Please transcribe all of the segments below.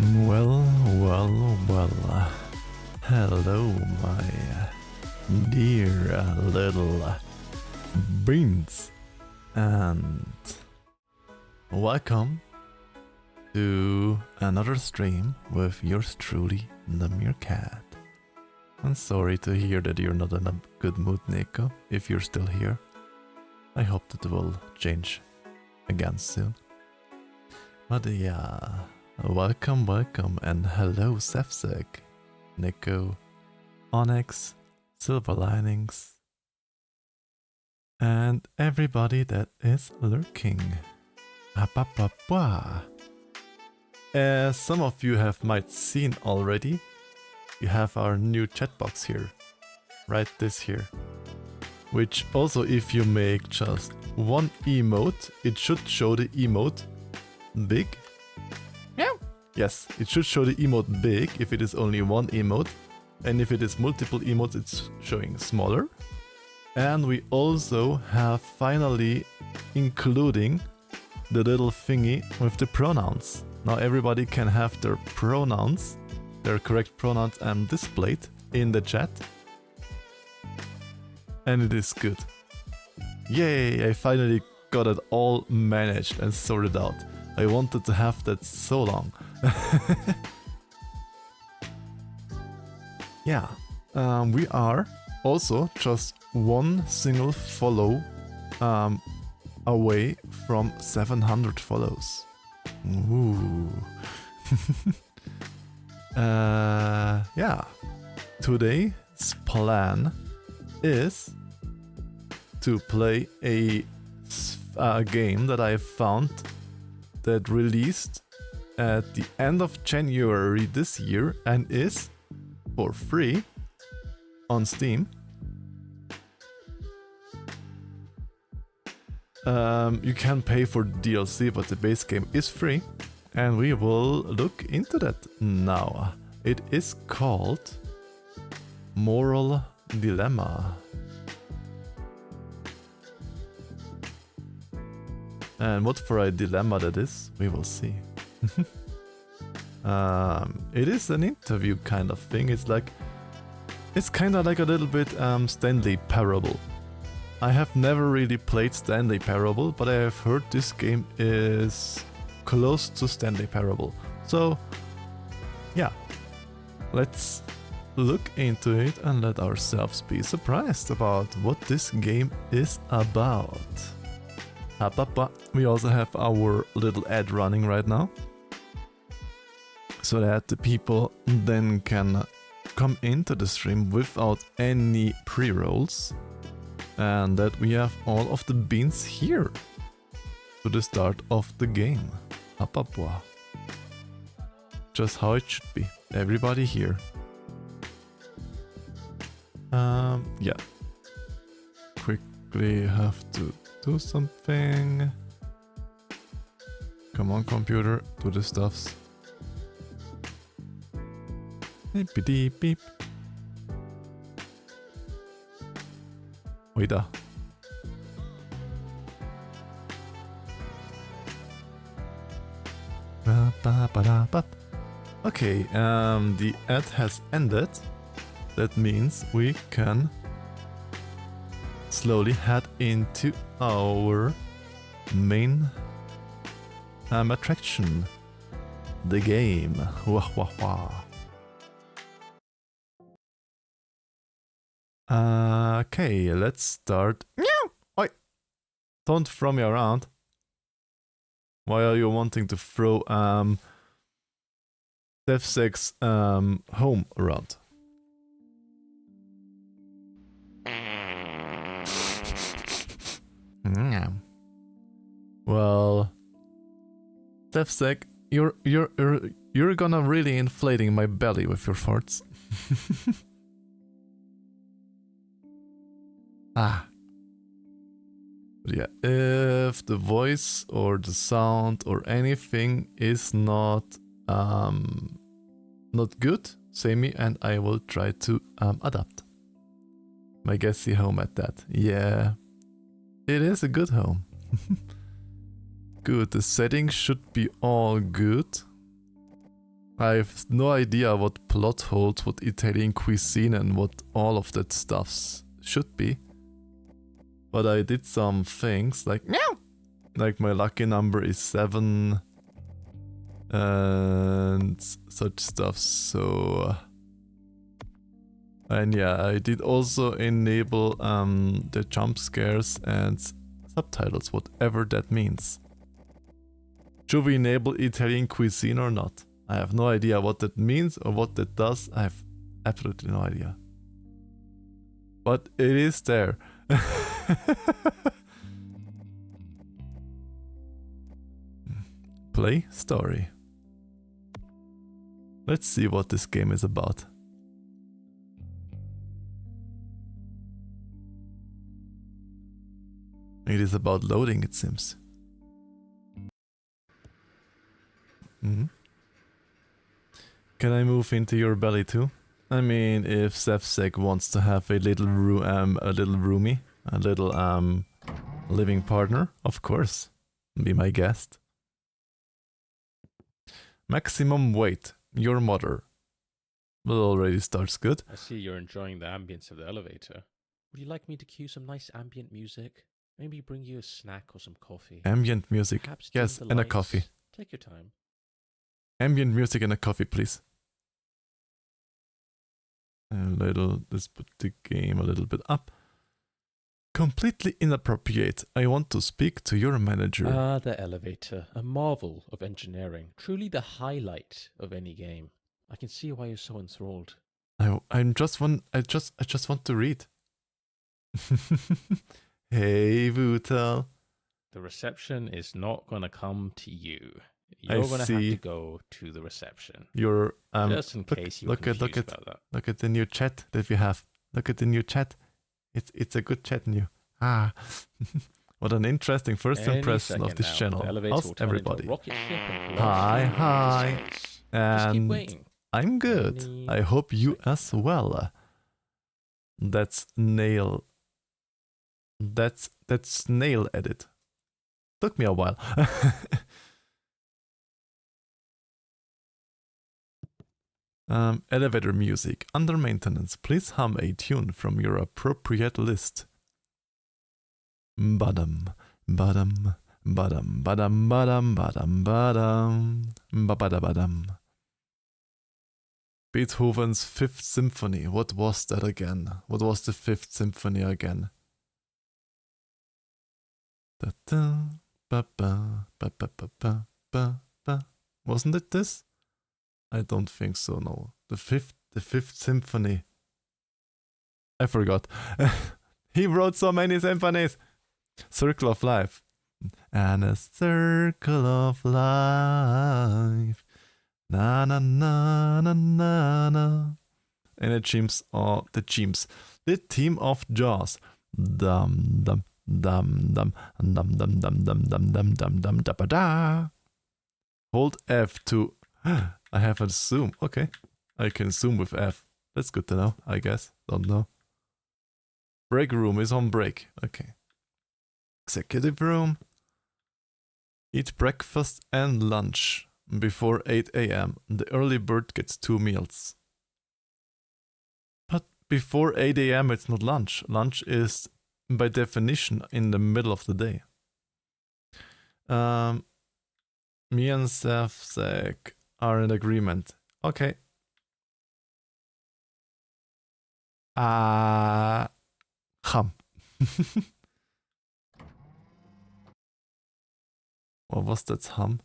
Well, well, well. Hello, my dear little beans, and welcome to another stream with yours truly, the Meerkat. I'm sorry to hear that you're not in a good mood, Nico, if you're still here. I hope that will change again soon. But yeah, welcome, and hello, Sefsek, Nico, Onyx, Silver Linings, and everybody that is lurking. As some of you might seen already, you have our new chat box here, right this here. Which also, if you make just one emote, it should show the emote big. Yeah. Yes, it should show the emote big if it is only one emote, and if it is multiple emotes, it's showing smaller. And we also have finally including the little thingy with the pronouns. Now everybody can have their pronouns, their correct pronouns, displayed in the chat. And it is good. Yay, I finally got it all managed and sorted out. I wanted to have that so long. Yeah, we are also just one single follow away from 700 follows. Ooh. Yeah, today's plan is to play a game that I found that released at the end of January this year and is for free on Steam. You can pay for DLC, but the base game is free, and we will look into that now. It is called Moral Dilemma. And what for a dilemma that is, we will see. It is an interview kind of thing. It's kind of like a little bit Stanley Parable. I have never really played Stanley Parable, but I have heard this game is close to Stanley Parable. So, yeah, let's look into it and let ourselves be surprised about what this game is about. We also have our little ad running right now, so that the people then can come into the stream without any pre-rolls, and that we have all of the beans here to the start of the game. Just how it should be. Everybody here. Yeah. Quickly have to do something. Come on, computer, do the stuffs. Beep beep beep. Wait. Okay, the ad has ended. That means we can slowly head into our main attraction, the game. Wah wah wah. Okay, let's start. Oi! Don't throw me around. Why are you wanting to throw Defsec's home around? Well, Defsec, you're gonna really inflating my belly with your farts. But yeah, if the voice or the sound or anything is not good, say me and I will try to adapt my guessy home at that. Yeah, it is a good home. Good, the settings should be all good. I have no idea what plot holes, what Italian cuisine and what all of that stuff should be. But I did some things like meow! Like my lucky number is 7 and such stuff, so... And yeah, I did also enable the jump scares and subtitles, whatever that means. Should we enable Italian cuisine or not? I have no idea what that means or what that does. I have absolutely no idea. But it is there. Play story. Let's see what this game is about. It is about loading, it seems. Can I move into your belly too? I mean, if Zevsek wants to have a little roomie, a little living partner, of course, be my guest. Maximum weight, your mother. Well, already starts good. I see you're enjoying the ambience of the elevator. Would you like me to cue some nice ambient music? Maybe bring you a snack or some coffee. Ambient music, Perhaps yes, dim the and a lights. coffee. Take your time. Ambient music and a coffee, please. Let's put the game a little bit up. Completely inappropriate. I want to speak to your manager. Ah, the elevator. A marvel of engineering. Truly the highlight of any game. I can see why you're so enthralled. I just want to read. Hey, Vutal. The reception is not going to come to you. You're going to have to go to the reception. You're just in case you're confused about that. Look at the new chat that we have. Look at the new chat. It's a good chat new. Ah, what an interesting first impression of this channel. How's everybody? Hi. And I'm good. I hope you as well. That's nail. That's nail edit. Took me a while. Elevator music. Under maintenance, please hum a tune from your appropriate list. Badum, badum, badum, badum, badum, badum, badum, badum. Beethoven's Fifth Symphony. What was that again? What was the Fifth Symphony again? Wasn't it this? I don't think so, no. The fifth symphony. I forgot. He wrote so many symphonies. Circle of Life. And a circle of life. Na na na na na na. And the James, the theme of Jaws. Dum dum dum dum dum dum dum dum dum dum dum dum da da. Hold F to. I have a zoom. Okay. I can zoom with F. That's good to know, I guess. Don't know. Break room is on break. Okay. Executive room. Eat breakfast and lunch before 8 a.m. The early bird gets 2 meals. But before 8 a.m. it's not lunch. Lunch is by definition in the middle of the day. Me and Zevsek are in agreement. Okay. Hum. What was that hum?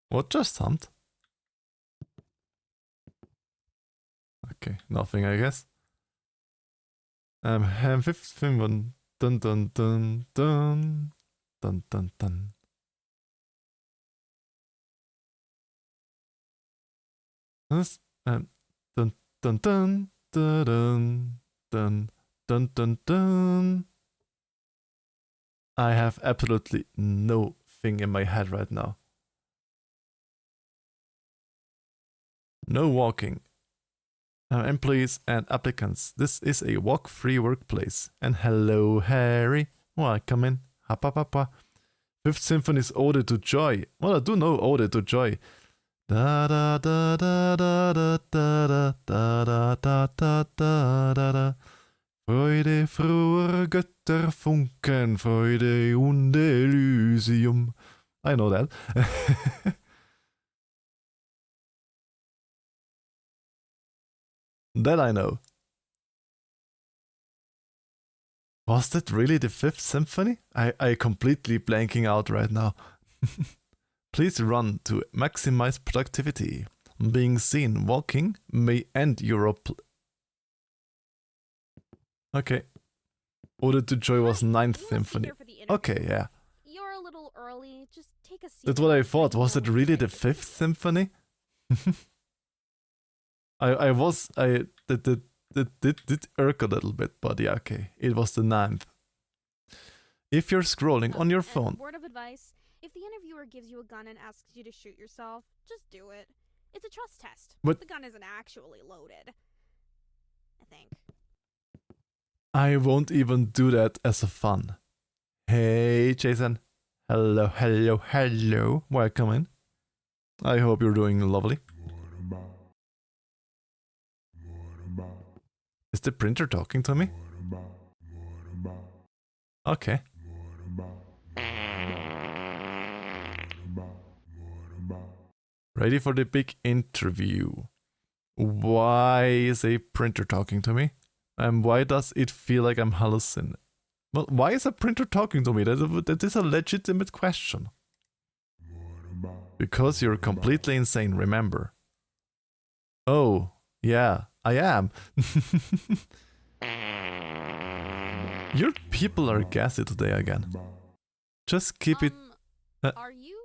What just hummed? Okay, nothing, I guess. Fifth film. Dun dun dun dun dun dun dun. This dun dun dun dun dun dun dun dun dun. I have absolutely no thing in my head right now. No walking. Employees and applicants, this is a walk-free workplace. And hello, Harry. Welcome in. Hapa papa. Fifth Symphony's Ode to Joy. Well, I do know Ode to Joy. Da da da da da da da da da da da da da da. Freude, frohe Götterfunken, Freude und Elysium. I know that. That I know. Was that really the Fifth Symphony? I completely blanking out right now. Please run to maximize productivity. Being seen walking may end your Okay. Ode to Joy was Ninth Symphony. Okay, yeah. You're a little early. Just take a seat. That's what I thought. Was it really the Fifth Symphony? That did irk a little bit, but yeah, okay. It was the ninth. If you're scrolling on your phone. Word of advice: if the interviewer gives you a gun and asks you to shoot yourself, just do it. It's a trust test. But the gun isn't actually loaded. I think. I won't even do that as a fun. Hey, Jason. Hello, hello, hello. Welcome in. I hope you're doing lovely. Is the printer talking to me? Okay. Ready for the big interview. Why is a printer talking to me? And why does it feel like I'm hallucinating? Well, why is a printer talking to me? That is a legitimate question. Because you're completely insane, remember. Oh, yeah, I am. Your people are gassy today again. Just keep it... Are you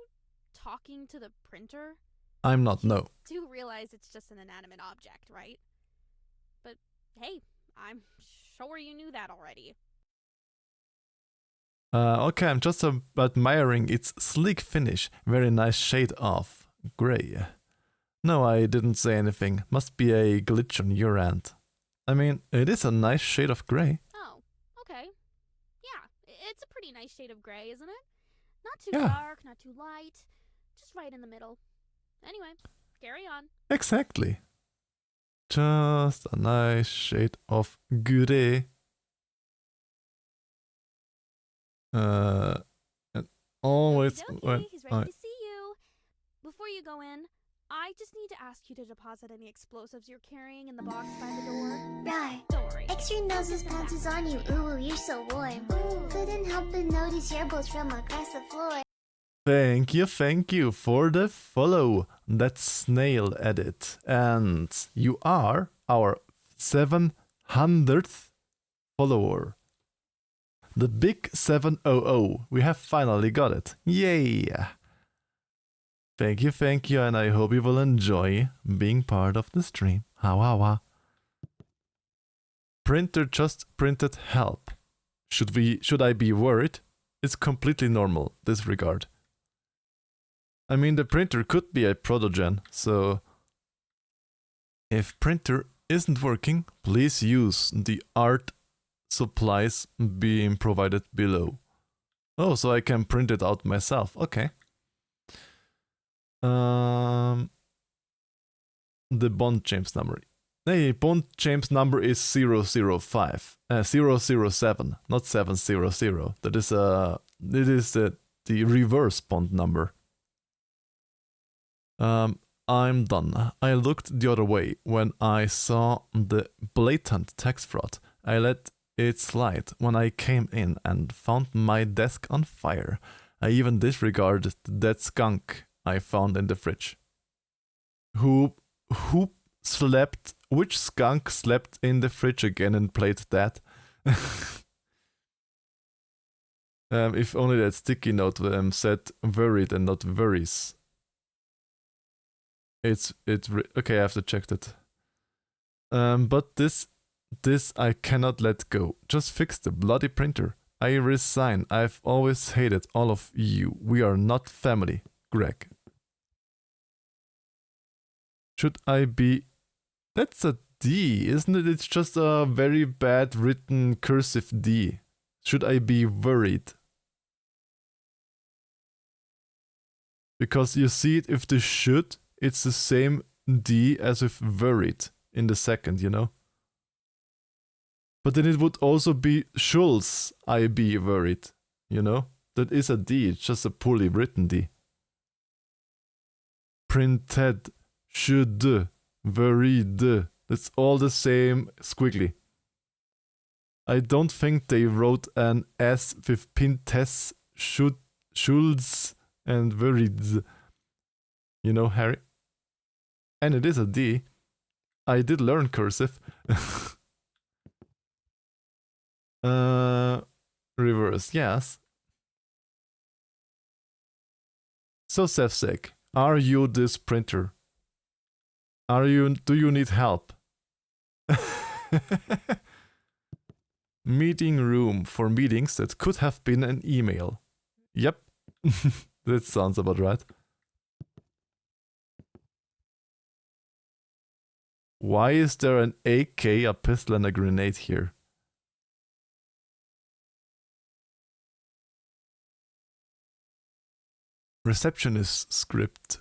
talking to the printer? I'm not, no. You do realize it's just an inanimate object, right? But hey, I'm sure you knew that already. Okay, I'm just admiring its sleek finish. Very nice shade of grey. No, I didn't say anything. Must be a glitch on your end. I mean, it is a nice shade of grey. Oh, okay. Yeah, it's a pretty nice shade of grey, isn't it? Not too dark, not too light. Just right in the middle. Anyway, carry on. Exactly. Just a nice shade of grey. And always... Okay, he's ready to see you. Before you go in, I just need to ask you to deposit any explosives you're carrying in the box by the door. Right. Don't worry. Extra noses bounces on you. Ooh, you're so warm. Ooh. Couldn't help but notice your bolts from across the floor. Thank you for the follow. That's Snail Edit. And you are our 700th follower. The big 700. We have finally got it. Yay! Thank you, and I hope you will enjoy being part of the stream. Ha. Printer just printed help. Should I be worried? It's completely normal, disregard. I mean, the printer could be a protogen, so if printer isn't working, please use the art supplies being provided below. Oh, so I can print it out myself. Okay. The bond James number. Hey, bond James number is 005. 007, not 700. That is it is the reverse bond number. I'm done. I looked the other way when I saw the blatant text fraud. I let it slide when I came in and found my desk on fire. I even disregarded that skunk I found in the fridge. Which skunk slept in the fridge again and played that? If only that sticky note said worried and not worries. Okay, I have to check that. But this I cannot let go. Just fix the bloody printer. I resign. I've always hated all of you. We are not family. Greg. Should I be... That's a D, isn't it? It's just a very bad written cursive D. Should I be worried? Because you see it, if the should it's the same D as with worried in the second, you know? But then it would also be Schulz I be worried, you know? That is a D, it's just a poorly written D. Printed, should, worried. It's all the same squiggly. I don't think they wrote an S with Pintes, Schulz, and worried. You know, Harry? And it is a D. I did learn cursive. Reverse, yes. So, Sefsek, are you this printer? Do you need help? Meeting room for meetings that could have been an email. Yep, that sounds about right. Why is there an AK, a pistol, and a grenade here? Receptionist script.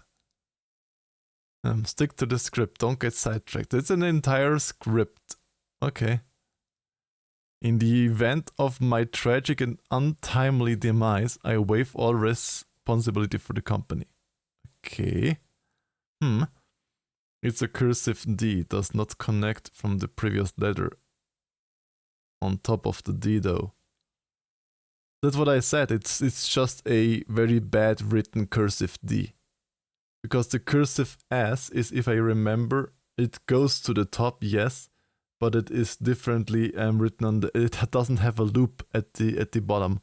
Stick to the script, don't get sidetracked. It's an entire script. Okay. In the event of my tragic and untimely demise, I waive all responsibility for the company. Okay. It's a cursive D, does not connect from the previous letter. On top of the D though. That's what I said, it's just a very bad written cursive D. Because the cursive S is, if I remember, it goes to the top, yes, but it is differently written on the. It doesn't have a loop at the bottom.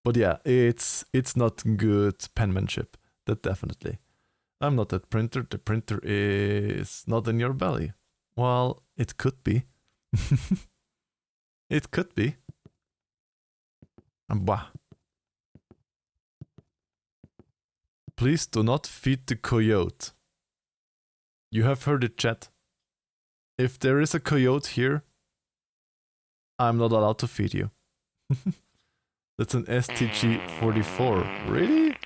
But yeah, it's not good penmanship. That definitely. I'm not that printer. The printer is not in your belly. Well, it could be. It could be. Bah. Please do not feed the coyote. You have heard it, chat. If there is a coyote here, I'm not allowed to feed you. That's an STG-44. Really?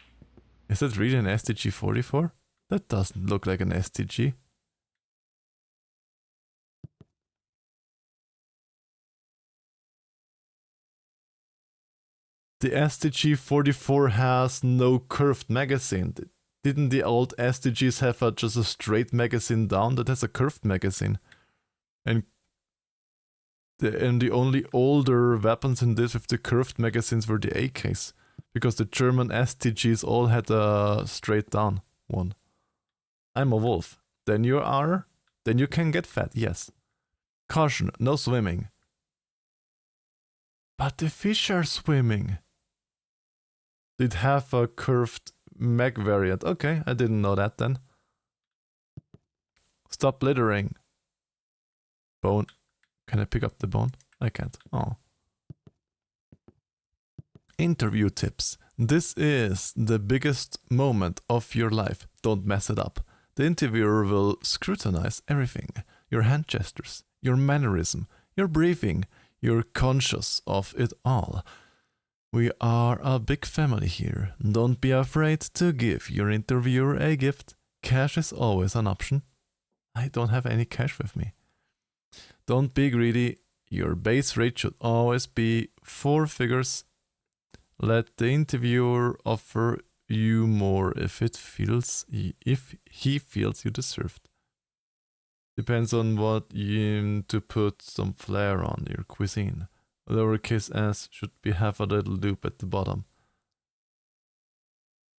Is that really an STG-44? That doesn't look like an STG. The STG-44 has no curved magazine. Didn't the old STGs have just a straight magazine down? That has a curved magazine. And the only older weapons in this with the curved magazines were the AKs. Because the German STGs all had a straight down one. I'm a wolf. Then you can get fat, yes. Caution, no swimming. But the fish are swimming. Did have a curved mag variant. Okay, I didn't know that then. Stop littering. Bone. Can I pick up the bone? I can't. Oh. Interview tips. This is the biggest moment of your life. Don't mess it up. The interviewer will scrutinize everything. Your hand gestures, your mannerism, your breathing. You're conscious of it all. We are a big family here. Don't be afraid to give your interviewer a gift. Cash is always an option. I don't have any cash with me. Don't be greedy. Your base rate should always be 4 figures. Let the interviewer offer you more if he feels you deserved. Depends on what you to put some flair on your cuisine. Lowercase s should have a little loop at the bottom.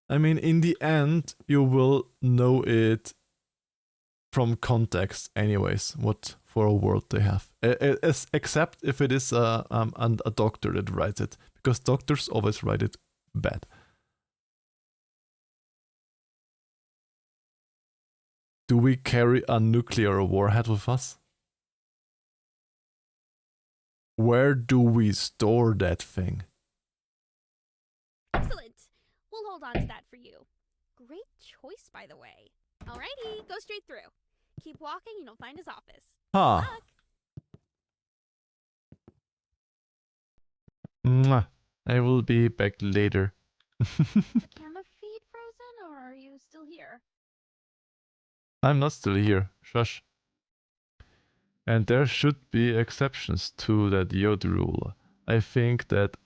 I mean, in the end, you will know it from context anyways, what for a word they have. Except if it is a doctor that writes it, because doctors always write it bad. Do we carry a nuclear warhead with us? Where do we store that thing? Excellent. We'll hold on to that for you. Great choice, by the way. Alrighty, go straight through. Keep walking and you'll find his office. Huh. Mwah. I will be back later. Is the camera feed frozen or are you still here? I'm not still here. Shush. And there should be exceptions to that yacht rule. I think that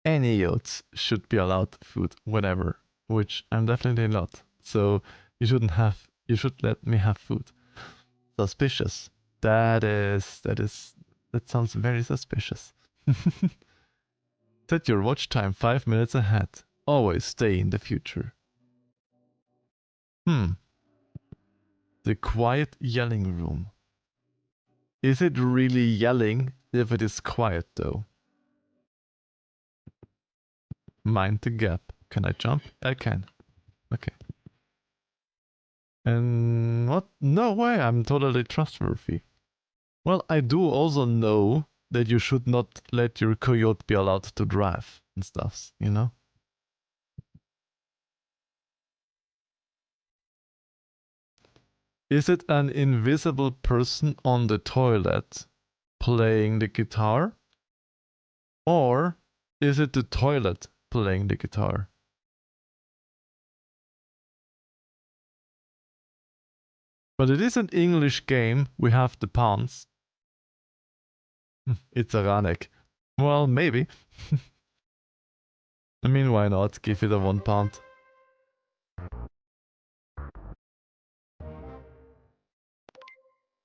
any yachts should be allowed food whenever, which I'm definitely not. So you should let me have food. Suspicious. That sounds very suspicious. Set your watch time 5 minutes ahead. Always stay in the future. The quiet yelling room. Is it really yelling if it is quiet though? Mind the gap. Can I jump? I can. Okay. And what? No way, I'm totally trustworthy. Well, I do also know that you should not let your coyote be allowed to drive and stuff, you know? Is it an invisible person on the toilet playing the guitar? Or is it the toilet playing the guitar? But it is an English game. We have the pounds. It's ironic. Well, maybe. I mean, why not? Give it a £1.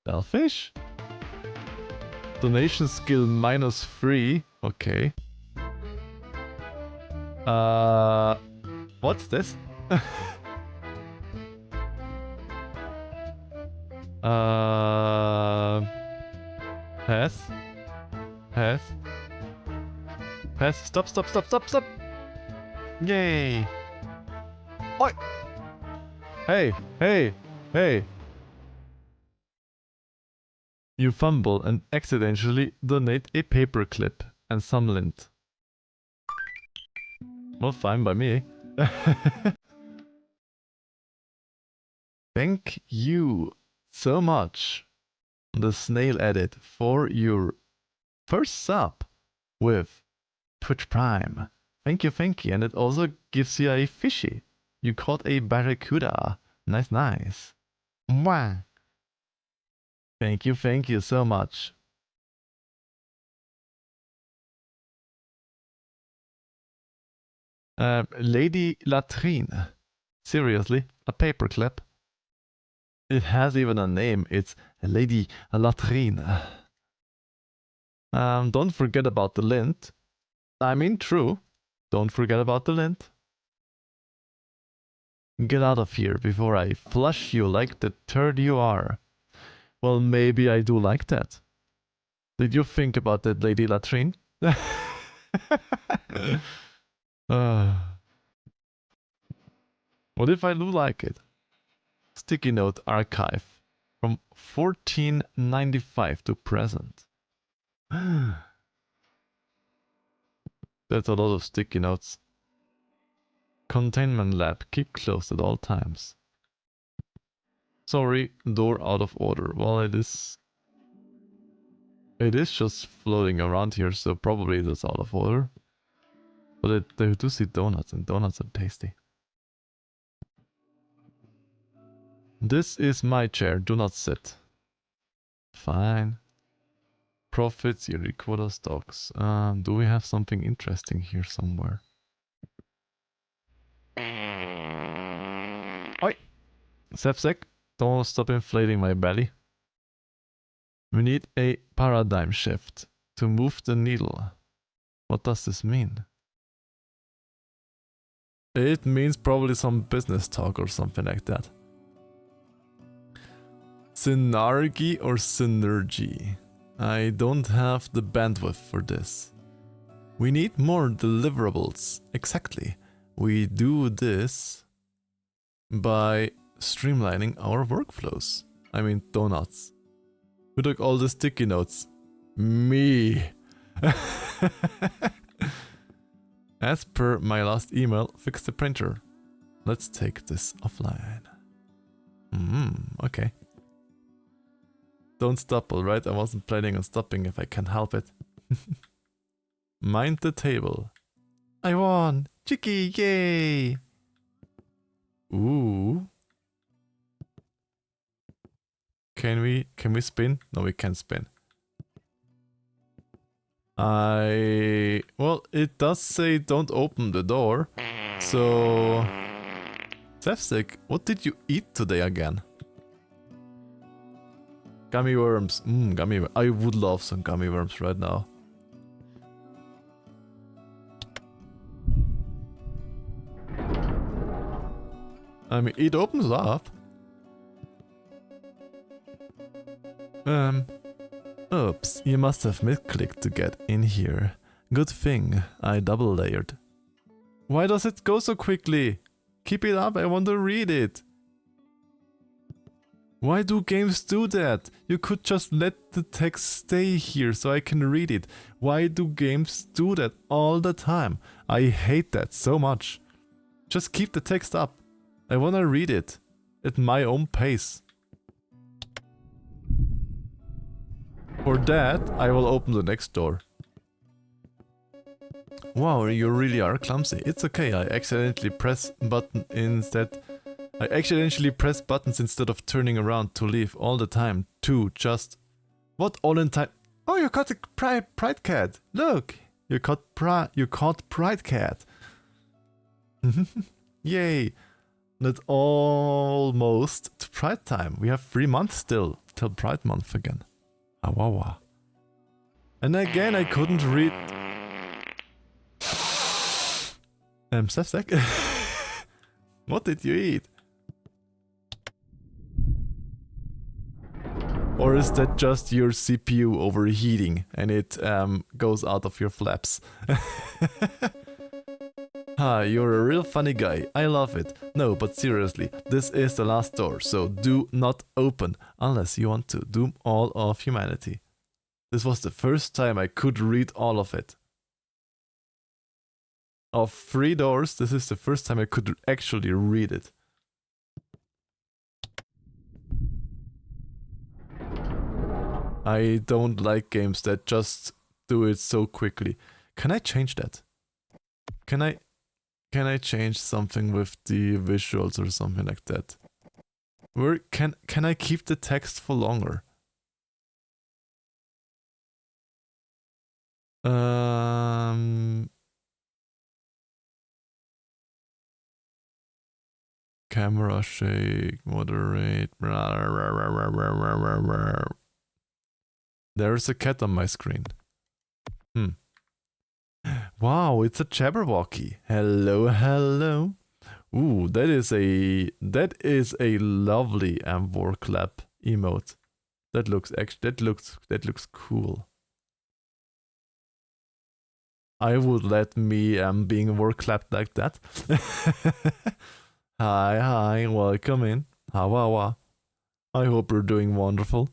Selfish? Donation skill -3. Okay. What's this? Pass. Pass. Pass. Stop, stop, stop, stop, stop. Yay. Oi. Hey, hey, hey. You fumble and accidentally donate a paperclip and some lint. Well, fine by me. Thank you so much, the snail edit, for your first sub with Twitch Prime. Thank you, and it also gives you a fishy. You caught a barracuda. Nice, nice. Mwah. Thank you so much. Lady Latrine. Seriously, a paperclip? It has even a name. It's Lady Latrine. Don't forget about the lint. I mean, true. Don't forget about the lint. Get out of here before I flush you like the turd you are. Well, maybe I do like that. Did you think about that, Lady Latrine? What if I do like it? Sticky note archive from 1495 to present. That's a lot of sticky notes. Containment lab, keep closed at all times. Sorry, door out of order. Well, it is just floating around here, so probably it is out of order. But they do see donuts, and donuts are tasty. This is my chair, do not sit. Fine. Profits, yearly quota stocks. Do we have something interesting here somewhere? Oi! Sepsec, don't stop inflating my belly. We need a paradigm shift to move the needle. What does this mean? It means probably some business talk or something like that. Synergy or synergy? I don't have the bandwidth for this. We need more deliverables. Exactly. We do this by streamlining our workflows. I mean, donuts. Who took all the sticky notes? Me. As per my last email, fix the printer. Let's take this offline. Okay. Don't stop, alright? I wasn't planning on stopping if I can help it. Mind the table. I won! Chicky, yay! Ooh. Can we spin? No, we can't spin. Well, it does say don't open the door. So Zevsek, what did you eat today again? Gummy worms. I would love some gummy worms right now. I mean, it opens up. Oops, you must have misclicked to get in here. Good thing I double layered. Why does it go so quickly? Keep it up, I want to read it. Why do games do that? You could just let the text stay here so I can read it. Why do games do that all the time? I hate that so much. Just keep the text up. I wanna read it at my own pace. For that, I will open the next door. Wow, you really are clumsy. It's okay, I accidentally press buttons instead of turning around to leave all the time too. Just what all in time? Oh, you caught a pride cat. Look, you caught pride cat. Yay! That's almost to Pride time. We have 3 months still till Pride month again. Awawa. And again, I couldn't read. Sefsek? What did you eat? Or is that just your CPU overheating and it goes out of your flaps? Hi, you're a real funny guy. I love it. No, but seriously, this is the last door, so do not open unless you want to doom all of humanity. This was the first time I could read all of it. Of 3 doors, this is the first time I could actually read it. I don't like games that just do it so quickly. Can I change that? Can I change something with the visuals or something like that? Where can I keep the text for longer? Camera shake, moderate. There's a cat on my screen. Wow, it's a Jabberwocky. Hello, hello. Ooh, that is a lovely war clap emote. That looks cool. I would let me being war clapped like that. Hi, welcome in. Hawawa. I hope you're doing wonderful.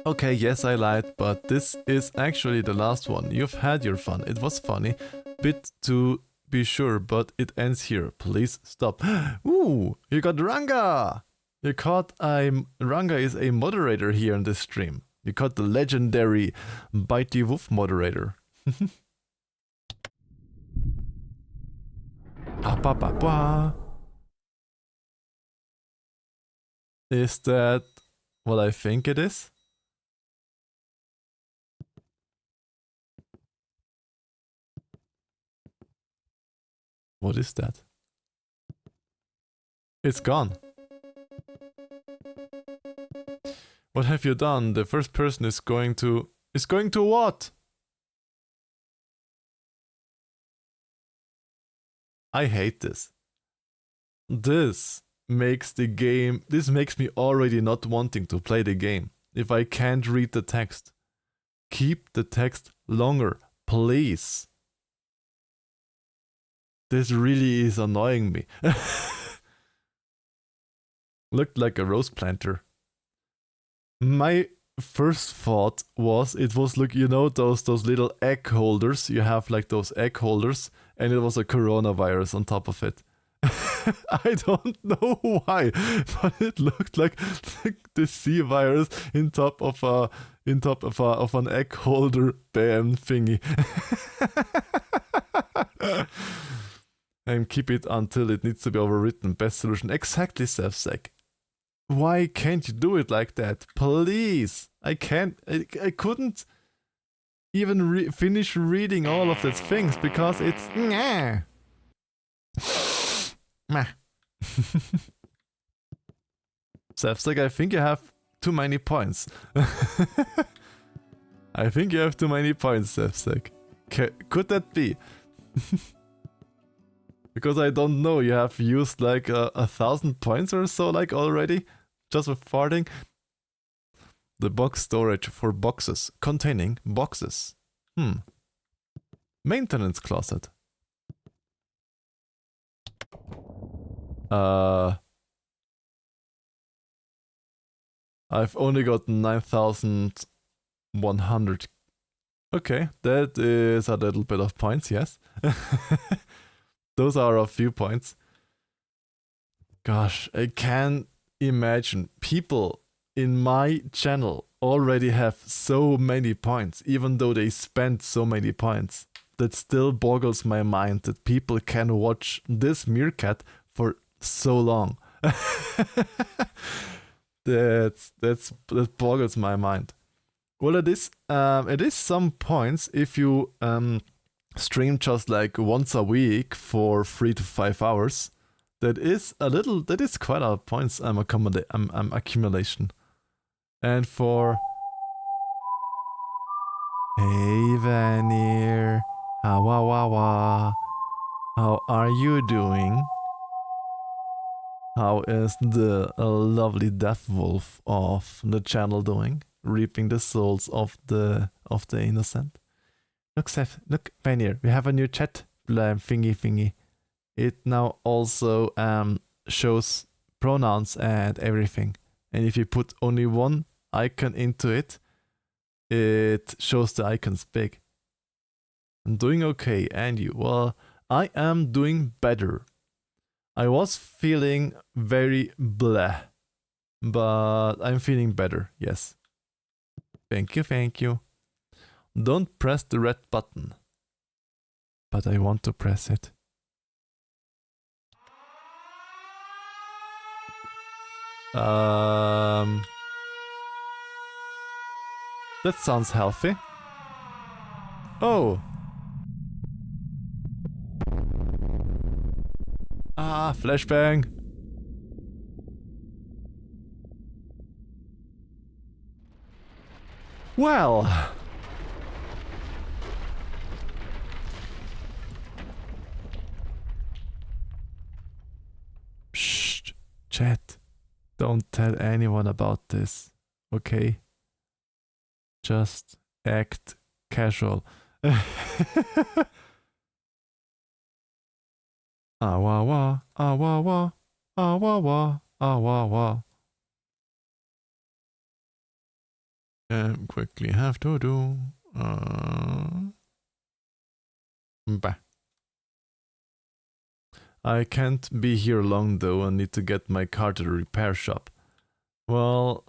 Okay, yes, I lied, but this is actually the last one. You've had your fun. It was funny. Bit to be sure, but it ends here. Please stop. Ooh, you got Ranga! You caught Ranga is a moderator here in this stream. You caught the legendary Bitey Wolf moderator. Is that what I think it is? What is that? It's gone. What have you done? The first person is going to what? I hate this. This makes me already not wanting to play the game. If I can't read the text. Keep the text longer, please. This really is annoying me. Looked like a rose planter. My first thought was look, you know those little egg holders. You have like those egg holders, and it was a coronavirus on top of it. I don't know why, but it looked like the C virus in top of an egg holder band thingy. And keep it until it needs to be overwritten. Best solution. Exactly, Sefsek. Why can't you do it like that? Please. I can't. I couldn't even finish reading all of these things because it's. Meh. Sevsek, I think you have too many points. I think you have too many points, Sevsek. Could that be? Because I don't know, you have used like 1,000 points or so like already, just with farting. The box storage for boxes, containing boxes. Maintenance closet. I've only got 9,100. Okay, that is a little bit of points, yes. Those are a few points. Gosh, I can imagine people in my channel already have so many points, even though they spent so many points. That still boggles my mind that people can watch this meerkat for so long. That boggles my mind. Well, it is some points if you stream just like once a week for 3 to 5 hours. That is quite a points accumulation. And for hey Vanir, how are you doing? How is the lovely death wolf of the channel doing? Reaping the souls of the innocent. Look, Seth. Look, Vanir. We have a new chat thingy. It now also shows pronouns and everything. And if you put only one icon into it, it shows the icons big. I'm doing okay, and you? Well, I am doing better. I was feeling very bleh, but I'm feeling better, yes. Thank you. Don't press the red button. But I want to press it. That sounds healthy. Oh. Flashbang. Well. Shh, chat. Don't tell anyone about this, okay? Just act casual. Wah. Quickly have to do. Bah. I can't be here long though. I need to get my car to the repair shop. Well,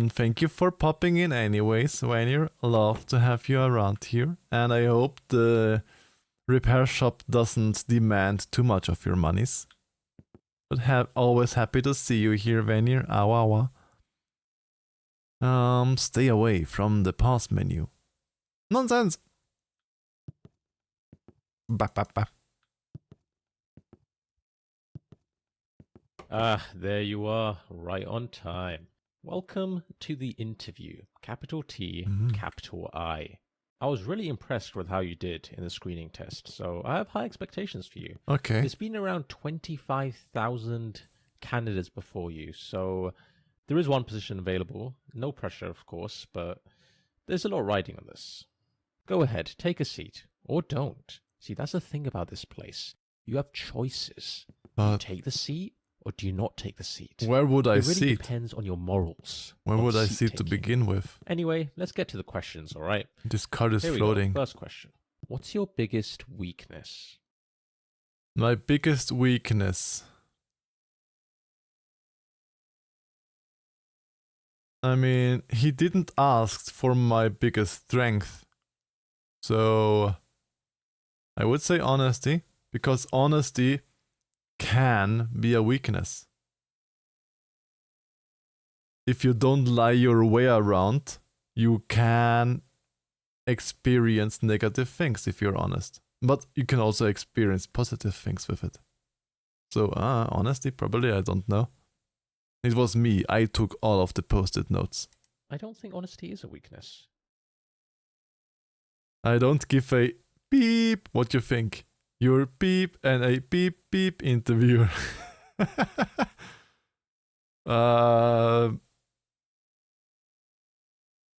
thank you for popping in anyways, Vanir. Love to have you around here. And I hope the repair shop doesn't demand too much of your monies. But always happy to see you here, Vanir. Awa. Stay away from the pause menu. Nonsense! Bah. There you are, right on time. Welcome to the interview. Capital T, capital I. I was really impressed with how you did in the screening test, so I have high expectations for you. Okay. There's been around 25,000 candidates before you, so there is one position available. No pressure, of course, but there's a lot riding on this. Go ahead, take a seat. Or don't. See, that's the thing about this place. You have choices. Do you take the seat, or do you not take the seat? Where would I sit? It really sit? depends on your morals. Where would I sit to begin with? Anyway, let's get to the questions, alright? This card is Here floating. We go. First question. What's your biggest weakness? My biggest weakness. I mean, he didn't ask for my biggest strength. So I would say honesty, because honesty can be a weakness. if you don't lie your way around, you can experience negative things if you're honest. But you can also experience positive things with it. So, honesty, probably, I don't know. It was me. I took all of the post-it notes. I don't think honesty is a weakness. I don't give a beep. What you think? You're beep and a beep beep interviewer.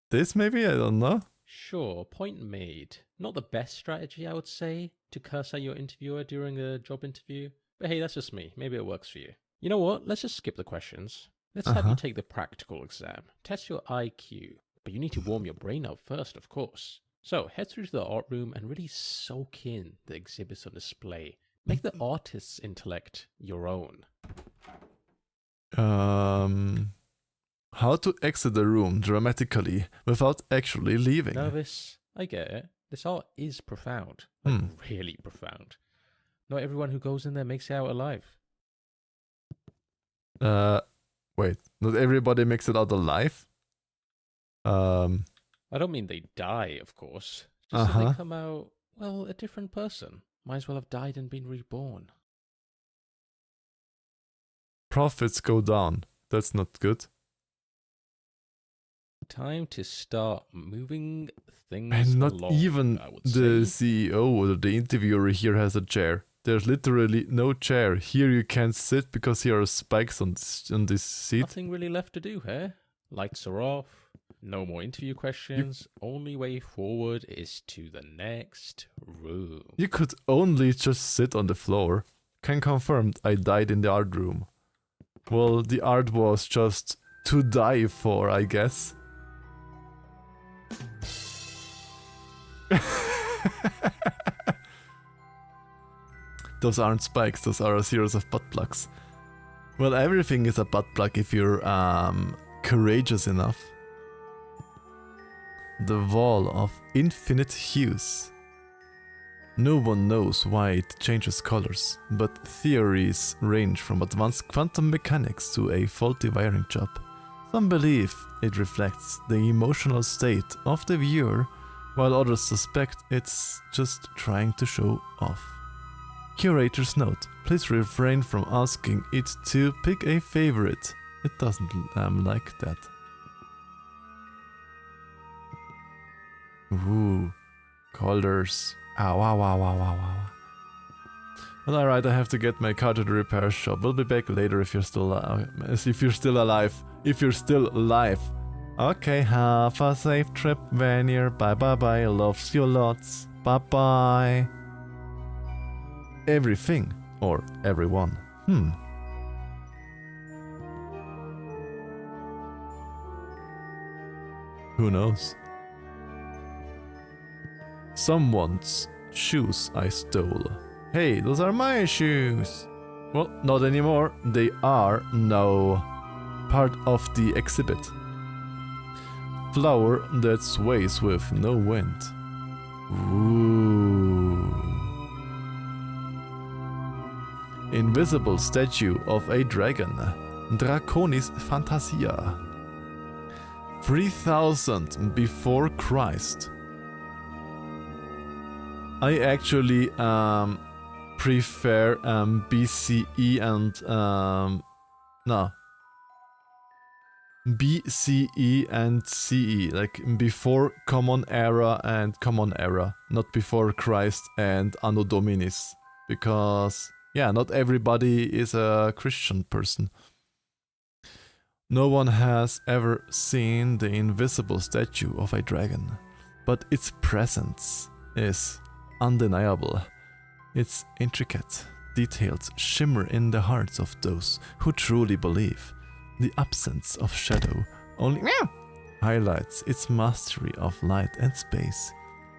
This maybe? I don't know. Sure, point made. Not the best strategy, I would say, to curse at your interviewer during a job interview. But hey, that's just me. Maybe it works for you. You know what? Let's just skip the questions. Let's have you take the practical exam. Test your IQ. But you need to warm your brain up first, of course. So, head through to the art room and really soak in the exhibits on display. Make the artist's intellect your own. How to exit the room dramatically without actually leaving. Nervous? I get it. This art is profound. Like, really profound. Not everyone who goes in there makes it out alive. Wait. Not everybody makes it out alive? I don't mean they die, of course. Just that they come out, well, a different person. Might as well have died and been reborn. Profits go down. That's not good. Time to start moving things And not along, even I would the say. CEO or the interviewer here has a chair. There's literally no chair. Here you can't sit because here are spikes on this seat. Nothing really left to do here. Lights are off. No more interview questions. Only way forward is to the next room. You could only just sit on the floor. Can confirm I died in the art room. Well, the art was just to die for, I guess. Those aren't spikes, those are a series of butt plugs. Well, everything is a butt plug if you're courageous enough. The wall of infinite hues. No one knows why it changes colors, but theories range from advanced quantum mechanics to a faulty wiring job. Some believe it reflects the emotional state of the viewer, while others suspect it's just trying to show off. Curator's note: please refrain from asking it to pick a favorite. It doesn't like that. Ooh, colors. Ow, ow, ow, ow, ow, ow. Well, alright, I have to get my car to the repair shop. We'll be back later if you're still alive. If you're still alive. Okay, have a safe trip, Vanier. Bye bye bye. Loves you lots. Bye bye. Everything or everyone. Who knows? Someone's shoes I stole. Hey, those are my shoes. Well, not anymore. They are now part of the exhibit. Flower that sways with no wind. Ooh. Invisible statue of a dragon. Draconis Fantasia. 3000 before Christ. I actually prefer BCE and BCE and CE, like before Common Era and Common Era, not before Christ and Anno Dominis, because yeah, not everybody is a Christian person. No one has ever seen the invisible statue of a dragon, but its presence is undeniable. Its intricate details shimmer in the hearts of those who truly believe. The absence of shadow only highlights its mastery of light and space.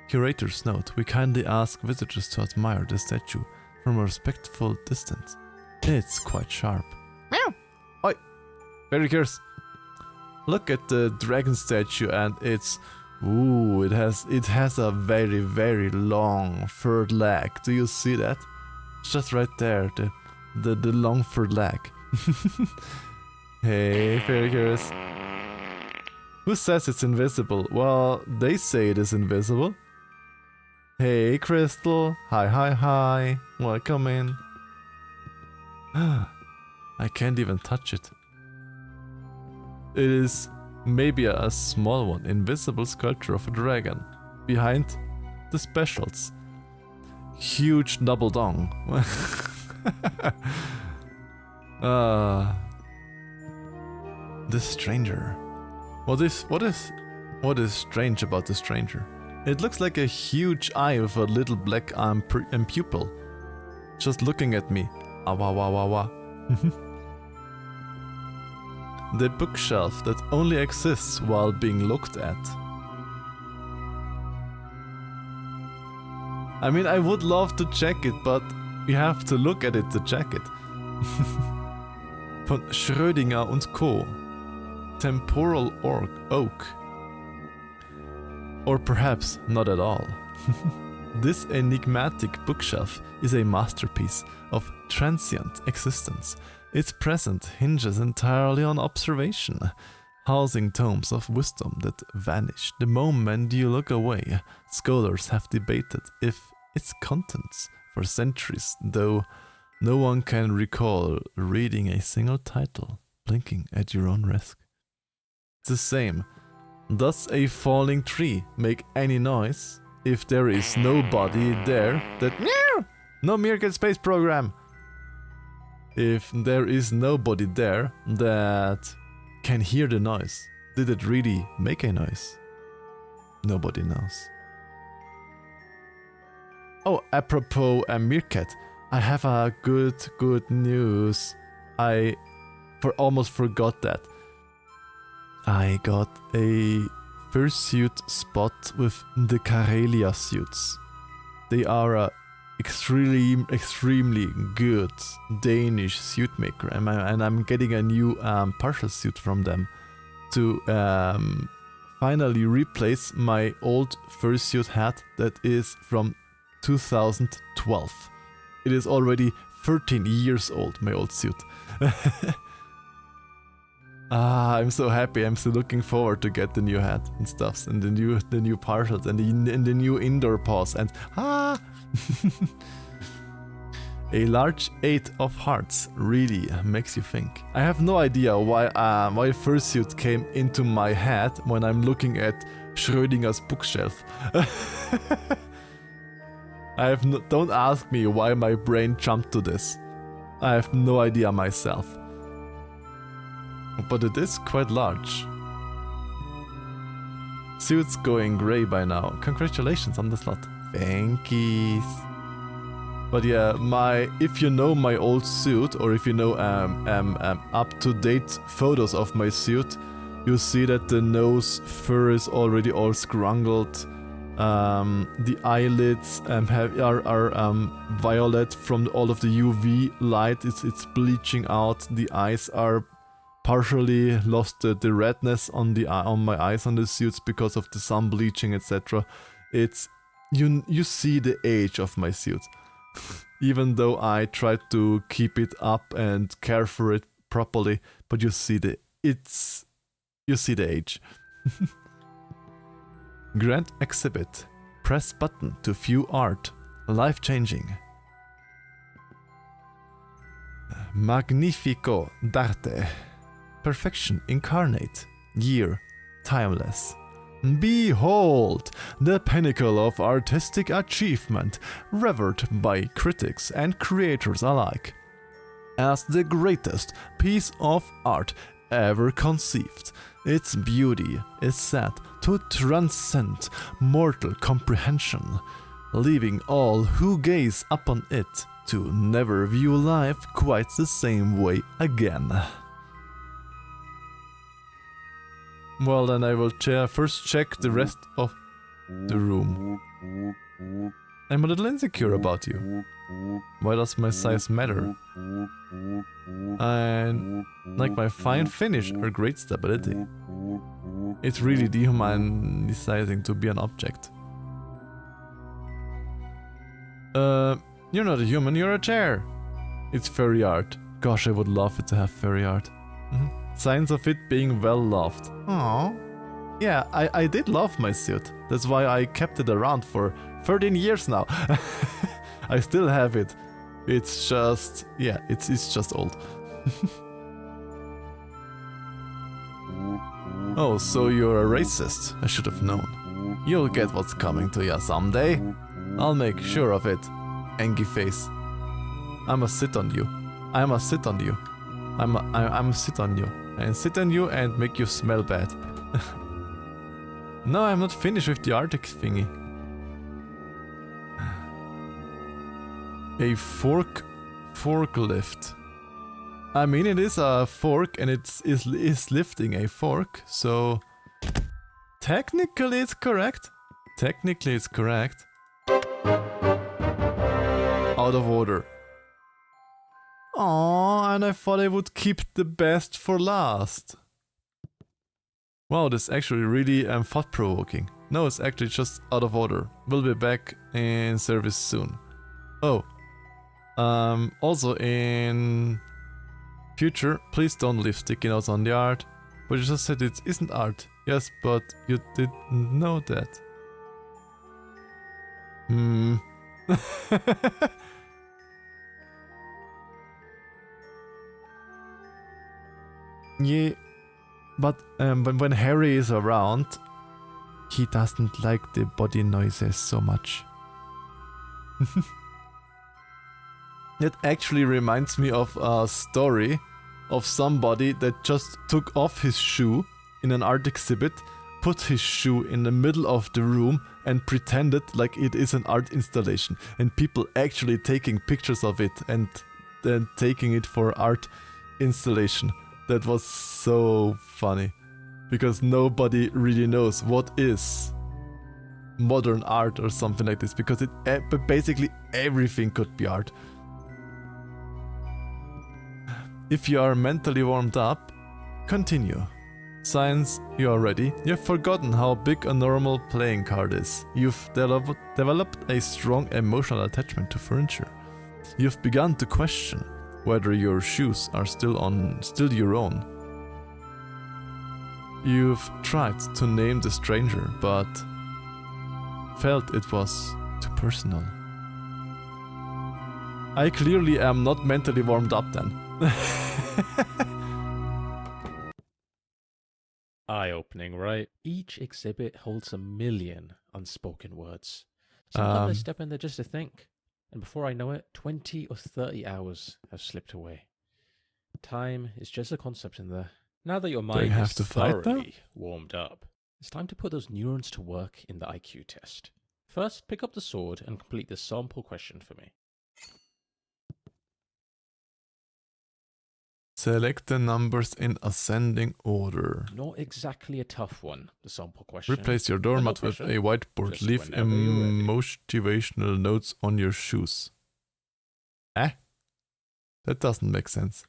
Curator's note: we kindly ask visitors to admire the statue from a respectful distance. It's quite sharp. Oi! Very curious. Look at the dragon statue and it's... Ooh, it has a very, very long third leg. Do you see that? It's just right there, the long third leg. Hey, very curious. Who says it's invisible? Well, they say it is invisible. Hey, Crystal. Hi, hi, hi. Welcome in. I can't even touch it. It is maybe a small one, invisible sculpture of a dragon. Behind the specials. Huge double dong. The stranger. What is strange about the stranger? It looks like a huge eye with a little black pupil. Just looking at me. Ah, wah, wah, wah, wah. The bookshelf that only exists while being looked at. I mean, I would love to check it, but you have to look at it to check it. Von Schrödinger und Co. Temporal Oak. Or perhaps not at all. This enigmatic bookshelf is a masterpiece of transient existence. Its present hinges entirely on observation, housing tomes of wisdom that vanish the moment you look away. Scholars have debated if its contents for centuries, though no one can recall reading a single title, blinking at your own risk. It's the same. Does a falling tree make any noise if there is nobody there that... No Meerkat Space Program! If there is nobody there that can hear the noise, did it really make a noise? Nobody knows. Oh, apropos a meerkat, I have a good news. I almost forgot that. I got a fursuit spot with the Karelia suits. They are a extremely good Danish suit maker, and I'm getting a new partial suit from them to finally replace my old fursuit hat that is from 2012. It is already 13 years old, my old suit. I'm so happy. I'm still looking forward to get the new hat and stuffs and the new partials and the new indoor paws and A large 8 of hearts really makes you think. I have no idea why fursuit came into my head when I'm looking at Schrödinger's bookshelf. Don't ask me why my brain jumped to this. I have no idea myself. But it is quite large. Suit's going grey by now. Congratulations on the slot. Thank you. But yeah, if you know my old suit, or if you know up-to-date photos of my suit, you see that the nose fur is already all scrungled. The eyelids are violet from all of the UV light. It's bleaching out. The eyes are partially lost the redness on my eyes on the suits because of the sun bleaching, etc. It's you see the age of my suit. Even though I tried to keep it up and care for it properly, but you see the age. Grand exhibit. Press button to view art. Life-changing. Magnifico d'arte. Perfection incarnate. Year. Timeless. Behold, the pinnacle of artistic achievement, revered by critics and creators alike. As the greatest piece of art ever conceived, its beauty is said to transcend mortal comprehension, leaving all who gaze upon it to never view life quite the same way again. Well, then I will first check the rest of the room. I'm a little insecure about you. Why does my size matter? And like my fine finish or great stability. It's really dehumanizing to be an object. You're not a human, you're a chair. It's furry art. Gosh, I would love it to have furry art. Signs of it being well loved. Aww. Yeah, I did love my suit. That's why I kept it around for 13 years now. I still have it. It's just... yeah, it's just old. Oh, so you're a racist. I should have known. You'll get what's coming to ya someday. I'll make sure of it. Angry face. I must sit on you. I must sit on you. I must sit on you. And sit on you and make you smell bad. No, I'm not finished with the Arctic thingy. A forklift. I mean, it is a fork and it is lifting a fork, so technically it's correct. Technically it's correct. Out of order. Aww, and I thought I would keep the best for last. Wow, this is actually really thought-provoking. No, it's actually just out of order. We'll be back in service soon. Oh. Also in future, please don't leave sticky notes on the art. But you just said it isn't art. Yes, but you didn't know that. Yeah, but when Harry is around, he doesn't like the body noises so much. It actually reminds me of a story of somebody that just took off his shoe in an art exhibit, put his shoe in the middle of the room and pretended like it is an art installation, and people actually taking pictures of it and then taking it for art installation. That was so funny, because nobody really knows what is modern art or something like this, because but basically everything could be art. If you are mentally warmed up, continue. Science, you are ready. You've forgotten how big a normal playing card is. You've developed a strong emotional attachment to furniture. You've begun to question whether your shoes are still your own. You've tried to name the stranger, but felt it was too personal. I clearly am not mentally warmed up then. Eye-opening, right? Each exhibit holds 1 million unspoken words. Sometimes I step in there just to think, and before I know it, 20 or 30 hours have slipped away. Time is just a concept in there. Now that your mind is thoroughly warmed up, it's time to put those neurons to work in the IQ test. First, pick up the sword and complete the sample question for me. Select the numbers in ascending order. Not exactly a tough one, the sample question. Replace your doormat with a whiteboard. Just Leave motivational notes on your shoes. Eh? That doesn't make sense.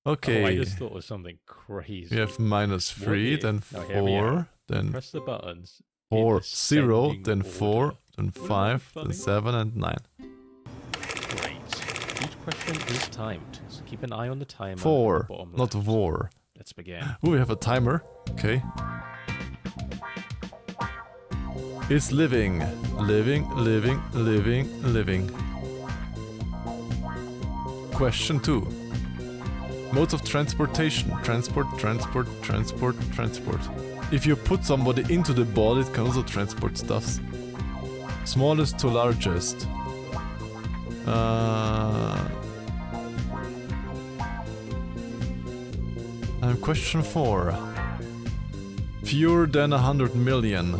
Okay. Oh, I just thought it was something crazy. We have -3, then 4, then press the buttons. 4, 0, then order. 4, then 5, then 7, and 9. Great. Each question is timed, so keep an eye on the timer. 4, bottom not left. war. Let's begin. Oh, we have a timer. Okay. Is living. Question 2. Modes of transportation. Transport. If you put somebody into the ball, it can also transport stuffs. Smallest to largest. And question 4. Fewer than 100 million.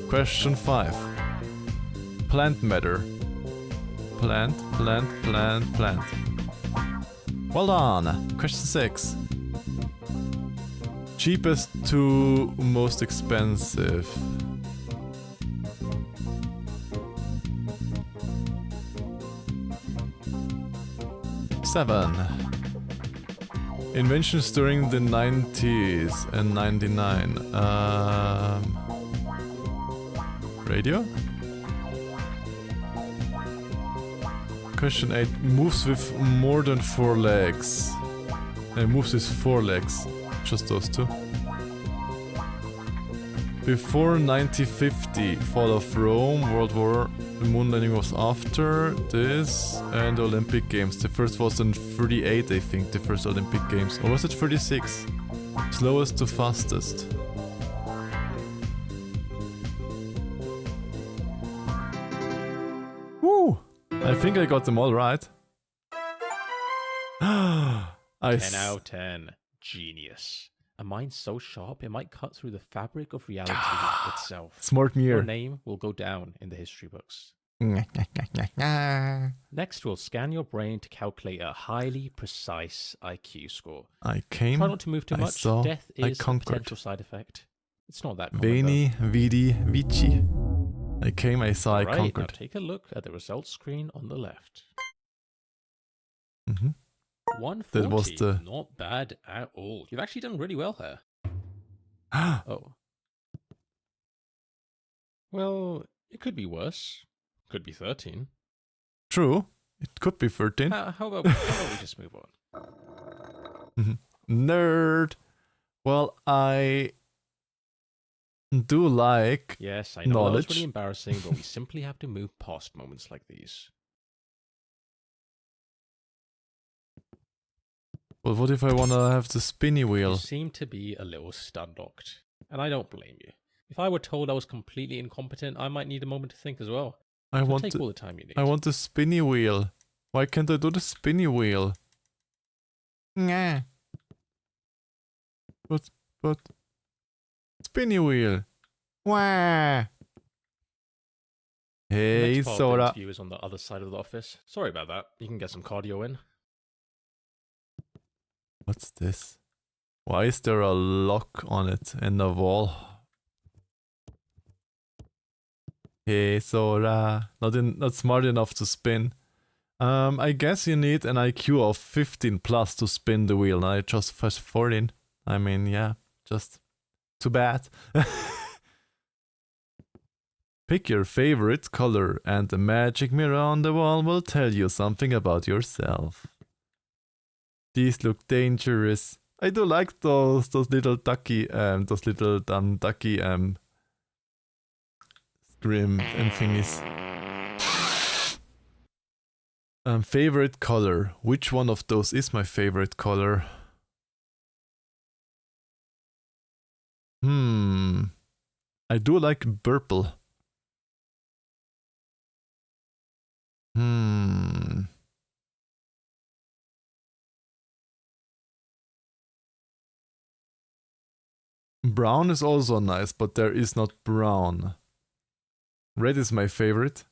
Question 5. Plant matter. Plant. Well done. Question 6. Cheapest to most expensive. Inventions during the 90s and 99. Radio? Question 8. Moves with more than 4 legs. Moves with 4 legs. Just those two. Before 1950, fall of Rome, World War, the moon landing was after this, and the Olympic Games. The first was in 38, I think, the first Olympic Games. Or was it 36? Slowest to fastest. Woo! I think I got them all right. 10 out of 10. Genius. A mind so sharp it might cut through the fabric of reality itself. Smart Your mirror. name will go down in the history books. Next, we'll scan your brain to calculate a highly precise IQ score. I came, Try not to move too I much. saw, Death I is a conquered. potential side effect. It's not that common. Veni, vidi, vici. I came, I saw, I Right, now conquered. take a look at the results screen on the left. Mm-hmm. 140. That was the... Not bad at all. You've actually done really well here. Oh. Well, it could be worse. Could be 13. True. It could be 13. How about we just move on? Nerd. Well, I do like Yes, I know that was knowledge. really embarrassing, but we simply have to move past moments like these. Well, what if I want to have the spinny You wheel? seem to be a little stun-locked, and I don't blame you. If I were told I was completely incompetent, I might need a moment to think as well. I So want take to, all the time you need. I want the spinny wheel. Why can't I do the spinny wheel? Nah. But spinny wheel. Wah. Hey, Next part of the Sora. interview is on the other side of the office. Sorry about that. You can get some cardio in. What's this? Why is there a lock on it and a wall? Hey, Sora. Not smart enough to spin. I guess you need an IQ of 15 plus to spin the wheel. I just first 14. I mean, yeah, just too bad. Pick your favorite color and the magic mirror on the wall will tell you something about yourself. These look dangerous. I do like those little ducky scrim and thingies. Favorite color. Which one of those is my favorite color? I do like purple. Brown is also nice, but there is not brown. Red is my favorite.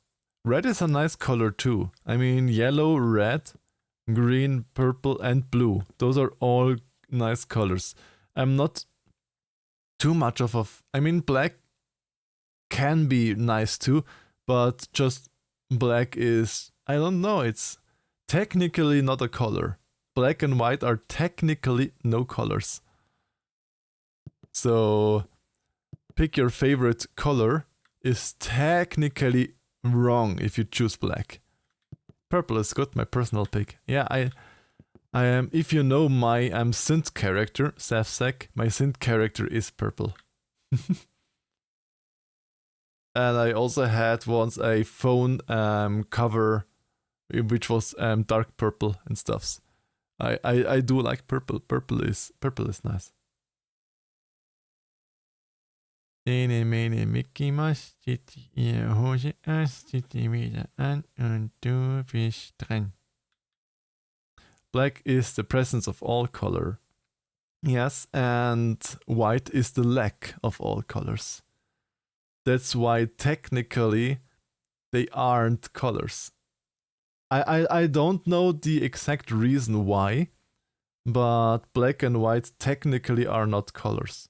Red is a nice color too. I mean, yellow, red, green, purple, and blue. Those are all nice colors. I'm not too much of a... I mean, black can be nice too, but just black is... I don't know, it's technically not a color. Black and white are technically no colors. So, pick your favorite color is technically wrong if you choose black. Purple is good, my personal pick. Yeah, I am. If you know my synth character, Safsec, my synth character is purple. And I also had once a phone cover, which was dark purple and stuffs. I do like purple. Purple is nice. Mickey Mouse zit ihre Hose aus, zieht die wieder an und du bist dran. Black is the presence of all color. Yes, and white is the lack of all colors. That's why technically they aren't colors. I don't know the exact reason why, but black and white technically are not colors.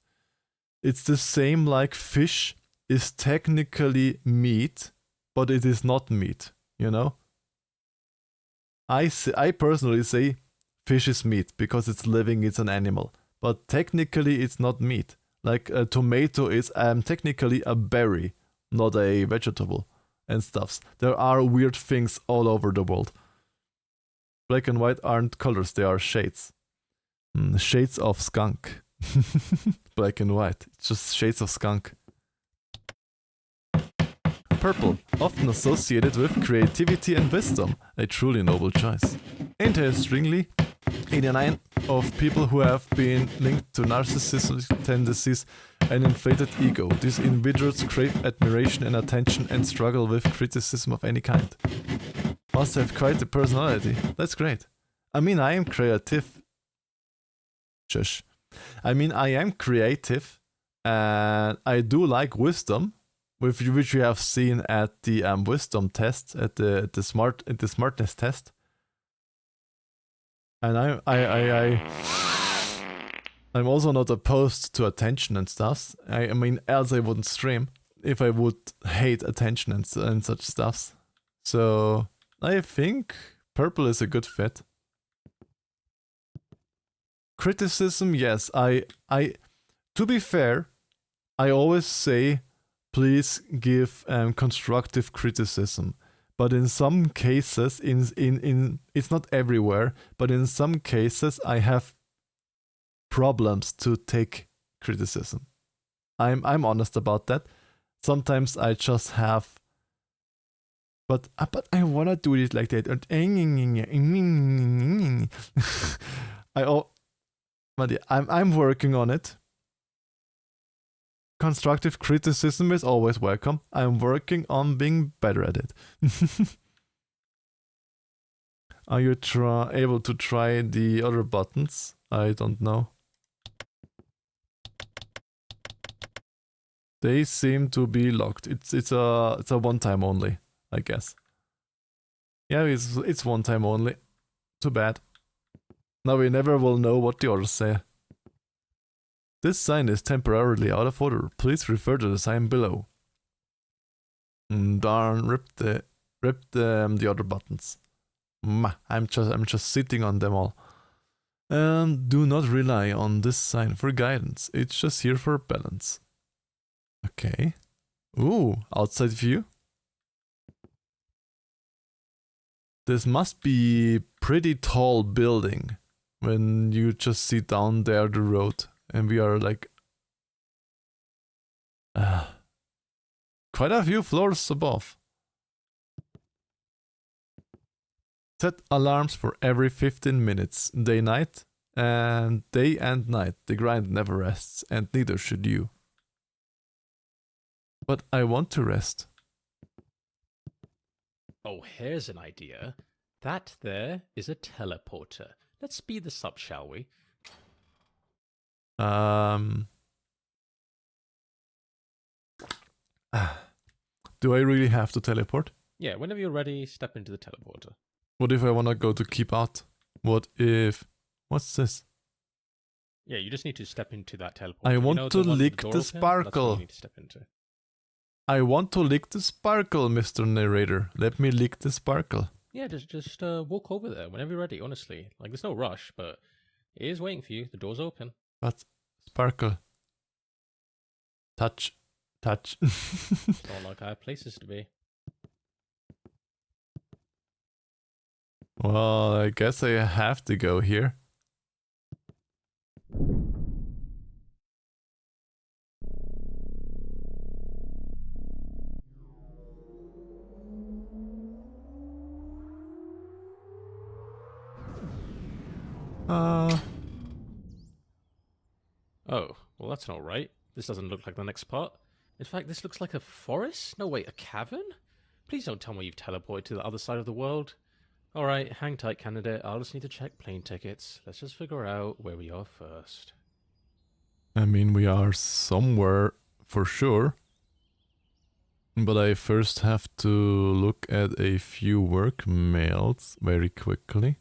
It's the same like fish is technically meat, but it is not meat, you know? I personally say fish is meat because it's living, it's an animal. But technically it's not meat. Like a tomato is technically a berry, not a vegetable and stuffs. There are weird things all over the world. Black and white aren't colors, they are shades. Shades of skunk. Black and white. It's just shades of skunk. Purple, often associated with creativity and wisdom. A truly noble choice. Interestingly, 89 of people who have been linked to narcissistic tendencies and inflated ego. These individuals crave admiration and attention and struggle with criticism of any kind. Must have quite a personality. That's great. I mean, I am creative. Shush. I mean, I am creative, and I do like wisdom, which we have seen at the wisdom test, at the smartness test. And I'm also not opposed to attention and stuff. I mean, else I wouldn't stream if I would hate attention and such stuffs. So I think purple is a good fit. Criticism, yes. I to be fair, I always say please give constructive criticism. But in some cases, in it's not everywhere, but in some cases I have problems to take criticism. I'm honest about that. Sometimes I just have, but I wanna do it like that. I'm working on it. Constructive criticism is always welcome. I'm working on being better at it. Are you able to try the other buttons? I don't know. They seem to be locked. It's a one time only, I guess. Yeah, it's one time only. Too bad. Now we never will know what the others say. This sign is temporarily out of order. Please refer to the sign below. Darn, rip the other buttons. I'm just sitting on them all. Do not rely on this sign for guidance. It's just here for balance. Okay. Ooh, outside view. This must be pretty tall building when you just see down there the road. And we are like quite a few floors above. Set alarms for every 15 minutes, day and night. The grind never rests, and neither should you. But I want to rest. Oh, here's an idea. That there is a teleporter. Let's speed this up, shall we? Do I really have to teleport? Yeah, whenever you're ready, step into the teleporter. What if I want to go to keep out? What if... What's this? Yeah, you just need to step into that teleporter. I want to lick the open? sparkle. That's what you need to step into. I want to lick the sparkle, Mr. Narrator. Let me lick the sparkle. Yeah, just walk over there whenever you're ready, honestly. Like, there's no rush, but it is waiting for you. The door's open. But sparkle. Touch. It's not like I have places to be. Well, I guess I have to go here. Oh, well that's not right. This doesn't look like the next part. In fact, this looks like a forest? No, wait, a cavern? Please don't tell me you've teleported to the other side of the world. Alright, hang tight, candidate. I'll just need to check plane tickets. Let's just figure out where we are first. I mean, we are somewhere for sure. But I first have to look at a few work mails very quickly.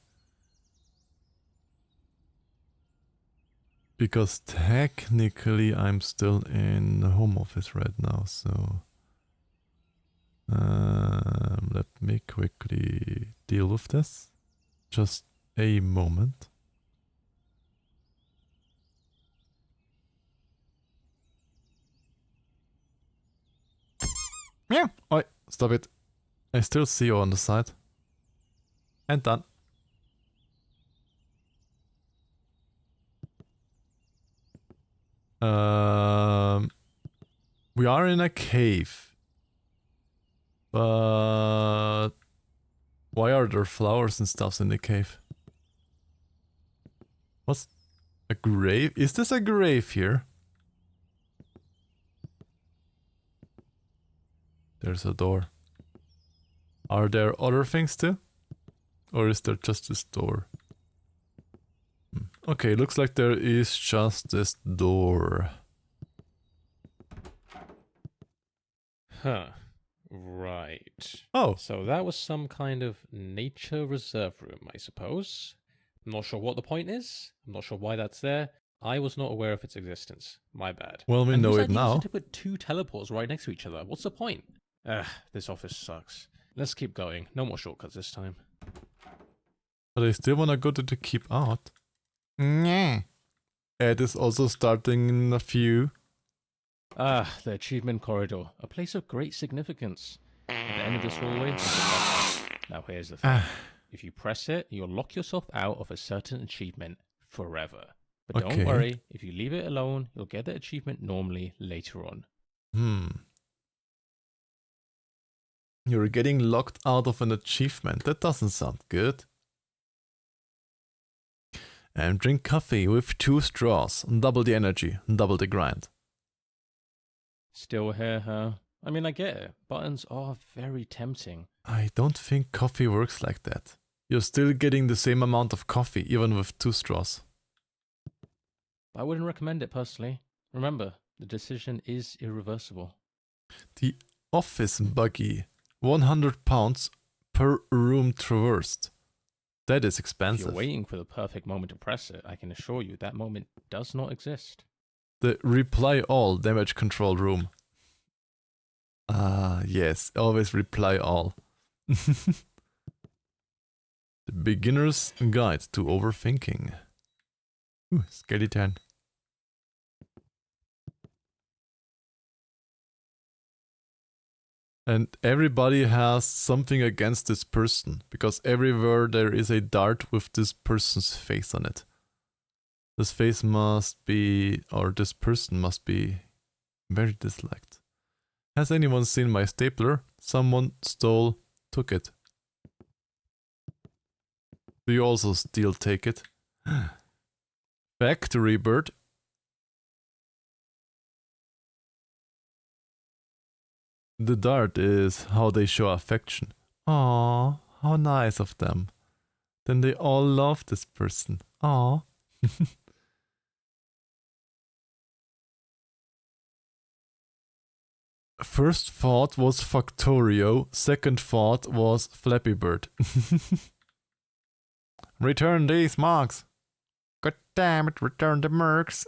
Because technically I'm still in the home office right now, so... let me quickly deal with this. Just a moment. Yeah. Oi, stop it. I still see you on the side. And done. We are in a cave. But why are there flowers and stuff in the cave? What's a grave? Is this a grave here? There's a door. Are there other things too? Or is there just this door? Okay, looks like there is just this door. Huh. Right. Oh, So that was some kind of nature reserve room, I suppose. I'm not sure what the point is. I'm not sure why that's there. I was not aware of its existence. My bad. well, we And know whose it idea was now. to put 2 teleports right next to each other? What's the point? Ugh, this office sucks. Let's keep going. No more shortcuts this time. But I still wanna go to the keep out. Nyeh. Ed is also starting in a few. Ah, the achievement corridor. A place of great significance. At the end of this hallway, there's a button. Now here's the thing. If you press it, you'll lock yourself out of a certain achievement forever. But Okay. don't worry, if you leave it alone, you'll get the achievement normally later on. You're getting locked out of an achievement. That doesn't sound good. And drink coffee with 2 straws. Double the energy, double the grind. Still here, huh? I mean, I get it. Buttons are very tempting. I don't think coffee works like that. You're still getting the same amount of coffee, even with 2 straws. I wouldn't recommend it personally. Remember, the decision is irreversible. The office buggy. 100 pounds per room traversed. That is If expensive. you're waiting for the perfect moment to press it, I can assure you that moment does not exist. The reply all damage control room. Ah, yes, always reply all. The beginner's guide to overthinking. Ooh, skeleton. And everybody has something against this person, because everywhere there is a dart with this person's face on it. This face must be, or this person must be, very disliked. Has anyone seen my stapler? Someone took it. Do you also take it? Factory bird. The dart is how they show affection. Aww, how nice of them. Then they all love this person. Aww. First thought was Factorio, second thought was Flappy Bird. Return these marks. God damn it, return the mercs.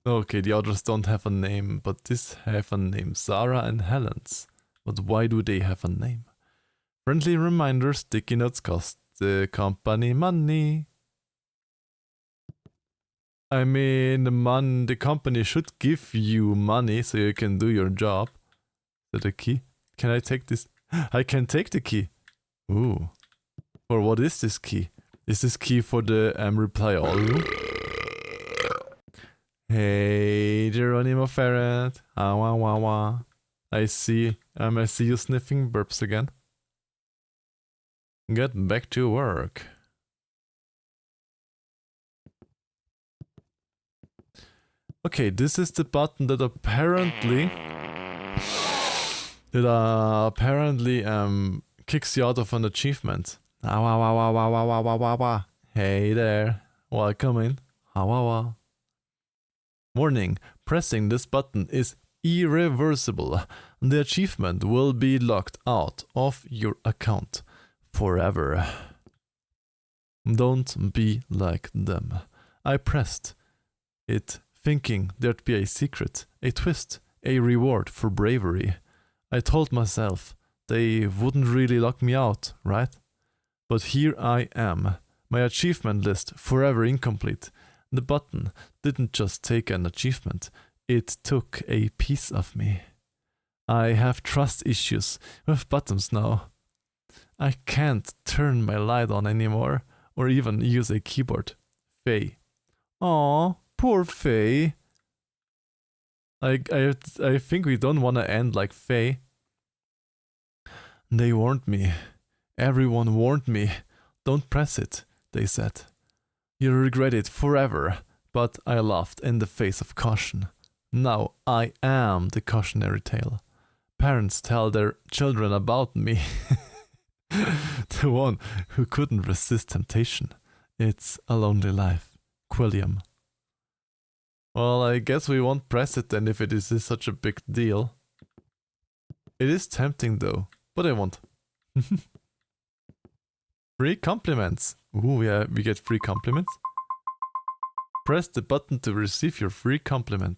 Okay, the others don't have a name, but this have a name. Zara and Helen's. But why do they have a name? Friendly reminders, sticky notes cost the company money. I mean, the company should give you money so you can do your job. Is that a key? Can I take this? I can take the key. Ooh. Or what is this key? Is this key for the reply all room? Hey, Geronimo Ferret. Ah, wah, wah, wah. I see you sniffing burps again. Get back to work. Okay, this is the button that apparently kicks you out of an achievement. Ah, wah, wah, wah, wah, wah, wah, wah, wah, wah. Hey there, welcome in. Ah, wah, wah. Warning, pressing this button is irreversible. The achievement will be locked out of your account forever. Don't be like them. I pressed it thinking there'd be a secret, a twist, a reward for bravery. I told myself they wouldn't really lock me out, right? But here I am, my achievement list forever incomplete. The button didn't just take an achievement, it took a piece of me. I have trust issues with buttons now. I can't turn my light on anymore, or even use a keyboard. Faye. Aw, poor Faye. I think we don't want to end like Faye. They warned me. Everyone warned me. Don't press it, they said. You'll regret it forever. But I laughed in the face of caution. Now I am the cautionary tale. Parents tell their children about me. The one who couldn't resist temptation. It's a lonely life. Quilliam. Well, I guess we won't press it then if it is such a big deal. It is tempting though, but I won't. Free compliments. Ooh, yeah, we get free compliments. Press the button to receive your free compliment.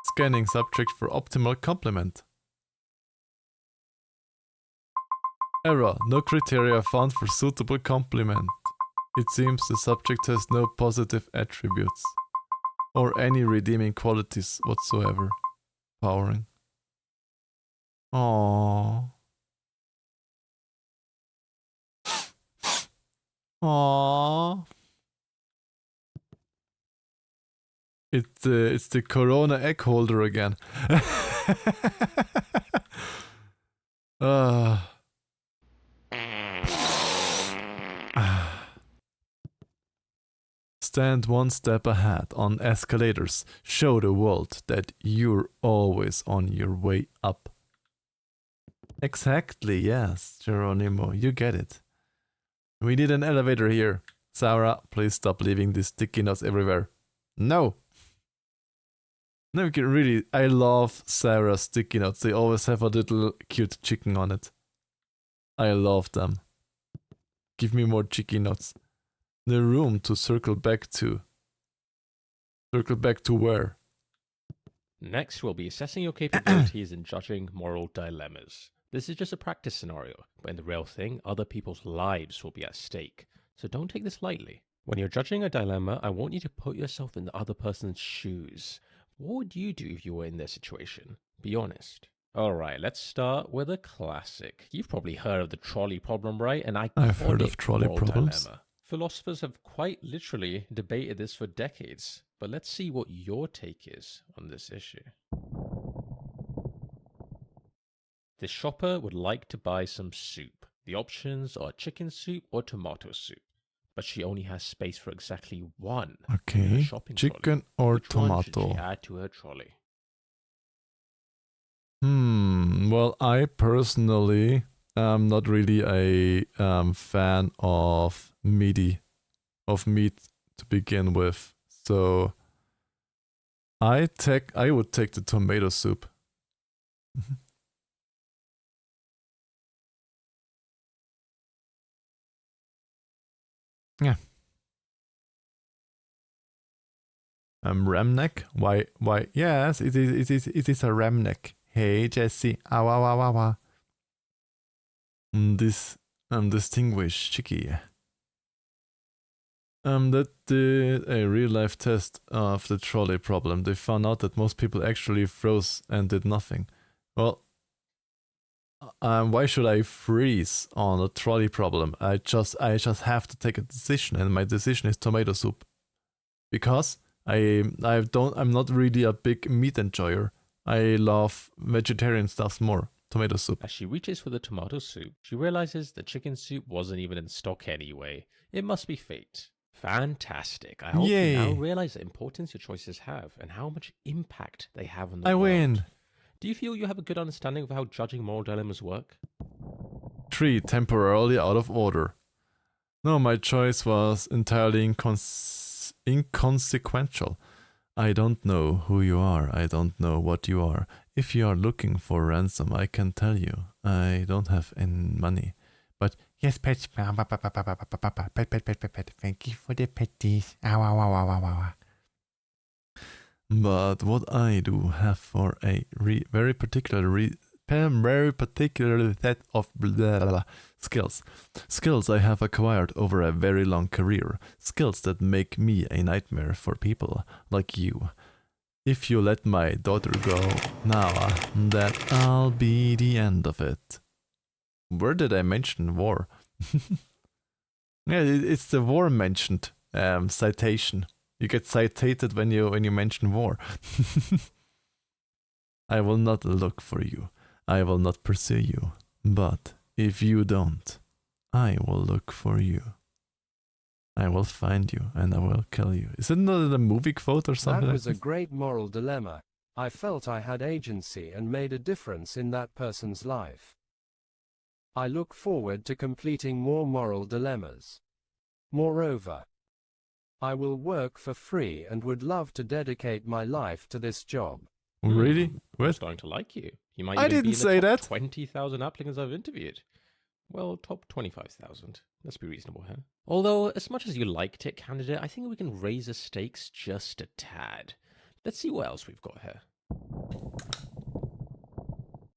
Scanning subject for optimal compliment. Error. No criteria found for suitable compliment. It seems the subject has no positive attributes. Or any redeeming qualities whatsoever. Powering. Aww. Aww. It's the Corona egg holder again. Stand one step ahead on escalators. Show the world that you're always on your way up. Exactly, yes, Geronimo, you get it. We need an elevator here. Sarah, please stop leaving these sticky notes everywhere. No! No, you can really, I love Sarah's sticky notes. They always have a little cute chicken on it. I love them. Give me more chicken notes. The room to circle back to. Circle back to where? Next, we'll be assessing your capabilities in judging moral dilemmas. This is just a practice scenario, but in the real thing, other people's lives will be at stake. So don't take this lightly. When you're judging a dilemma, I want you to put yourself in the other person's shoes. What would you do if you were in their situation? Be honest. Alright, let's start with a classic. You've probably heard of the trolley problem, right? I've heard of trolley problems. Dilemma. Philosophers have quite literally debated this for decades, but let's see what your take is on this issue. The shopper would like to buy some soup. The options are chicken soup or tomato soup, but she only has space for exactly one. Okay, chicken trolley. Or Which tomato? One should she add to her trolley? Well, I personally am not really a fan of meat to begin with, so I would take the tomato soup. Yeah. Ram neck? Why? Yes, it is a ram neck. Hey, Jesse. Ow, ow, ow, ow, ow. This distinguished chickie. That did a real-life test of the trolley problem. They found out that most people actually froze and did nothing. Well, why should I freeze on a trolley problem? I just have to take a decision, and my decision is tomato soup, because I'm not really a big meat enjoyer. I love vegetarian stuffs more. Tomato soup. As she reaches for the tomato soup, she realizes the chicken soup wasn't even in stock anyway. It must be fate. Fantastic. I hope you now realize the importance your choices have and how much impact they have on the world. Win. Do you feel you have a good understanding of how judging moral dilemmas work? 3. Temporarily out of order. No, my choice was entirely inconsequential. I don't know who you are. I don't know what you are. If you are looking for ransom, I can tell you. I don't have any money. But yes, pet. Thank you for the petties. Ow, ow, ow, ow, ow, ow. But what I do have for a very particular set of skills I have acquired over a very long career, skills that make me a nightmare for people like you. If you let my daughter go now, that'll be the end of it. Where did I mention war? Yeah, it's the war mentioned citation. You get citated when you mention war. I will not look for you. I will not pursue you. But if you don't, I will look for you. I will find you and I will kill you. Is it not a movie quote or something? That was like a great moral dilemma. I felt I had agency and made a difference in that person's life. I look forward to completing more moral dilemmas. Moreover, I will work for free and would love to dedicate my life to this job. Really? I'm What? starting to like you. You might I even be didn't in the say top that. 20,000 applicants I've interviewed. Well, top 25,000. Let's be reasonable here. Although, as much as you liked it, candidate, I think we can raise the stakes just a tad. Let's see what else we've got here.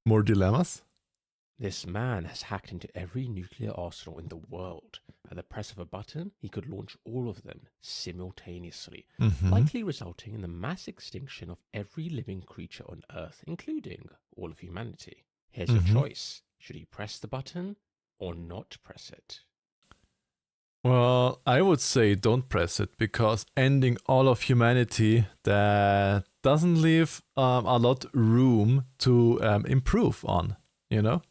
More dilemmas? This man has hacked into every nuclear arsenal in the world. At the press of a button, he could launch all of them simultaneously, likely resulting in the mass extinction of every living creature on Earth, including all of humanity. Here's your choice. Should he press the button or not press it? Well, I would say don't press it, because ending all of humanity, that doesn't leave a lot room to improve on, you know?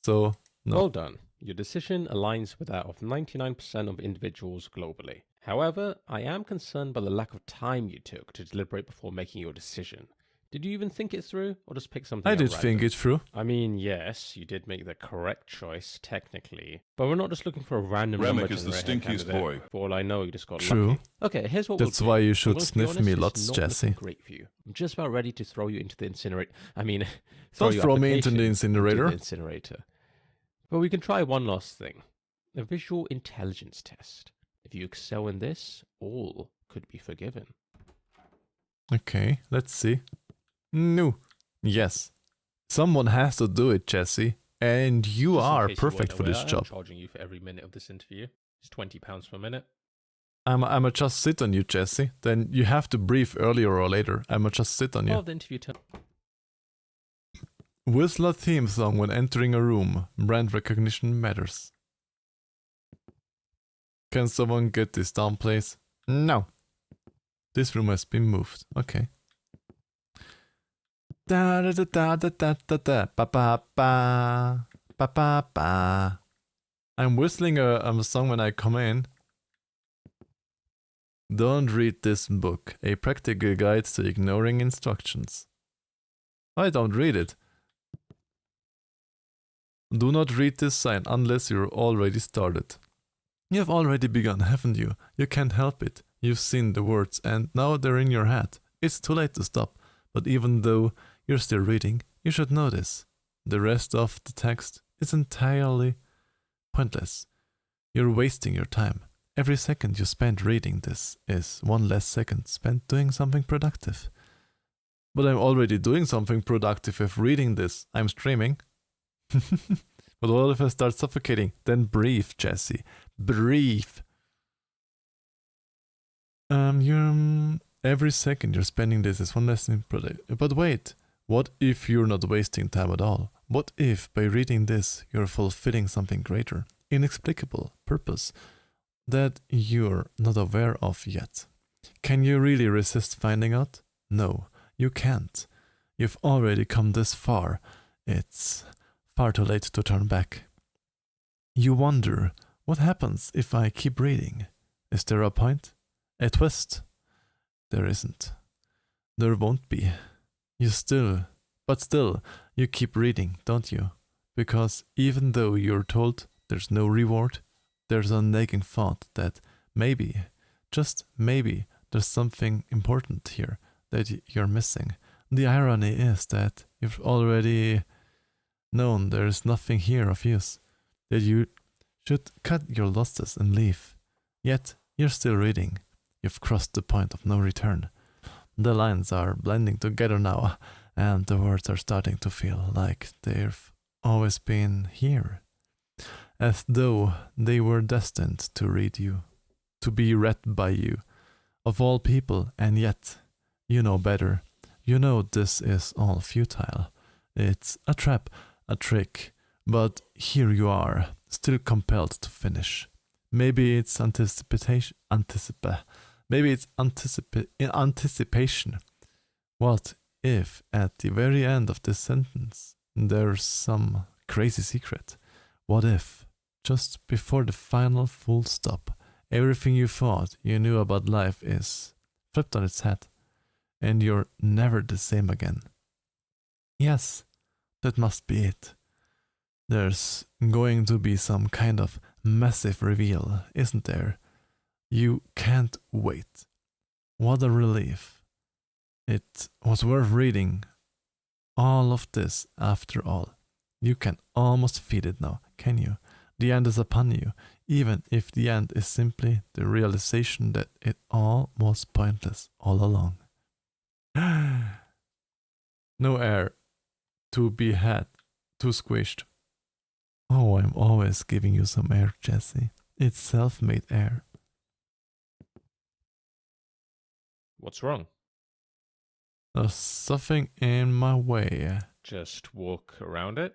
So, no. Well done. Your decision aligns with that of 99% of individuals globally. However, I am concerned by the lack of time you took to deliberate before making your decision. Did you even think it through, or just pick something I at did random? think it through. I mean, yes, you did make the correct choice, technically. But we're not just looking for a random number Remick is the generator stinkiest candidate. boy. For all I know, you just got True. lucky. Okay, here's what That's we'll do. why you I'm should going to be sniff honest, me it's lots, not Jesse. looking great for you. I'm just about ready to throw you into the incinerator. I mean, Don't your throw me into the application incinerator. into the incinerator. But we can try one last thing. A visual intelligence test. If you excel in this, all could be forgiven. Okay, let's see. No. Yes. Someone has to do it, Jesse. And you Just in are case you perfect weren't for this aware, job. I'm charging you for every minute of this interview. It's £20 per minute. I'ma just sit on you, Jesse. Then you have to brief earlier or later. I'ma just sit on Oh, you. the interview term. Whistle a theme song when entering a room. Brand recognition matters. Can someone get this down, please? No. This room has been moved. Okay. Da da da da da da da da ba ba ba ba ba ba. I'm whistling a song when I come in. Don't read this book. A practical guide to ignoring instructions. I don't read it. Do not read this sign unless you're already started. You have already begun, haven't you? You can't help it. You've seen the words and now they're in your head. It's too late to stop, but even though you're still reading, you should know this. The rest of the text is entirely pointless. You're wasting your time. Every second you spend reading this is one less second spent doing something productive. But I'm already doing something productive with reading this. I'm streaming. But what if I start suffocating? Then breathe, Jesse. Breathe. Every second you're spending this is one less productive. But wait, what if you're not wasting time at all? What if by reading this you're fulfilling something greater, inexplicable purpose that you're not aware of yet? Can you really resist finding out? No, you can't. You've already come this far. It's far too late to turn back. You wonder, what happens if I keep reading? Is there a point? A twist? There isn't. There won't be. But still, you keep reading, don't you? Because even though you're told there's no reward, there's a nagging thought that maybe, just maybe, there's something important here that you're missing. The irony is that you've already known there's nothing here of use, that you should cut your losses and leave. Yet, you're still reading. You've crossed the point of no return. The lines are blending together now, and the words are starting to feel like they've always been here. As though they were destined to read you, to be read by you, of all people, and yet, you know better. You know this is all futile. It's a trap, a trick, but here you are, still compelled to finish. Maybe it's in anticipation. What if at the very end of this sentence there's some crazy secret? What if, just before the final full stop, everything you thought you knew about life is flipped on its head, and you're never the same again? Yes, that must be it. There's going to be some kind of massive reveal, isn't there? You can't wait. What a relief. It was worth reading all of this after all. You can almost feel it now, can you? The end is upon you, even if the end is simply the realization that it all was pointless all along. No air to be had, too squished. Oh, I'm always giving you some air, Jesse. It's self-made air. What's wrong? There's something in my way. Just walk around it?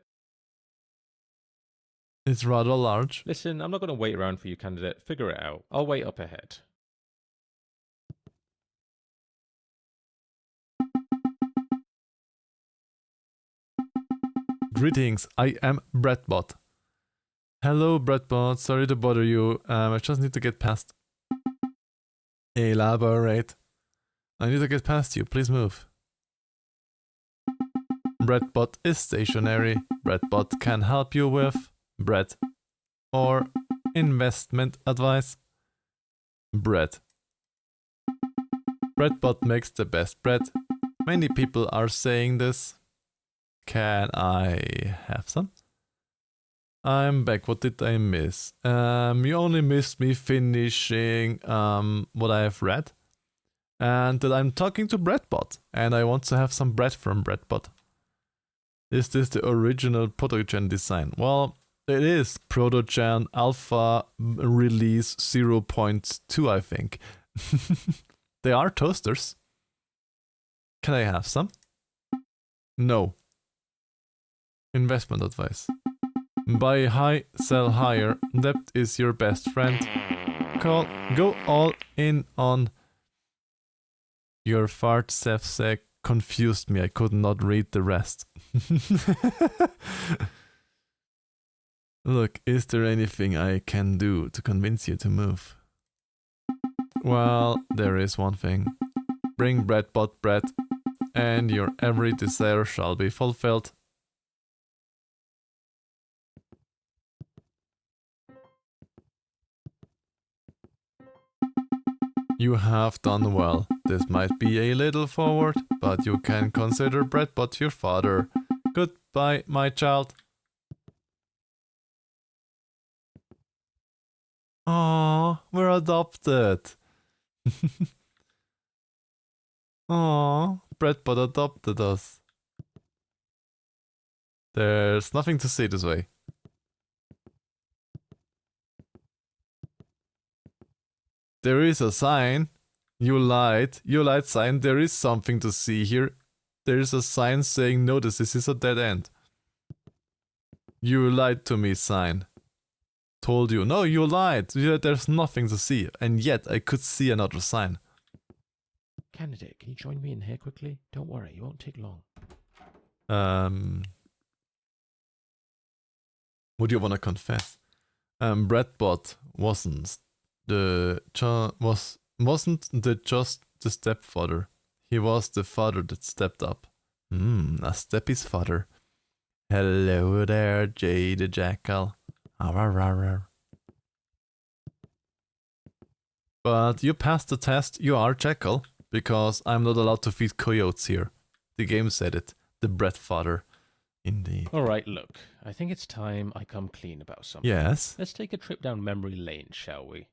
It's rather large. Listen, I'm not going to wait around for you, candidate. Figure it out. I'll wait up ahead. Greetings, I am Brettbot. Hello, Brettbot. Sorry to bother you. I just need to get past. Elaborate. I need to get past you. Please move. Brettbot is stationary. Brettbot can help you with bread or investment advice. Bread. Brettbot makes the best bread. Many people are saying this. Can I have some? I'm back. What did I miss? You only missed me finishing what I have read. And that I'm talking to Brettbot. And I want to have some bread from Brettbot. Is this the original Protogen design? Well, it is Protogen Alpha Release 0.2, I think. They are toasters. Can I have some? No. Investment advice. Buy high, sell higher. Debt is your best friend. Go all in on your fart sec confused me. I could not read the rest. Look, is there anything I can do to convince you to move? Well, there is one thing. Bring Brettbot bread, and your every desire shall be fulfilled. You have done well. This might be a little forward, but you can consider Brettbot your father. Goodbye, my child. Aww, we're adopted. Aww, Brettbot adopted us. There's nothing to say this way. There is a sign. You lied sign. There is something to see here. There is a sign saying no, this is a dead end. You lied to me, sign. Told you. No, you lied. There's nothing to see. And yet I could see another sign. Candidate, can you join me in here quickly? Don't worry, it won't take long. What do you want to confess? Brettbot wasn't just the stepfather. He was the father that stepped up. A steppy's father. Hello there, Jay the Jackal. But you passed the test, you are Jackal, because I'm not allowed to feed coyotes here. The game said it. The bread father. Indeed. Alright, look. I think it's time I come clean about something. Yes? Let's take a trip down memory lane, shall we?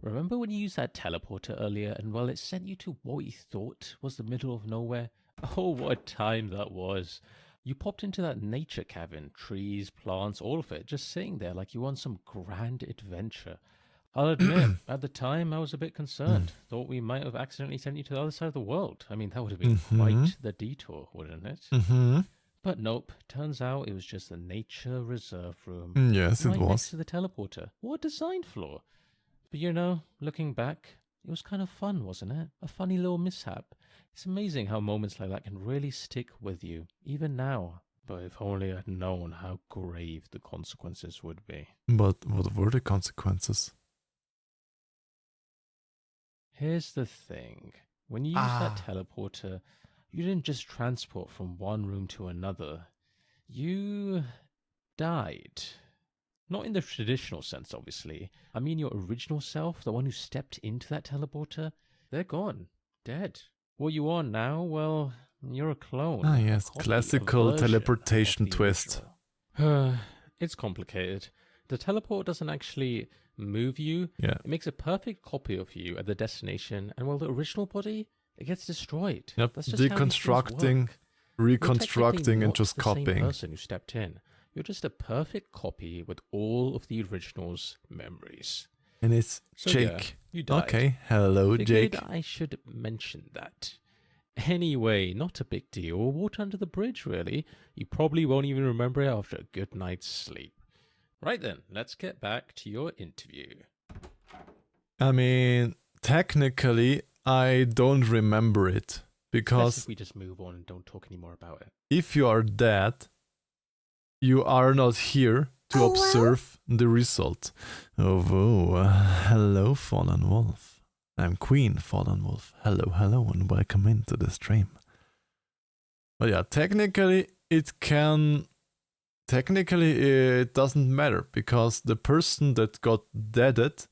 Remember when you used that teleporter earlier and, well, it sent you to what you thought was the middle of nowhere? Oh, what a time that was. You popped into that nature cabin, trees, plants, all of it, just sitting there like you were on some grand adventure. I'll admit, at the time I was a bit concerned. Thought we might have accidentally sent you to the other side of the world. I mean, that would have been quite the detour, wouldn't it? But nope, turns out it was just a nature reserve room. Yes, it Right next was. to the teleporter. What a design flaw. But you know, looking back, it was kind of fun, wasn't it? A funny little mishap. It's amazing how moments like that can really stick with you, even now. But if only I'd known how grave the consequences would be. But what were the consequences? Here's the thing. When you use that teleporter, you didn't just transport from one room to another. You died. Not in the traditional sense, obviously. I mean your original self, the one who stepped into that teleporter, they're gone. Dead. What you are now, well, you're a clone. Ah, a yes, copy, a classical version teleportation of the twist. original. It's complicated. The teleport doesn't actually move you. Yeah. It makes a perfect copy of you at the destination, and while the original body, it gets destroyed. Yep, That's just how these things deconstructing, work. You're reconstructing, technically and not just the same copying. person who stepped in. You're just a perfect copy with all of the original's memories. And it's So Jake. yeah, you died. Okay, hello, Figured Jake. I should mention that. Anyway, not a big deal. Water under the bridge, really. You probably won't even remember it after a good night's sleep. Right then, let's get back to your interview. I mean, technically, I don't remember it. Best Because if we just move on and don't talk anymore about it. if you are dead, you are not here to Oh, well? observe the result. Oh, whoa. Hello, Fallen Wolf. I'm Queen Fallen Wolf. Hello, hello, and welcome into the stream. But yeah, technically, it doesn't matter, because the person that got deaded,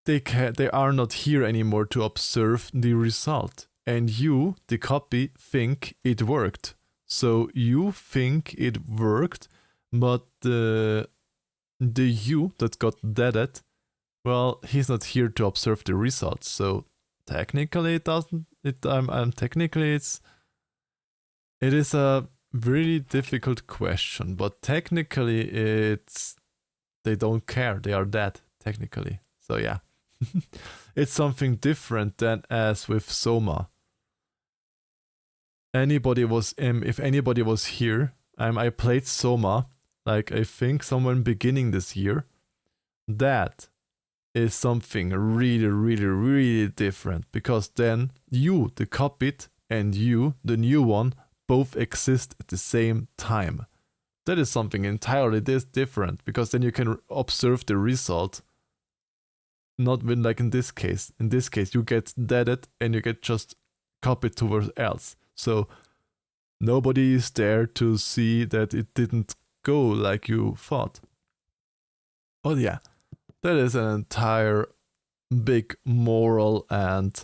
they are not here anymore to observe the result. And you, the copy, think it worked. So you think it worked, but the you that got deaded, well, he's not here to observe the results. So technically, it doesn't. Technically, it is a really difficult question. But technically, they don't care. They are dead technically. So yeah, it's something different than as with Soma. If anybody was here, I played Soma, like I think someone beginning this year. That is something really, really, really different, because then you, the copied, and you, the new one, both exist at the same time. That is something entirely different, because then you can observe the result. Not when, like in this case. In this case, you get deaded and you get just copied towards else. So nobody is there to see that it didn't go like you thought. Oh yeah, that is an entire big moral and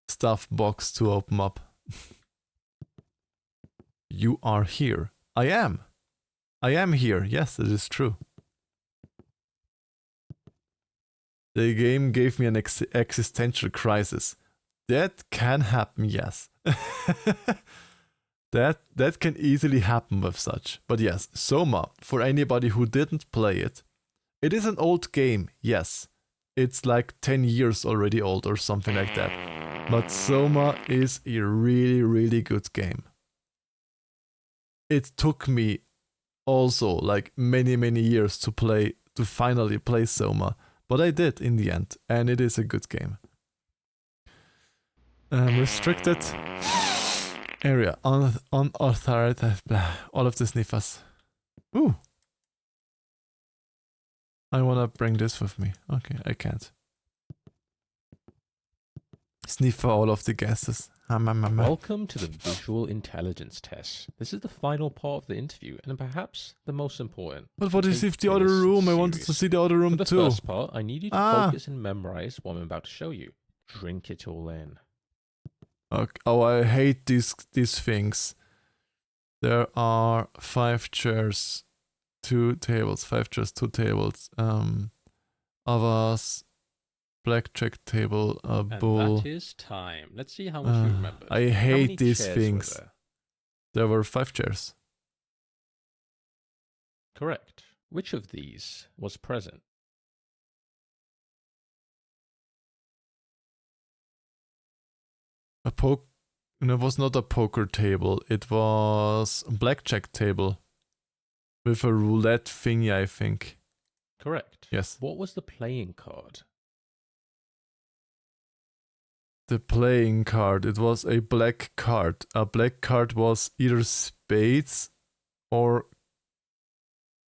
stuff box to open up. You are here. I am here. Yes, it is true. The game gave me an existential crisis. That can happen, yes. that can easily happen with such. But yes, Soma, for anybody who didn't play it, it is an old game, yes. It's like 10 years already old or something like that. But Soma is a really, really good game. It took me also like many, many years to finally play Soma. But I did in the end, and it is a good game. Restricted area, unauthorized, all of the sniffers. Ooh. I wanna bring this with me. Okay, I can't. Sniffer all of the gases. Welcome to the visual intelligence test. This is the final part of the interview, and perhaps the most important. But what is Take if the other this room? I wanted to serious. see the other room For the too. first part, I need you to focus and memorize what I'm about to show you. Drink it all in. Okay. Oh, I hate these things. There are 5 chairs, 2 tables, 5 chairs, 2 tables. Others, blackjack table, a And bull. that is time. Let's see how much you remember. I How hate many these chairs things. were there? There were 5 chairs. Correct. Which of these was present? A And it was not a poker table. It was a blackjack table. With a roulette thingy, I think. Correct. Yes. What was the playing card? The playing card. It was a black card. A black card was either spades or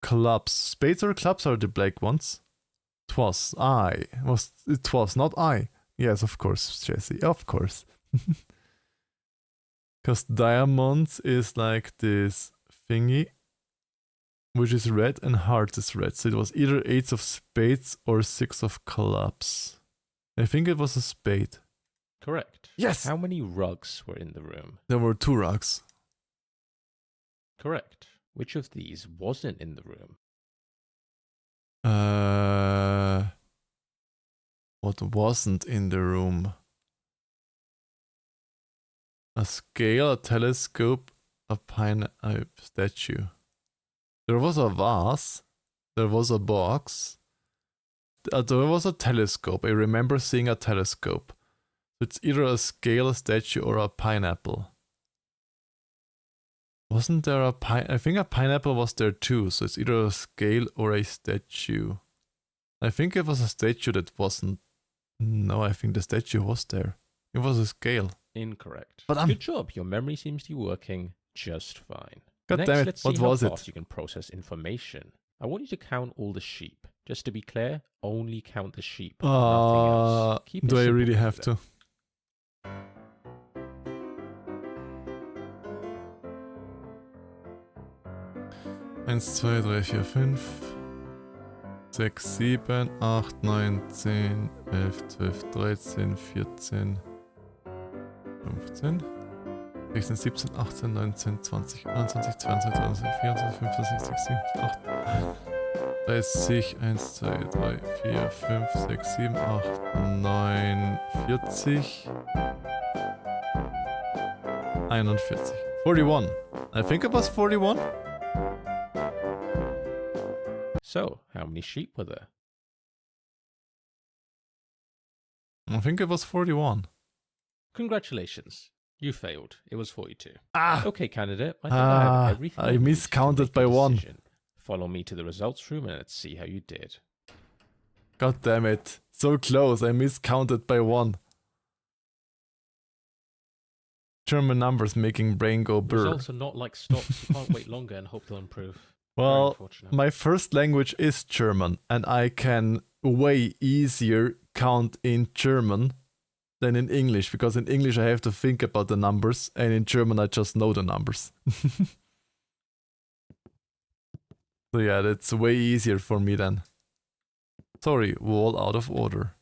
clubs. Spades or clubs are the black ones. It was not I. Yes, of course, Jesse. Of course. Because diamonds is like this thingy, which is red, and hearts is red. So it was either 8 of spades or 6 of clubs. I think it was a spade. Correct. Yes! How many rugs were in the room? There were 2 rugs. Correct. Which of these wasn't in the room? What wasn't in the room? A scale, a telescope, a statue. There was a vase. There was a box. There was a telescope. I remember seeing a telescope. It's either a scale, a statue, or a pineapple. Wasn't there a I think a pineapple was there too, so it's either a scale or a statue. I think it was a statue that wasn't. No, I think the statue was there. It was a scale. Incorrect. But good job. Your memory seems to be working just fine. God Next, damn it, let's see what how was it? fast you can process information. I want you to count all the sheep. Just to be clear, only count the sheep. Nothing else. Keep it Do I simple, really have Caleb. to? 1, 2, 3, 4, 5, 6, 7, 8, 9, 10, 11, 12, 13, 14, 15, 16, 17, 18, 19, 20, 21, 22, 23, 24, 25, 26, 27, 28, 30, 1, 2, 3, 4, 5, 6, 7, 8, 9, 40, 41. 41. I think it was 41. So, how many sheep were there? I think it was 41. Congratulations. You failed. It was 42. Ah! Okay, candidate. I think I have everything I need to miscounted make a by 1. decision. Follow me to the results room and let's see how you did. God damn it. So close. I miscounted by 1. German numbers making brain go brr. Results are not like stocks. You can't wait longer and hope they'll improve. Very Well, unfortunate. my first language is German, and I can way easier count in German than in English, because in English I have to think about the numbers, and in German I just know the numbers. So yeah, that's way easier for me then. Sorry, wall out of order.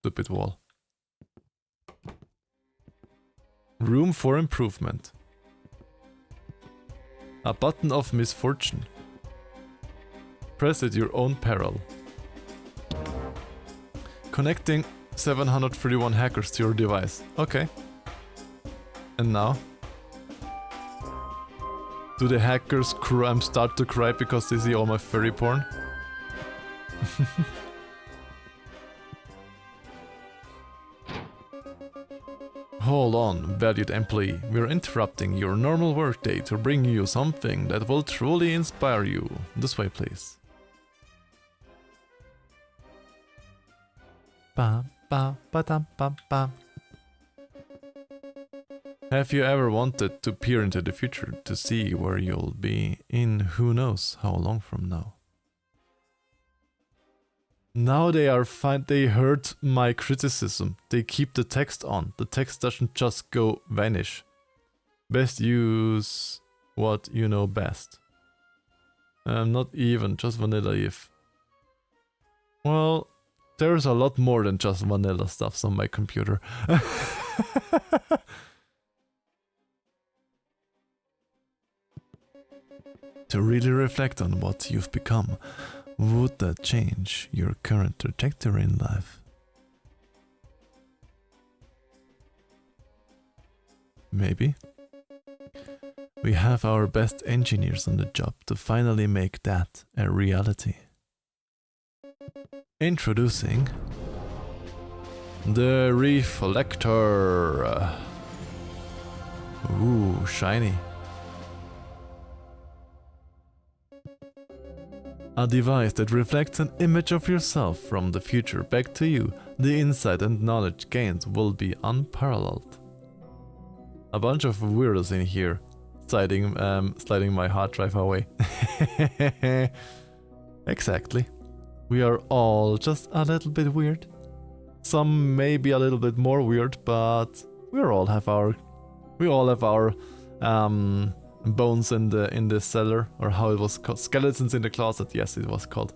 Stupid wall. Room for improvement. A button of misfortune. Press at your own peril. Connecting 731 hackers to your device. Okay. And now? Do the hackers start to cry because they see all my furry porn? Hold on, valued employee. We're interrupting your normal workday to bring you something that will truly inspire you. This way, please. Ba ba ba dum ba ba. Have you ever wanted to peer into the future to see where you'll be in who knows how long from now? Now they are fine. They heard my criticism. They keep the text on. The text doesn't just go vanish. Best use what you know best. Not even, just vanilla if. Well, there's a lot more than just vanilla stuffs on my computer. To really reflect on what you've become. Would that change your current trajectory in life? Maybe. We have our best engineers on the job to finally make that a reality. Introducing the Reflector. Ooh, shiny. A device that reflects an image of yourself from the future back to you. The insight and knowledge gained will be unparalleled. A bunch of weirdos in here, sliding my hard drive away. Exactly. We are all just a little bit weird. Some may be a little bit more weird, but we all have our bones in the cellar, or how it was called, skeletons in the closet. Yes, it was called.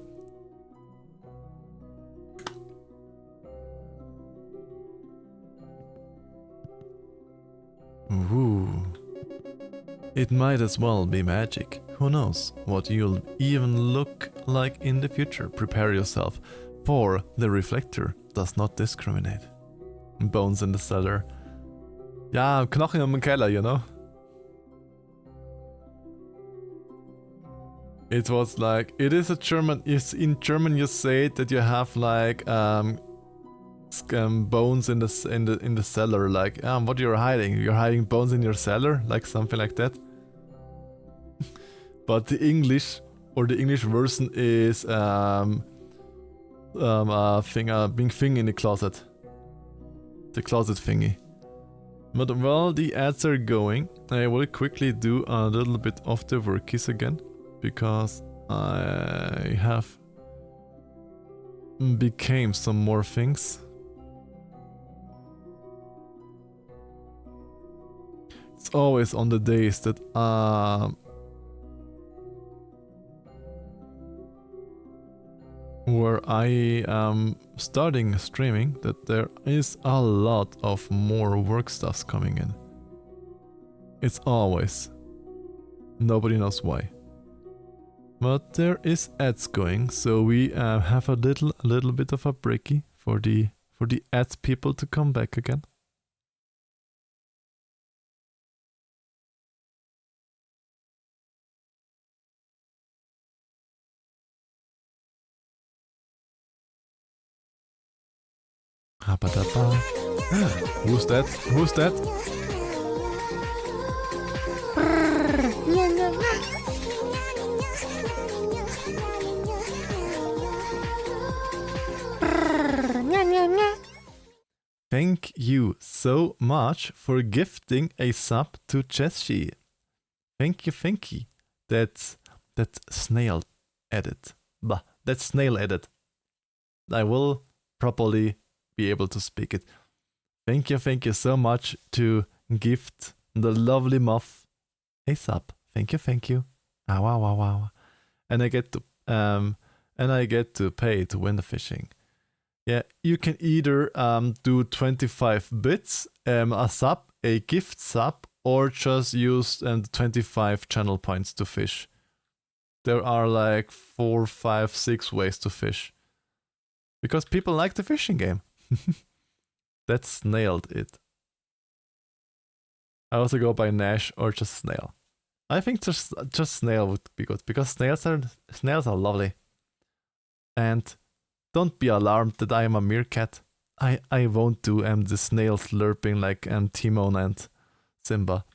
Ooh. It might as well be magic. Who knows what you'll even look like in the future. Prepare yourself, for the reflector does not discriminate. Bones in the cellar. Ja, Knochen im Keller, you know? It was like, it is a German, in German you say that you have like bones in the cellar, like what you're hiding? You're hiding bones in your cellar, like something like that. But the English version is a big thing in the closet, the closet thingy. But while the ads are going, I will quickly do a little bit of the workies again, because I have became some more things. It's always on the days that where I am starting streaming, that there is a lot of more work stuffs coming in. It's always. Nobody knows why. But there is ads going, so we have a little bit of a breaky for the ads people to come back again. Who's that? Who's that? Thank you so much for gifting a sub to Jessie. Thank you. That's snail edit. Bah, that's snail edit. I will properly be able to speak it. Thank you so much to gift the lovely muff a sub. Thank you. Wow. And I get to pay to win the fishing. Yeah, you can either do 25 bits, a sub, a gift sub, or just use 25 channel points to fish. There are like 4, 5, 6 ways to fish. Because people like the fishing game. That's nailed it. I also go by Nash or just Snail. I think just Snail would be good, because snails are lovely. And don't be alarmed that I am a meerkat. I won't do the snail slurping like Timon and Simba.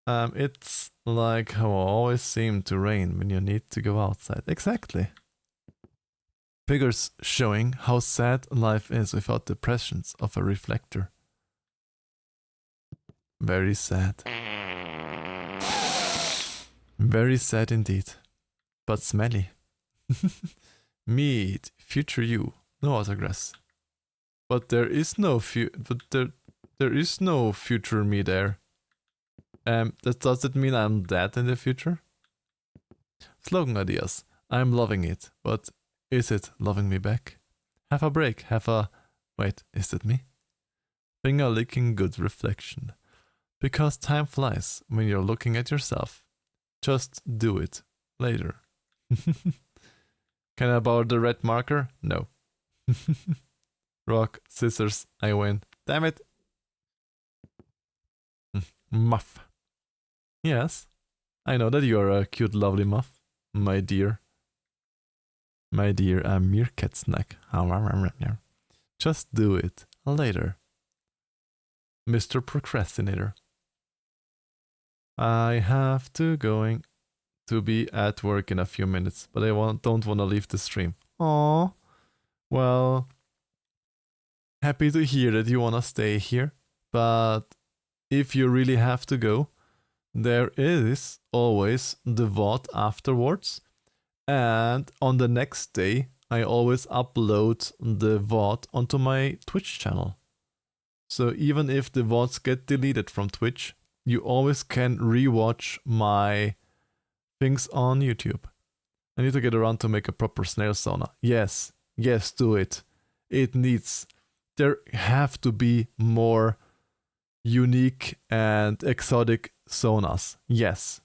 It's like how it always seems to rain when you need to go outside. Exactly. Figures showing how sad life is without the presence of a reflector. Very sad. Very sad indeed. But smelly. Meet future you. No autographs. But there is no there is no future me there. Does it mean I'm dead in the future? Slogan ideas. I'm loving it, but is it loving me back? Have a break, wait, is it me? Finger licking good reflection. Because time flies when you're looking at yourself. Just do it later. Can I borrow the red marker? No. Rock, scissors, I win. Damn it. Muff. Yes, I know that you're a cute, lovely muff, my dear. My dear meerkat snack. Just do it later. Mr. Procrastinator. I have to be at work in a few minutes, but I don't want to leave the stream. Aww. Well, happy to hear that you want to stay here, but if you really have to go, there is always the VOD afterwards, and on the next day, I always upload the VOD onto my Twitch channel. So even if the VODs get deleted from Twitch, you always can rewatch my things on YouTube. I need to get around to make a proper snail sauna. Yes, do it. There have to be more unique and exotic saunas. Yes.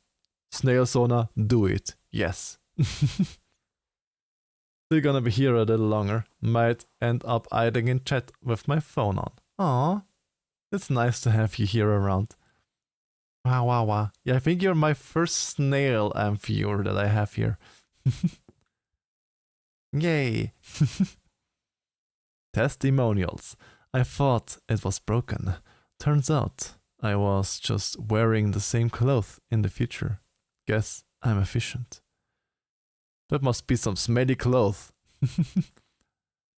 Snail sauna, do it. Yes. Still gonna be here a little longer. Might end up hiding in chat with my phone on. Aw, it's nice to have you here around. Wow. Yeah, I think you're my first snail viewer that I have here. Yay. Testimonials. I thought it was broken. Turns out I was just wearing the same clothes in the future. Guess I'm efficient. That must be some smelly clothes.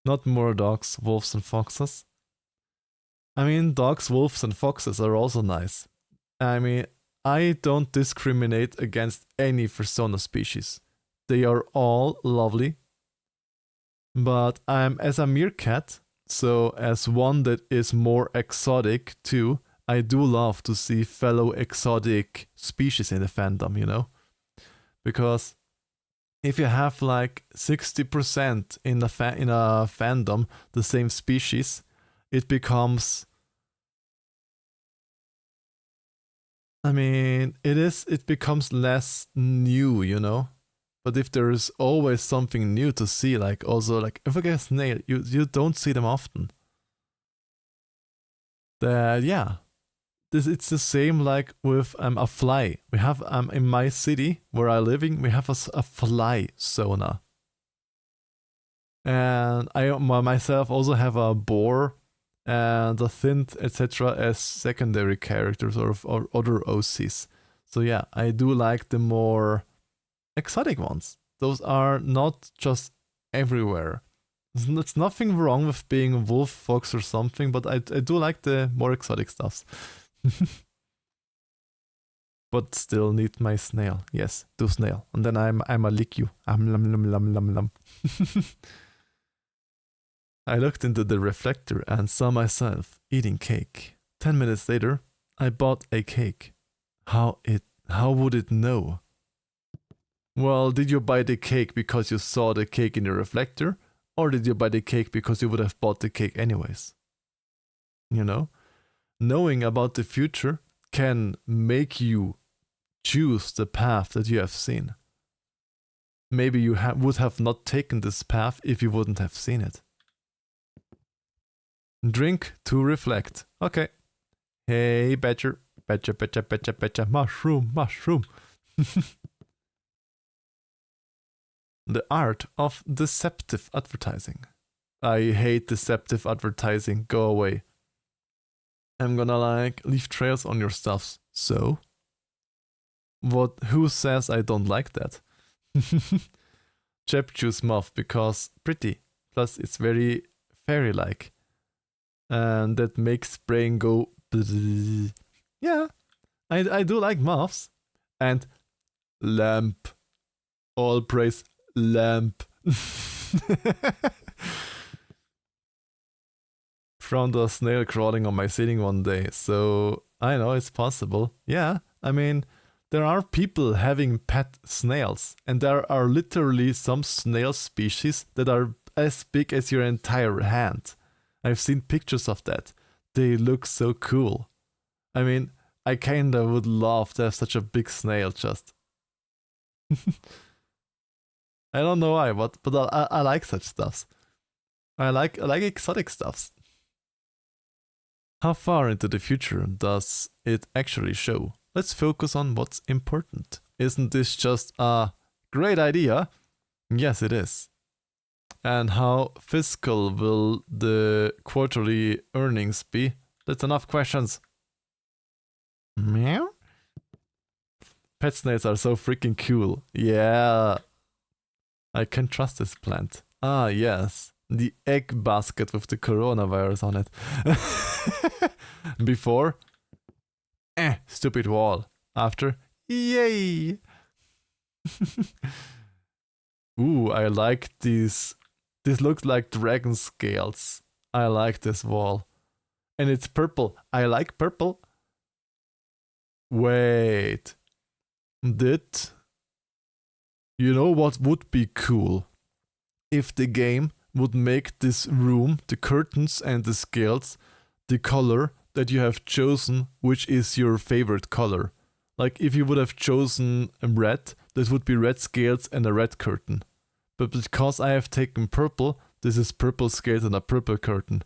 Not more dogs, wolves and foxes. I mean, dogs, wolves and foxes are also nice. I mean, I don't discriminate against any Persona species. They are all lovely. But I'm as a meerkat, so as one that is more exotic too, I do love to see fellow exotic species in the fandom, you know? Because if you have like 60% in a fandom the same species, it becomes, I mean, it becomes less new, you know? But if there is always something new to see, like also like if I get a snail, you don't see them often. Yeah. It's the same like with a fly. We have in my city where I'm living, we have a fly sauna. And I myself also have a boar and a thint, etc. as secondary characters or other OCs. So yeah, I do like the more exotic ones. Those are not just everywhere. There's nothing wrong with being a wolf, fox or something, but I do like the more exotic stuffs. But still need my snail. Yes, do snail. And then I'm a lick you. Lum. I looked into the reflector and saw myself eating cake. 10 minutes later, I bought a cake. How would it know? Well, did you buy the cake because you saw the cake in the reflector? Or did you buy the cake because you would have bought the cake anyways? You know? Knowing about the future can make you choose the path that you have seen. Maybe you would have not taken this path if you wouldn't have seen it. Drink to reflect. Okay. Hey, Badger. Badger. Mushroom. The art of deceptive advertising. I hate deceptive advertising. Go away. I'm gonna like leave trails on your stuffs. So? Who says I don't like that? Chep choose muff because pretty. Plus it's very fairy-like. And that makes brain go bzzz. Yeah. I do like muffs. And lamp. All praise lamp. Found a snail crawling on my ceiling one day, so I know it's possible. Yeah, I mean, there are people having pet snails, and there are literally some snail species that are as big as your entire hand. I've seen pictures of that. They look so cool. I mean, I kinda would love to have such a big snail just. I don't know why, but I like such stuffs. I like exotic stuffs. How far into the future does it actually show? Let's focus on what's important. Isn't this just a great idea? Yes, it is. And how fiscal will the quarterly earnings be? That's enough questions. Meow? Pet snails are so freaking cool. Yeah. I can trust this plant. Ah, yes. The egg basket with the coronavirus on it. Before, stupid wall. After, yay! Ooh, I like these. This looks like dragon scales. I like this wall. And it's purple. I like purple. Wait. You know what would be cool? If the game would make this room, the curtains and the scales, the color that you have chosen, which is your favorite color. Like if you would have chosen red, this would be red scales and a red curtain. But because I have taken purple, this is purple scales and a purple curtain.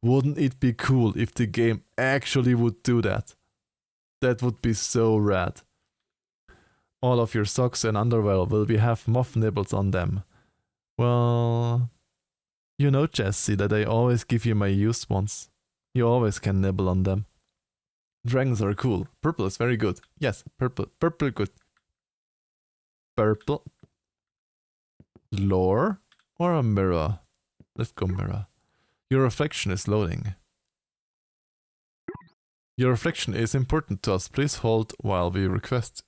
Wouldn't it be cool if the game actually would do that? That would be so rad. All of your socks and underwear will have moth nibbles on them. Well, you know, Jesse, that I always give you my used ones. You always can nibble on them. Dragons are cool. Purple is very good. Yes, purple. Purple good. Purple. Lore or a mirror? Let's go mirror. Your reflection is loading. Your reflection is important to us. Please hold while we request.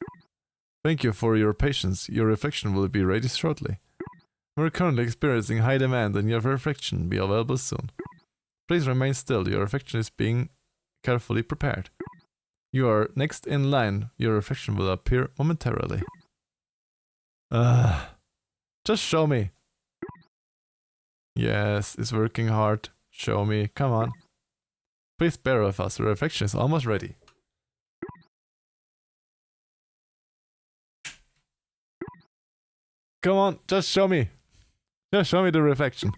Thank you for your patience. Your reflection will be ready shortly. We're currently experiencing high demand and your reflection will be available soon. Please remain still. Your reflection is being carefully prepared. You are next in line. Your reflection will appear momentarily. Just show me. Yes, it's working hard. Show me. Come on. Please bear with us. Your reflection is almost ready. Come on, just show me. Just show me the reflection.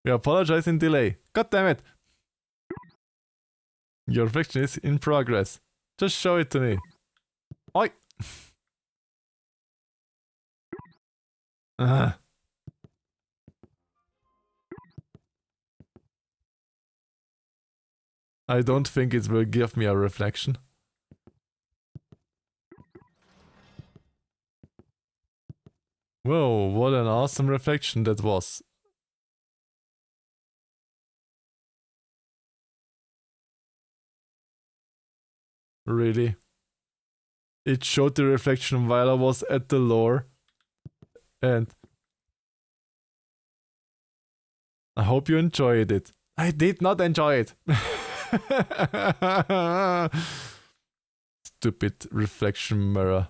We apologize in delay. God damn it. Your reflection is in progress. Just show it to me. Oi. I don't think it will give me a reflection. Whoa, what an awesome reflection that was. Really? It showed the reflection while I was at the lore. And I hope you enjoyed it. I did not enjoy it. Stupid reflection mirror.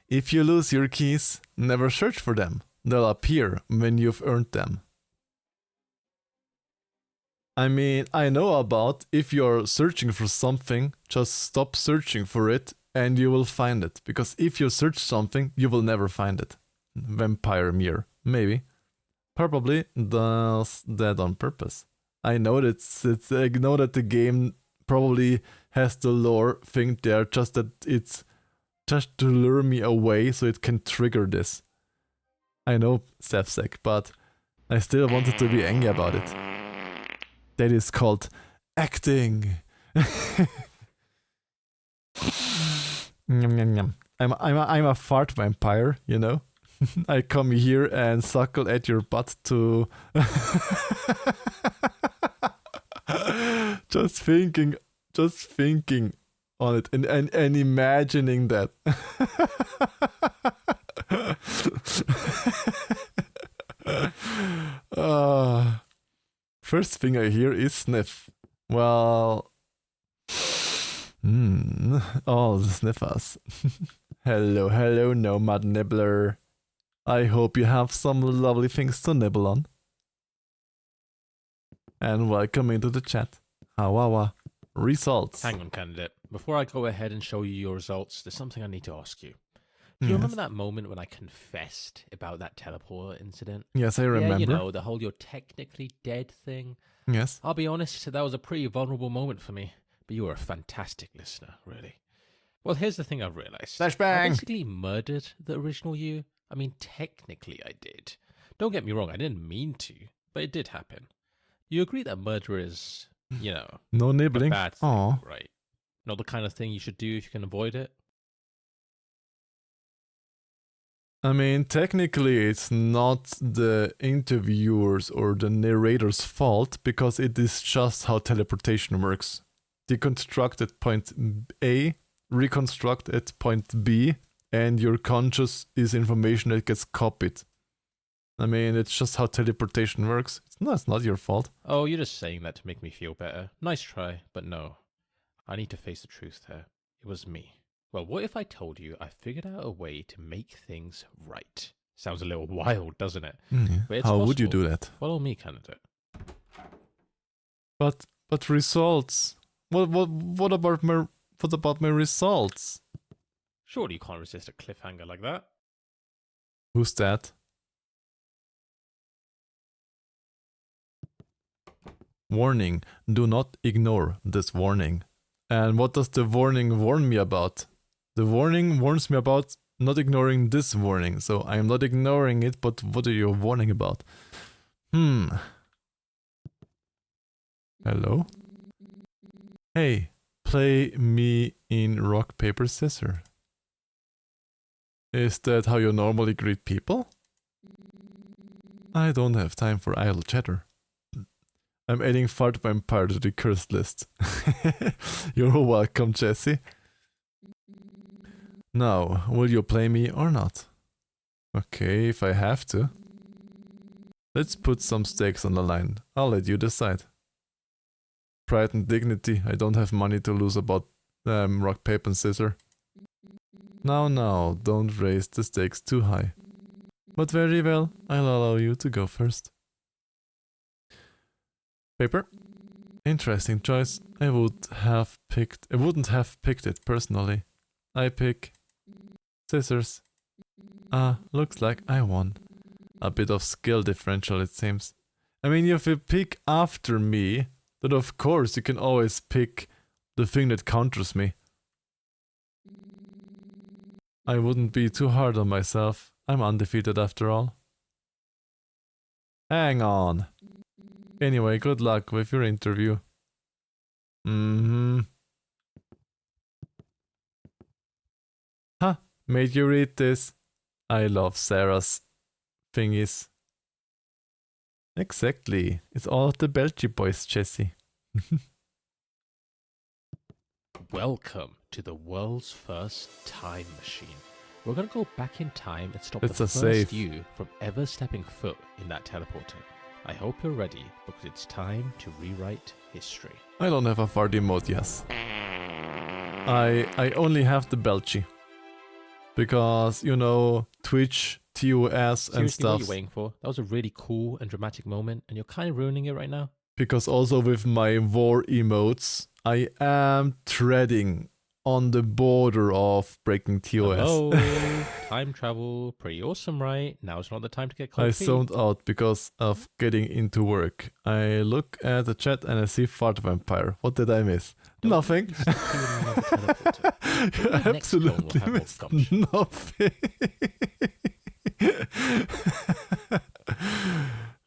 If you lose your keys, never search for them. They'll appear when you've earned them. I mean, I know about if you're searching for something, just stop searching for it and you will find it. Because if you search something, you will never find it. Vampire mirror, maybe. Probably does that on purpose. I know I know that the game probably has the lore thing there, just that it's just to lure me away so it can trigger this. I know, Sefsek, but I still wanted to be angry about it. That is called acting. Nyam, nyam, nyam. I'm a fart vampire, you know? I come here and suckle at your butt to... just thinking on it and imagining that. First thing I hear is sniff. Well... all the sniffers. Hello, nomad nibbler. I hope you have some lovely things to nibble on. And welcome into the chat. Hawawa. Results. Hang on, candidate. Before I go ahead and show you your results, there's something I need to ask you. Do you remember that moment when I confessed about that teleport incident? Yes, I remember. Yeah, you know, the whole "you're technically dead" thing. Yes. I'll be honest, that was a pretty vulnerable moment for me. But you were a fantastic listener, really. Well, here's the thing I've realized. Flashbang! I basically murdered the original you. I mean, technically I did. Don't get me wrong, I didn't mean to, but it did happen. You agree that murder is, No a nibbling. bad thing, Aw. right? Not the kind of thing you should do if you can avoid it. I mean, technically, it's not the interviewer's or the narrator's fault because it is just how teleportation works. Deconstruct at point A, reconstruct at point B, and your conscious is information that gets copied. I mean, it's just how teleportation works. It's not your fault. Oh, you're just saying that to make me feel better. Nice try, but no. I need to face the truth here. It was me. Well, what if I told you I figured out a way to make things right? Sounds a little wild, doesn't it? But it's How would you possible. do that? Follow me, candidate. But results. What about my results? Surely you can't resist a cliffhanger like that. Who's that? Warning, do not ignore this warning. And what does the warning warn me about? The warning warns me about not ignoring this warning, so I am not ignoring it, but what are you warning about? Hello? Hey, play me in rock, paper, scissors. Is that how you normally greet people? I don't have time for idle chatter. I'm adding Fart Vampire to the cursed list. You're welcome, Jesse. Now, will you play me or not? Okay, if I have to. Let's put some stakes on the line. I'll let you decide. Pride and dignity. I don't have money to lose about rock, paper, and scissors. Now, don't raise the stakes too high. But very well, I'll allow you to go first. Paper? Interesting choice. I wouldn't have picked it personally. I pick scissors. Looks like I won. A bit of skill differential, it seems. I mean, if you pick after me, then of course you can always pick the thing that counters me. I wouldn't be too hard on myself. I'm undefeated after all. Hang on. Anyway, good luck with your interview. Huh, made you read this. I love Sarah's thingies. Exactly. It's all of the Belchy boys, Jesse. Welcome to the world's first time machine. We're gonna go back in time and stop It's the a first save. you from ever stepping foot in that teleporter. I hope you're ready, because it's time to rewrite history. I don't have a fart emote, yes. I only have the Belchy. Because, you know, Twitch, TOS and Seriously, what are stuff. you waiting for? That was a really cool and dramatic moment, and you're kind of ruining it right now. Because also with my war emotes, I am treading on the border of breaking TOS. Hello, time travel, pretty awesome, right? Now's not the time to get cold I feet. zoned out because of getting into work. I look at the chat and I see Fart Vampire. What did I miss? Don't Nothing. be stuck in another teleporter. You Maybe the next clone will absolutely have more missed gumption. nothing.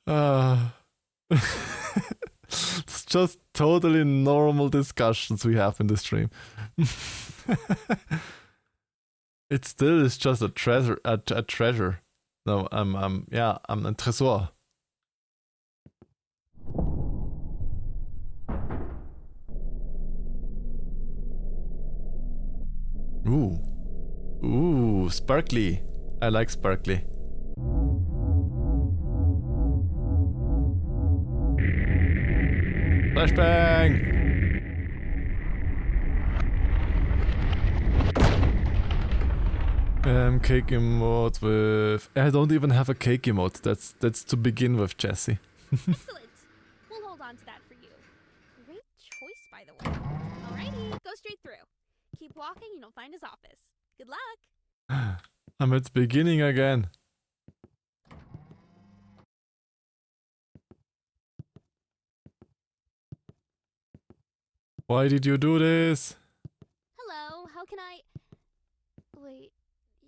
uh, it's just totally normal discussions we have in the stream. It still is just a treasure. A treasure. No, I'm ein Tresor. Ooh, sparkly. I like sparkly. Flashbang! Cake emote with... I don't even have a cake emote. That's to begin with, Jesse. Excellent. We'll hold on to that for you. Great choice, by the way. Alrighty, go straight through. Keep walking and you'll find his office. Good luck. I'm at the beginning again. Why did you do this? Hello, how can I... Wait,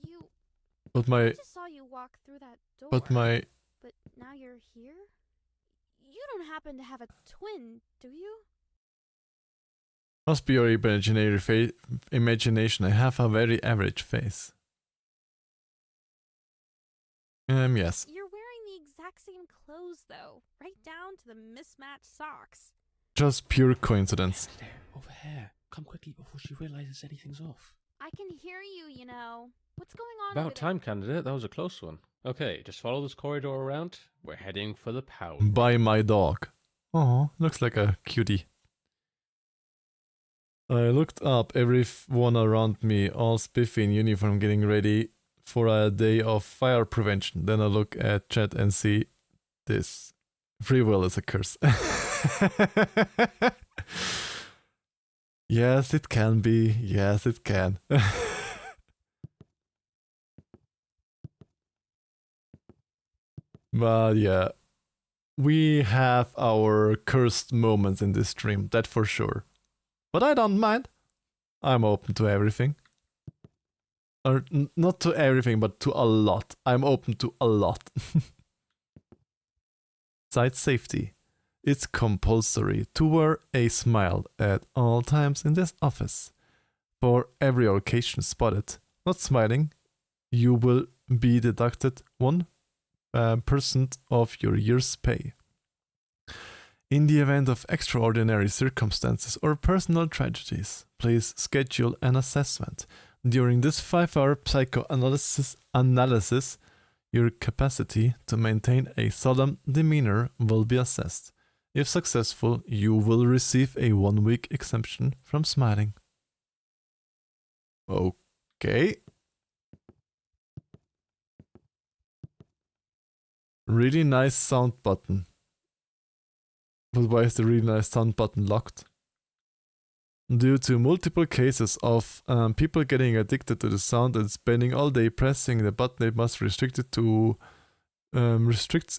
you... But I my... just saw you walk through that door. But my... But happen to have a twin, do you? Must be your imagination. I have a very average face. Yes. You're wearing the exact same clothes, though. Right down to the mismatched socks. Just pure coincidence. There, over here. Come quickly before she realizes anything's off. I can hear you, you know. What's going on About over time, candidate. That was a close one. Okay, just follow this corridor around. We're heading for the power. By my dog. Oh, looks like a cutie. I looked up everyone around me, all spiffy in uniform, getting ready for a day of fire prevention. Then I look at chat and see this. Free will is a curse. Yes, it can be. Yes, it can. But yeah, we have our cursed moments in this stream, that for sure. But I don't mind. I'm open to everything. Or not to everything, but to a lot. I'm open to a lot. Site safety. It's compulsory to wear a smile at all times in this office. For every occasion spotted not smiling, you will be deducted 1% of your year's pay. In the event of extraordinary circumstances or personal tragedies, please schedule an assessment. During this 5-hour psychoanalysis, your capacity to maintain a solemn demeanor will be assessed. If successful, you will receive a 1-week exemption from smiling. Okay. Really nice sound button. But why is the really nice sound button locked? Due to multiple cases of people getting addicted to the sound and spending all day pressing the button, it must restricts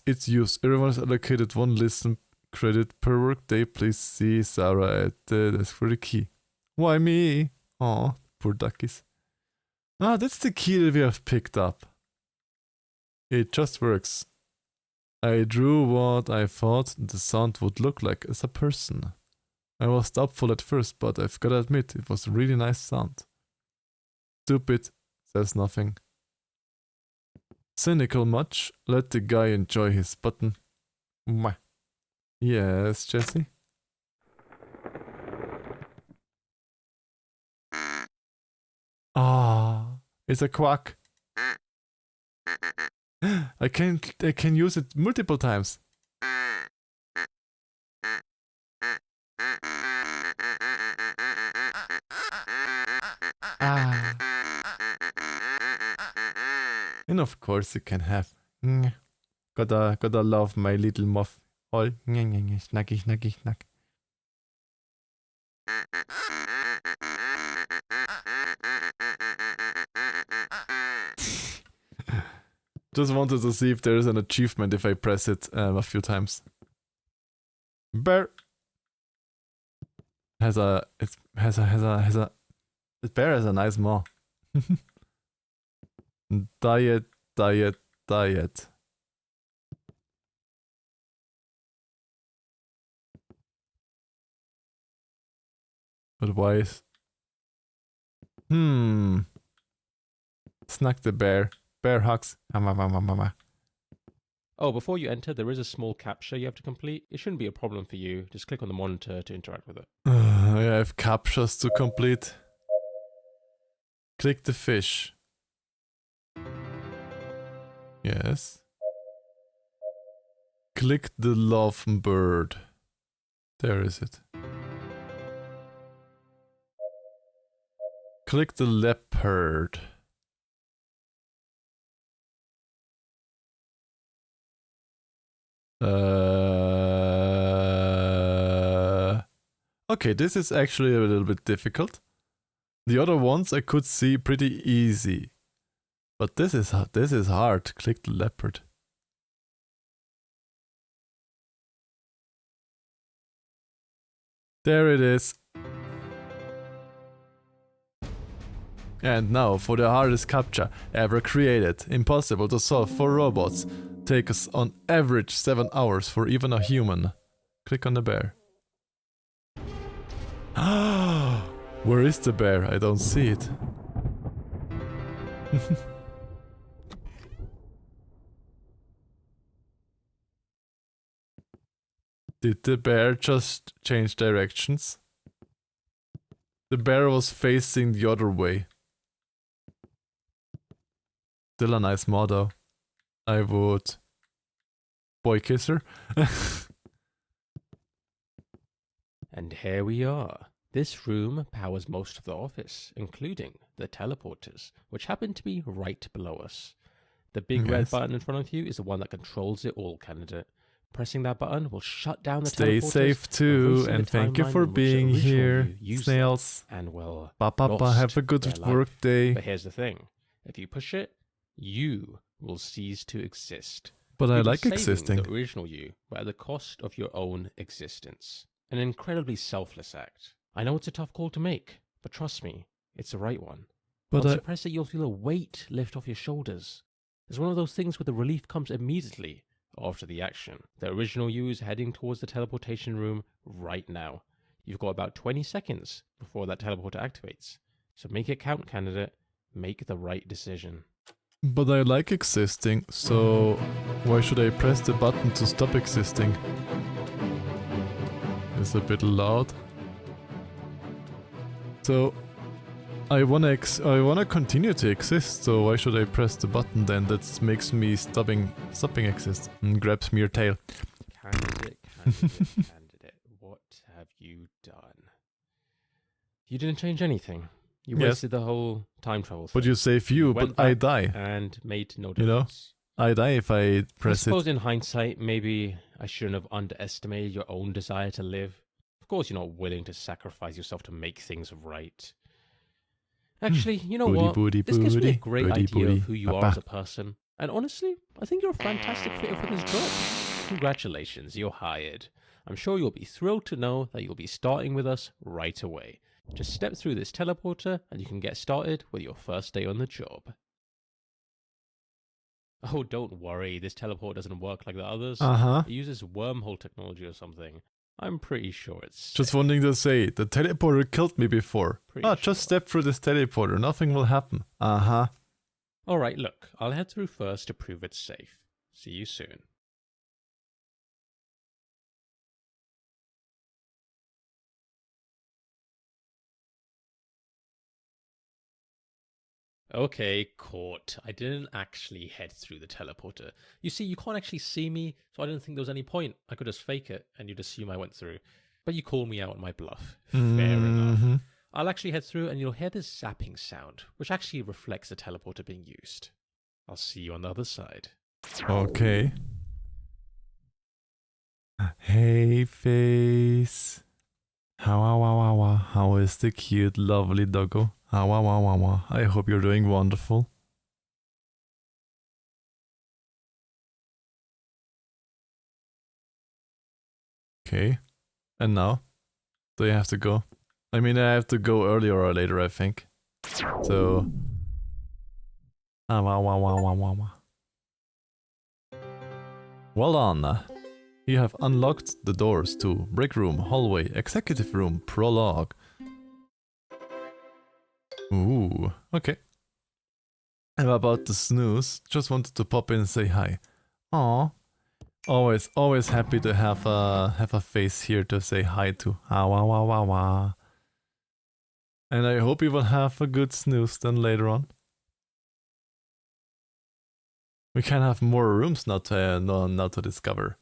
its use. Everyone is allocated 1 listen credit per workday. Please see Sarah at the desk for the key. Why me? Aw, poor duckies. Ah, that's the key that we have picked up. It just works. I drew what I thought the sound would look like as a person. I was doubtful at first, but I've gotta admit, it was a really nice sound. Stupid, says nothing. Cynical much, let the guy enjoy his button. Mwah. Yes, Jesse? Ah, it's a quack. I can use it multiple times. Ah. And of course you can have. Gotta love my little muff. All snacky, snacky, snack. Just wanted to see if there is an achievement if I press it a few times. Bear has a this bear has a nice maw. Diet. But why is Snack the bear. Bear hugs. Oh, before you enter, there is a small captcha you have to complete. It shouldn't be a problem for you. Just click on the monitor to interact with it. I have captchas to complete. Click the fish. Yes. Click the love bird. There is it. Click the leopard. Okay, this is actually a little bit difficult. The other ones I could see pretty easy. But this is hard. Click the leopard. There it is. And now for the hardest captcha ever created. Impossible to solve for robots. Take us on average 7 hours for even a human. Click on the bear. Where is the bear? I don't see it. Did the bear just change directions? The bear was facing the other way. Still a nice motto. I would boy kiss her. And here we are. This room powers most of the office, including the teleporters, which happen to be right below us. The big red Yes. button in front of you is the one that controls it all, candidate. Pressing that button will shut down the Stay teleporters, safe too, erasing the and thank you timeline for in which the being original here, you used snails. them, and well, Papa, have a lost good their life. work day. But here's the thing. If you push it, you will cease to exist. But I You'll be like saving existing. the original you, but at the cost of your own existence. An incredibly selfless act. I know it's a tough call to make, but trust me, it's the right one. But Once you press it, you'll feel a weight lift off your shoulders. It's one of those things where the relief comes immediately after the action. The original you is heading towards the teleportation room right now. You've got about 20 seconds before that teleporter activates. So make it count, candidate. Make the right decision. But I like existing, so why should I press the button to stop existing? It's a bit loud. So I wanna continue to exist, so why should I press the button then? That makes me stopping exist and grabs me your tail. Candidate, what have you done? You didn't change anything. You Yes. wasted the whole time travel thing. But you save you, went but I back die. and made no You know? difference. I die if I I press suppose it. in hindsight, maybe I shouldn't have underestimated your own desire to live. Of course, you're not willing to sacrifice yourself to make things right. Actually, you know what? This gives me a great idea of who you are as a person. And honestly, I think you're a fantastic fit for this job. Congratulations, you're hired. I'm sure you'll be thrilled to know that you'll be starting with us right away. Just step through this teleporter and you can get started with your first day on the job. Oh, don't worry, this teleport doesn't work like the others. Uh-huh. It uses wormhole technology or something. I'm pretty sure it's Just safe. wanting to say, the teleporter killed me before. Pretty Just sure. step through this teleporter, nothing will happen. Uh-huh. Alright, look, I'll head through first to prove it's safe. See you soon. Okay, caught. I didn't actually head through the teleporter. You see, you can't actually see me, so I didn't think there was any point. I could just fake it, and you'd assume I went through. But you called me out on my bluff. Fair enough. Mhm. I'll actually head through, and you'll hear this zapping sound, which actually reflects the teleporter being used. I'll see you on the other side. Okay. Hey, face. How is the cute, lovely doggo? I hope you're doing wonderful. Okay. And now? Do you have to go? I mean, I have to go earlier or later, I think. So... Well done. You have unlocked the doors to break room, hallway, executive room, prologue. Ooh, okay. And about the snooze, just wanted to pop in and say hi. Aw. Always happy to have a face here to say hi to. And I hope you will have a good snooze then later on. We can have more rooms now to discover.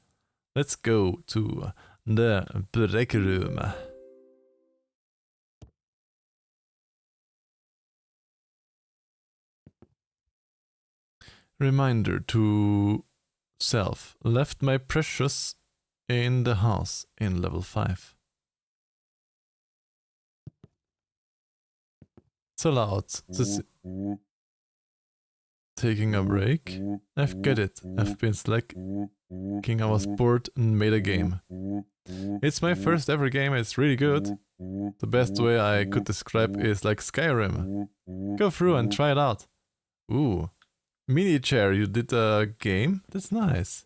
Let's go to the break room. Reminder to self. Left my precious in the house in level 5. It's allowed. Taking a break. I've got it. I've been slacking. I was bored and made a game. It's my first ever game. It's really good. The best way I could describe is like Skyrim. Go through and try it out. Ooh. Mini chair, you did a game? That's nice.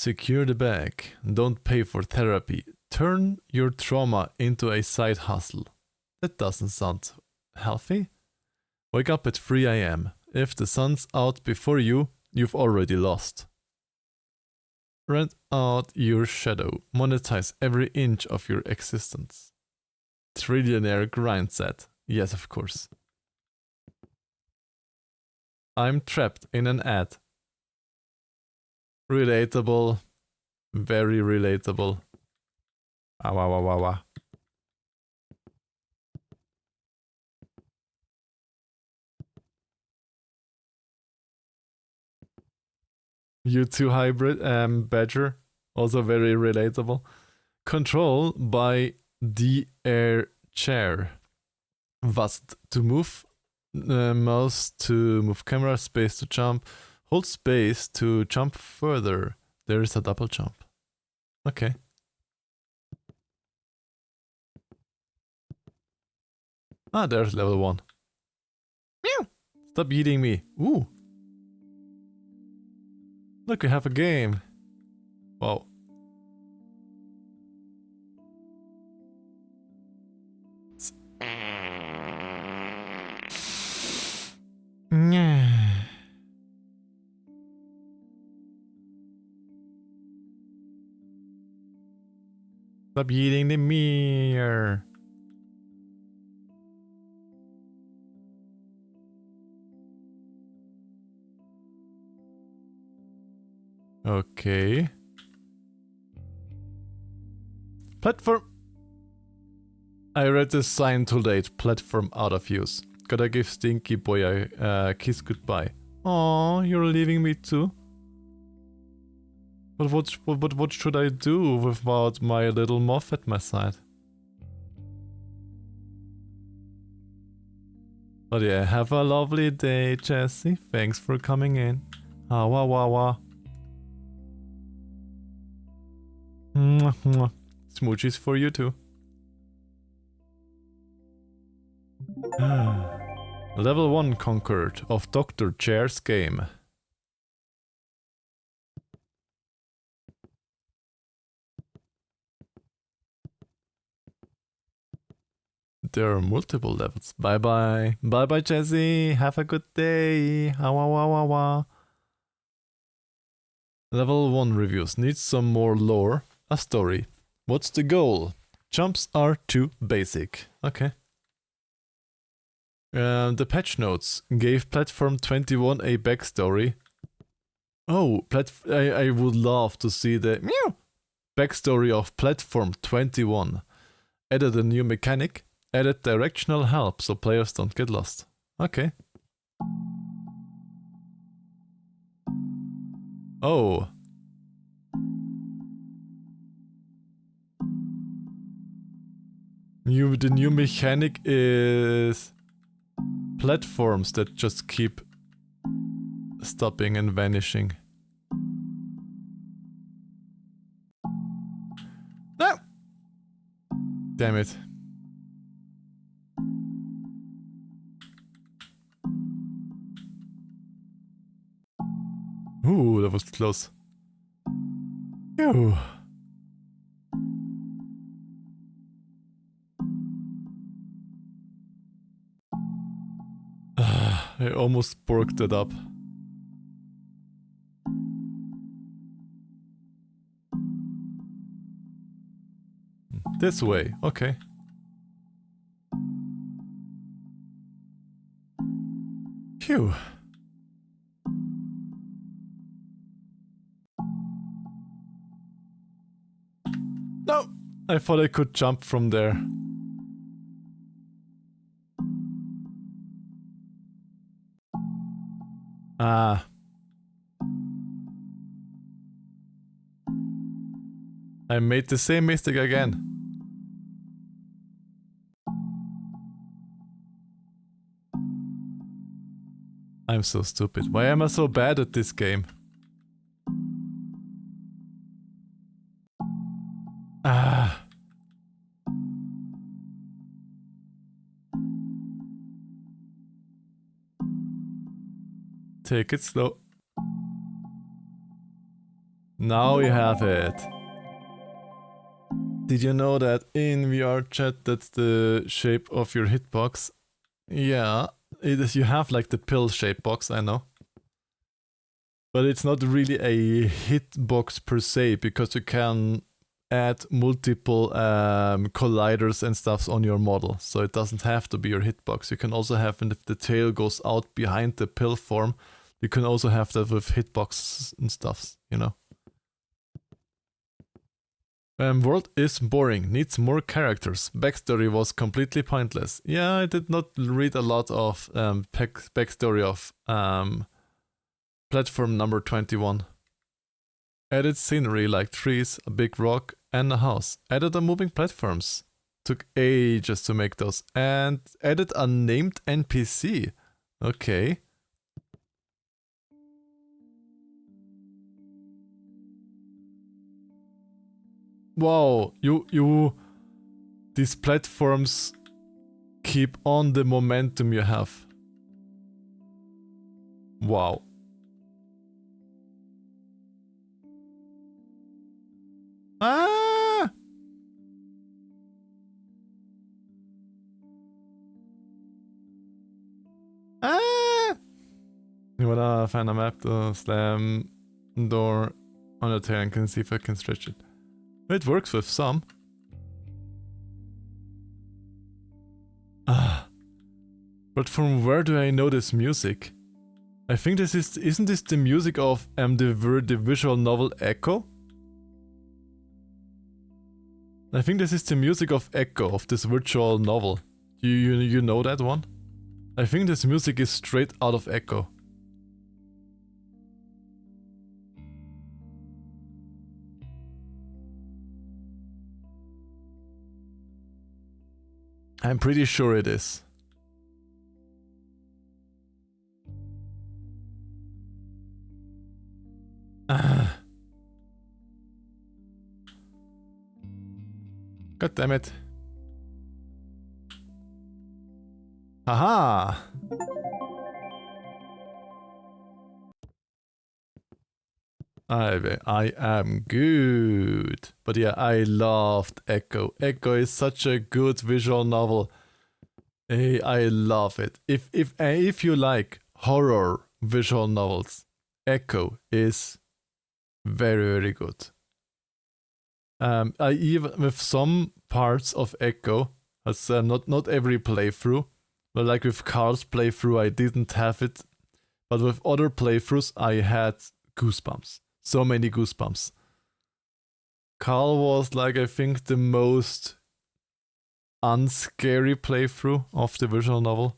Secure the bag. Don't pay for therapy. Turn your trauma into a side hustle. That doesn't sound healthy. Wake up at 3 a.m. If the sun's out before you, you've already lost. Rent out your shadow. Monetize every inch of your existence. Trillionaire grind set. Yes, of course. I'm trapped in an ad. Relatable. Very relatable. Awa. U2 hybrid badger. Also very relatable. Control by the air chair. Was to move. Mouse to move camera. Space to jump. Hold space to jump further. There is a double jump. Okay. Ah, there's level 1. Meow! Stop eating me. Ooh. Look, we have a game. Wow. Stop eating the mirror. Okay. Platform. I read the sign too late. Platform out of use. Gotta give Stinky Boy a kiss goodbye. Aw, you're leaving me too? But what should I do without my little moth at my side? But yeah, have a lovely day, Jesse. Thanks for coming in. Awa. Mwah. Smoochies for you too. Level 1 conquered of Dr. Chair's game. There are multiple levels. Bye bye. Bye bye, Jesse. Have a good day. Awa. Level 1 reviews. Needs some more lore. A story. What's the goal? Jumps are too basic. Okay. The patch notes gave Platform 21 a backstory. Oh, I would love to see the backstory of Platform 21. Added a new mechanic. Added directional help so players don't get lost. Okay. Oh. The new mechanic is platforms that just keep stopping and vanishing. No! Damn it. Ooh, that was close. Ew. I almost borked it up. This way, okay. Phew. No! I thought I could jump from there. Ah. I made the same mistake again. I'm so stupid. Why am I so bad at this game? Ah. Take it slow. Now we have it. Did you know that in VR chat that's the shape of your hitbox? Yeah, it is. You have like the pill shape box, I know. But it's not really a hitbox per se, because you can add multiple colliders and stuffs on your model. So it doesn't have to be your hitbox. You can also have, and if the tail goes out behind the pill form, you can also have that with hitbox and stuffs, you know. World is boring, needs more characters. Backstory was completely pointless. Yeah, I did not read a lot of backstory of platform number 21. Added scenery like trees, a big rock, and a house. Added the moving platforms. Took ages to make those. And added a named NPC. Okay. Wow, these platforms keep on the momentum you have. Wow. Ah! Ah! You wanna find a map to slam door on the tail and can see if I can stretch it. It works with some. Ah. But from where do I know this music? I think this isn't this the music of the visual novel Echo? I think this is the music of Echo, of this virtual novel. You know that one? I think this music is straight out of Echo. I'm pretty sure it is. Ah. God damn it. Haha! I am good. But yeah, I loved Echo. Echo is such a good visual novel. Hey, I love it. If you like horror visual novels, Echo is very good. I even with some parts of Echo, that's not every playthrough, but like with Carl's playthrough, I didn't have it, but with other playthroughs, I had goosebumps. So many goosebumps. Carl was like, I think, the most unscary playthrough of the visual novel.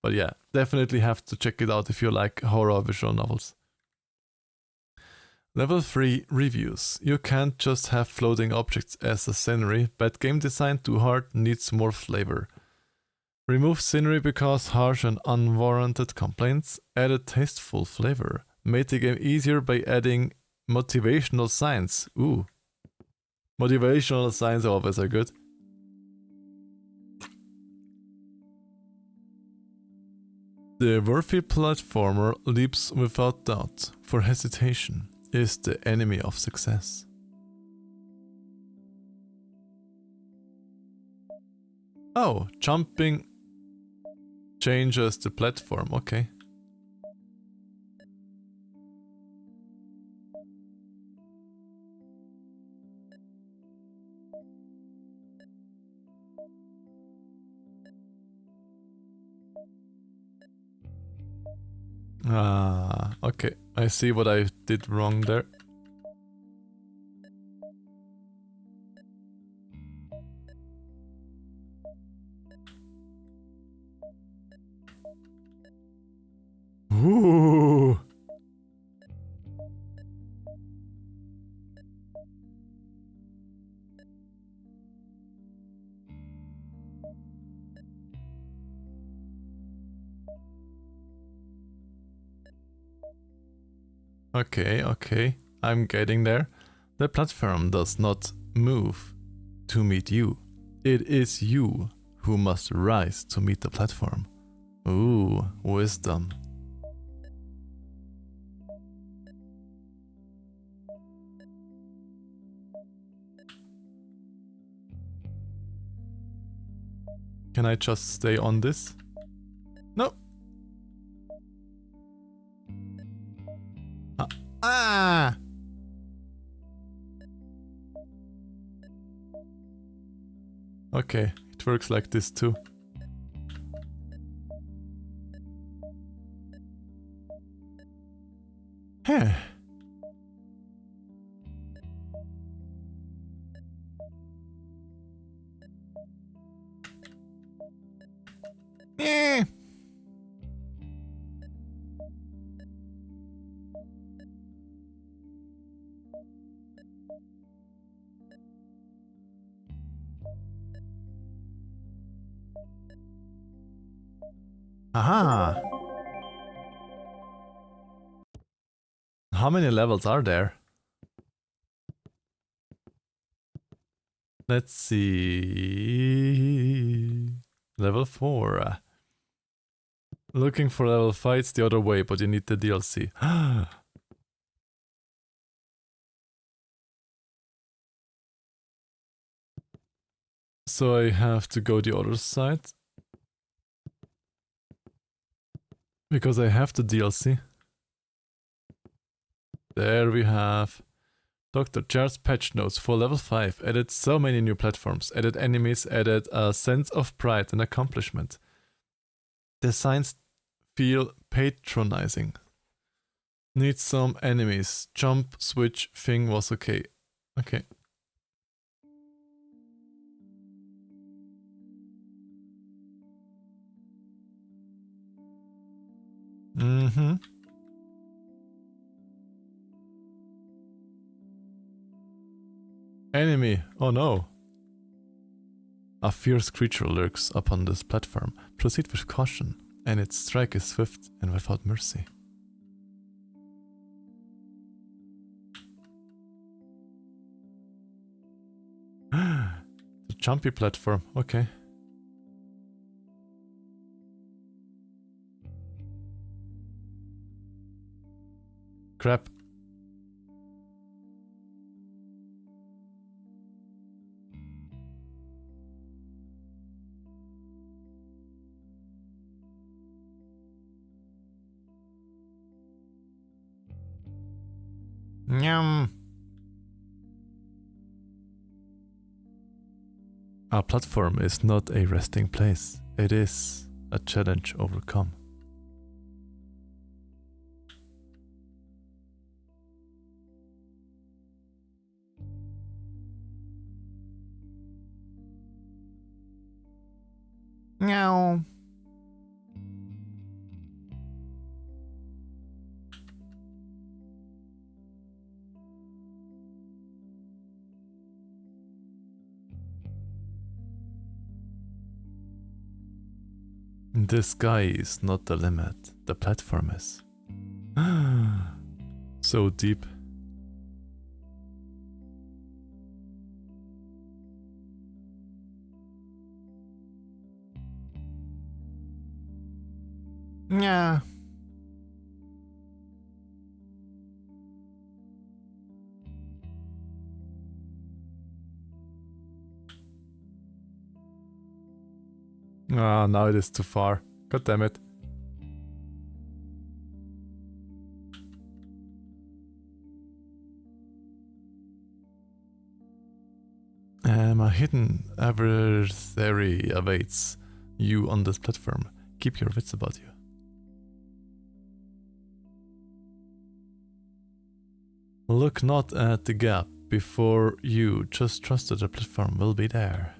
But yeah, definitely have to check it out if you like horror visual novels. Level 3 reviews. You can't just have floating objects as a scenery. Bad game design, too hard, needs more flavor. Remove scenery because harsh and unwarranted complaints. Added tasteful flavor. Made the game easier by adding motivational signs. Ooh. Motivational signs always are good. The worthy platformer leaps without doubt, for hesitation is the enemy of success. Oh, jumping changes the platform, okay. Ah, okay. I see what I did wrong there. Ooh. Okay, I'm getting there. The platform does not move to meet you. It is you who must rise to meet the platform. Ooh, wisdom. Can I just stay on this? No. Ah! Okay, it works like this too. Huh. Eh. Aha! How many levels are there? Let's see. Level 4. Looking for level 5, it's the other way, but you need the DLC. So I have to go the other side. Because I have the DLC. There we have Dr. Charles patch notes for level 5. Added so many new platforms. Added enemies, added a sense of pride and accomplishment. Designs feel patronizing. Need some enemies. Jump switch thing was okay. Okay. Mm-hmm. Enemy. Oh no. A fierce creature lurks upon this platform. Proceed with caution, and its strike is swift and without mercy. The jumpy platform, okay. Crap. Nyam. Our platform is not a resting place. It is a challenge overcome. Meow. The sky is not the limit, the platform is. So deep. Yeah. Ah, now it is too far. God damn it. A hidden adversary awaits you on this platform. Keep your wits about you. Look not at the gap before you, just trust that the platform will be there.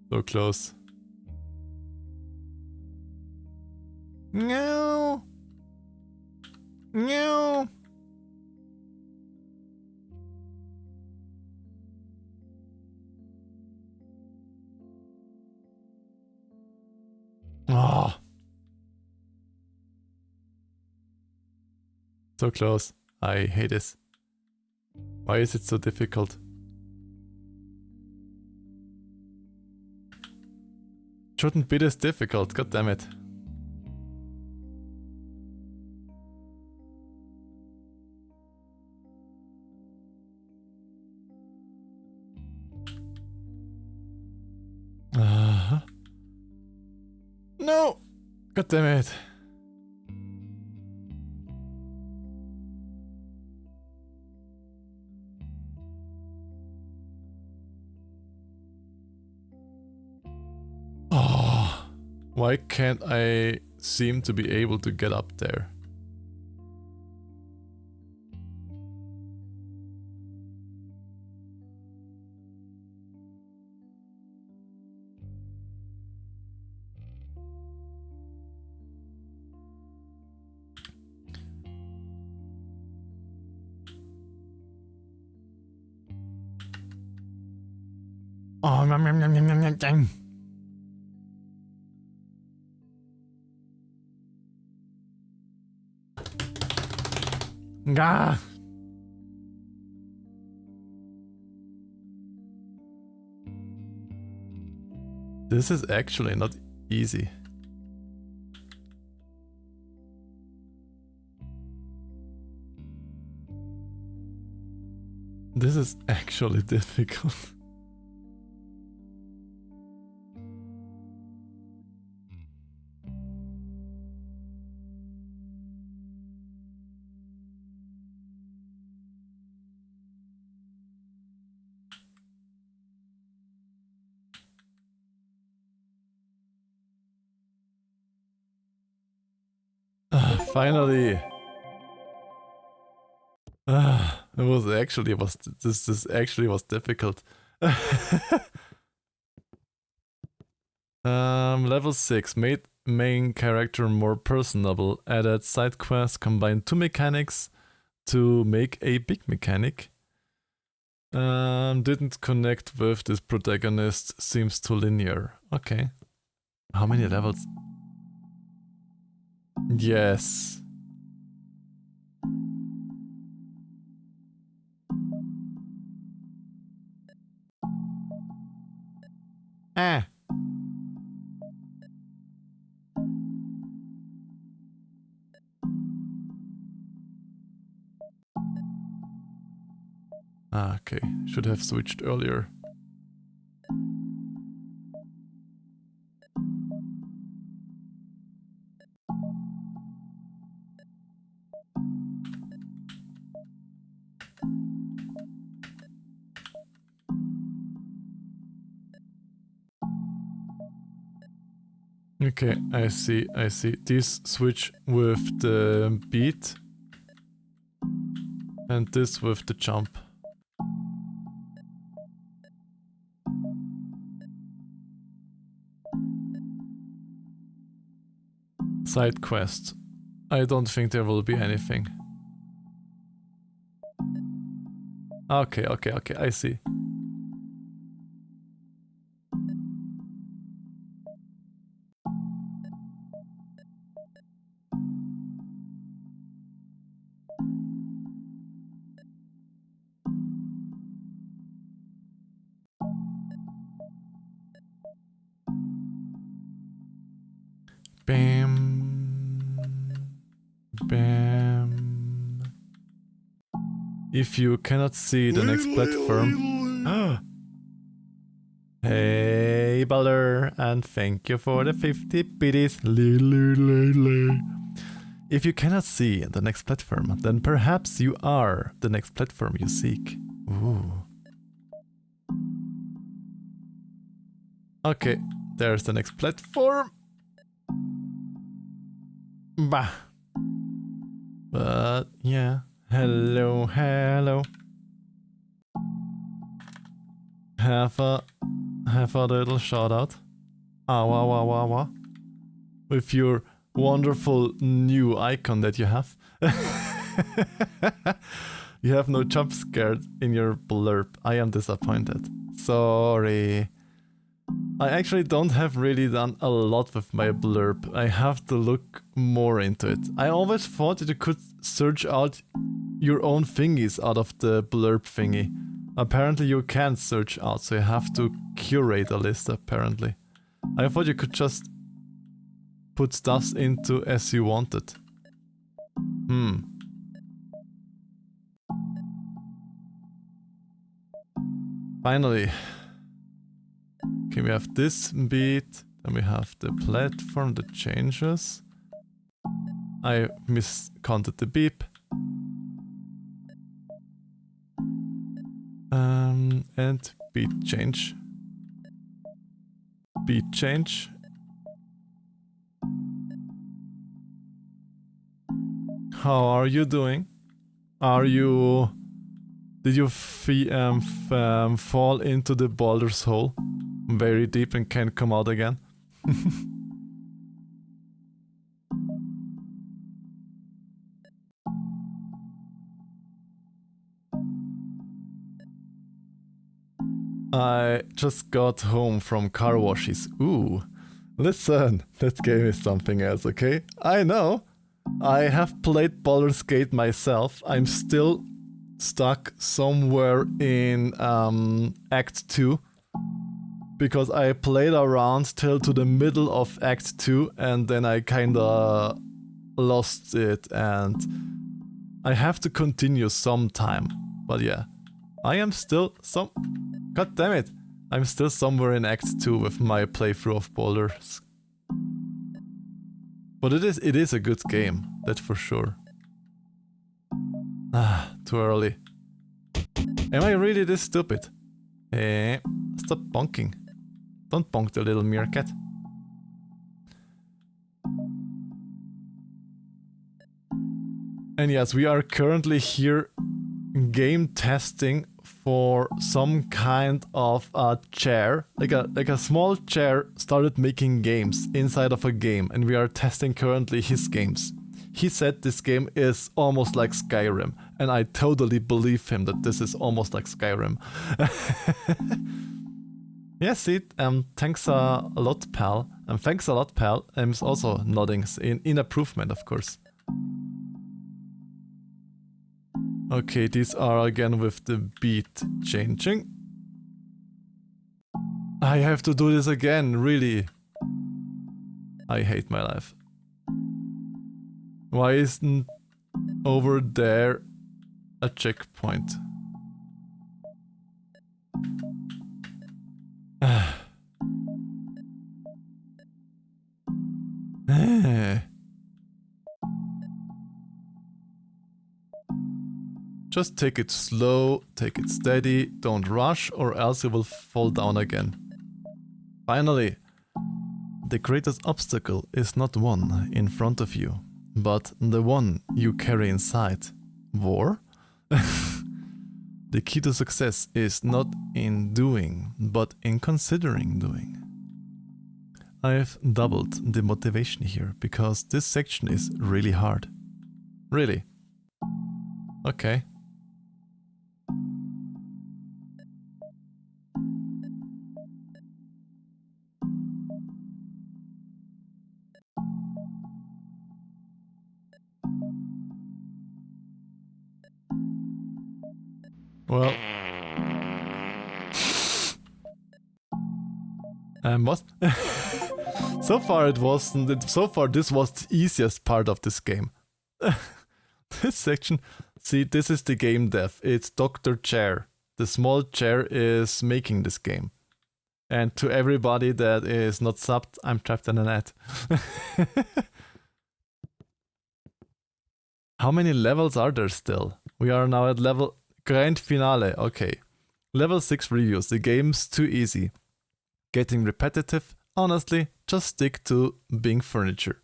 So close. No. No. Ah. So close. I hate this. Why is it so difficult? Shouldn't be this difficult, god damn it. No! God damn it. Oh, why can't I seem to be able to get up there? Oh, Gah. This is actually not easy. This is actually difficult. Finally. It was actually this actually was difficult. Level 6 made main character more personable. Added side quest, combined two mechanics to make a big mechanic. Didn't connect with this protagonist, seems too linear. Okay. How many levels? Yes. Ah. Okay, should have switched earlier. Okay, I see. This switch with the beat and this with the jump. Side quest. I don't think there will be anything. Okay, I see. Bam. Bam. If you cannot see the next platform... Hey, Balder, and thank you for the 50 biddies. If you cannot see the next platform, then perhaps you are the next platform you seek. Ooh. Okay, there's the next platform. Bah. But yeah, hello. Have a little shout out. Awa. With your wonderful new icon that you have. You have no jump scare in your blurb. I am disappointed. Sorry. I actually don't have really done a lot with my blurb. I have to look more into it. I always thought that you could search out your own thingies out of the blurb thingy. Apparently you can't search out, so you have to curate a list apparently. I thought you could just put stuffs into as you wanted. Finally. Okay, we have this beat, then we have the platform that changes. I miscounted the beep. And beat change. Beat change. How are you doing? Did you fall into the boulder's hole very deep and can't come out again? I just got home from car washes. Ooh, listen, that game is something else, okay? I know. I have played Baldur's Gate myself. I'm still stuck somewhere in Act 2. Because I played around till to the middle of Act 2 and then I kinda lost it and I have to continue sometime. But yeah, I am still God damn it! I'm still somewhere in Act 2 with my playthrough of Baldur's. But it is a good game, that's for sure. Ah, too early. Am I really this stupid? Stop bonking. Don't bonk the little meerkat. And yes, we are currently here game testing for some kind of a chair. Like a small chair started making games inside of a game and we are testing currently his games. He said this game is almost like Skyrim and I totally believe him that this is almost like Skyrim. Yes, see, thanks a lot, pal. And thanks a lot, pal. I'm also nodding in improvement, of course. Okay, these are again with the beat changing. I have to do this again, really. I hate my life. Why isn't over there a checkpoint? Just take it slow, take it steady, don't rush or else you will fall down again. Finally, the greatest obstacle is not one in front of you, but the one you carry inside. War? The key to success is not in doing, but in considering doing. I've doubled the motivation here, because this section is really hard. Really? Okay. Well... what? So far it wasn't... So far this was the easiest part of this game. This section... See, this is the game dev. It's Dr. Chair. The small chair is making this game. And to everybody that is not subbed, I'm trapped in a net. How many levels are there still? We are now at level... Grand Finale, okay. Level 6 reviews, the game's too easy. Getting repetitive? Honestly, just stick to being furniture.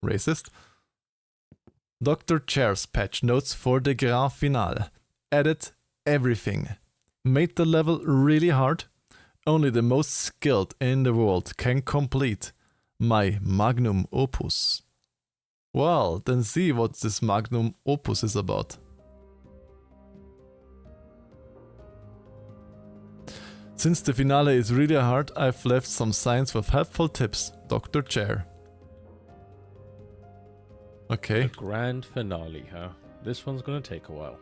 Racist? Dr. Chair's patch notes for the Grand Finale. Added everything. Made the level really hard. Only the most skilled in the world can complete my magnum opus. Well, then see what this magnum opus is about. Since the finale is really hard, I've left some signs with helpful tips. Dr. Chair. Okay. The grand finale, huh? This one's gonna take a while.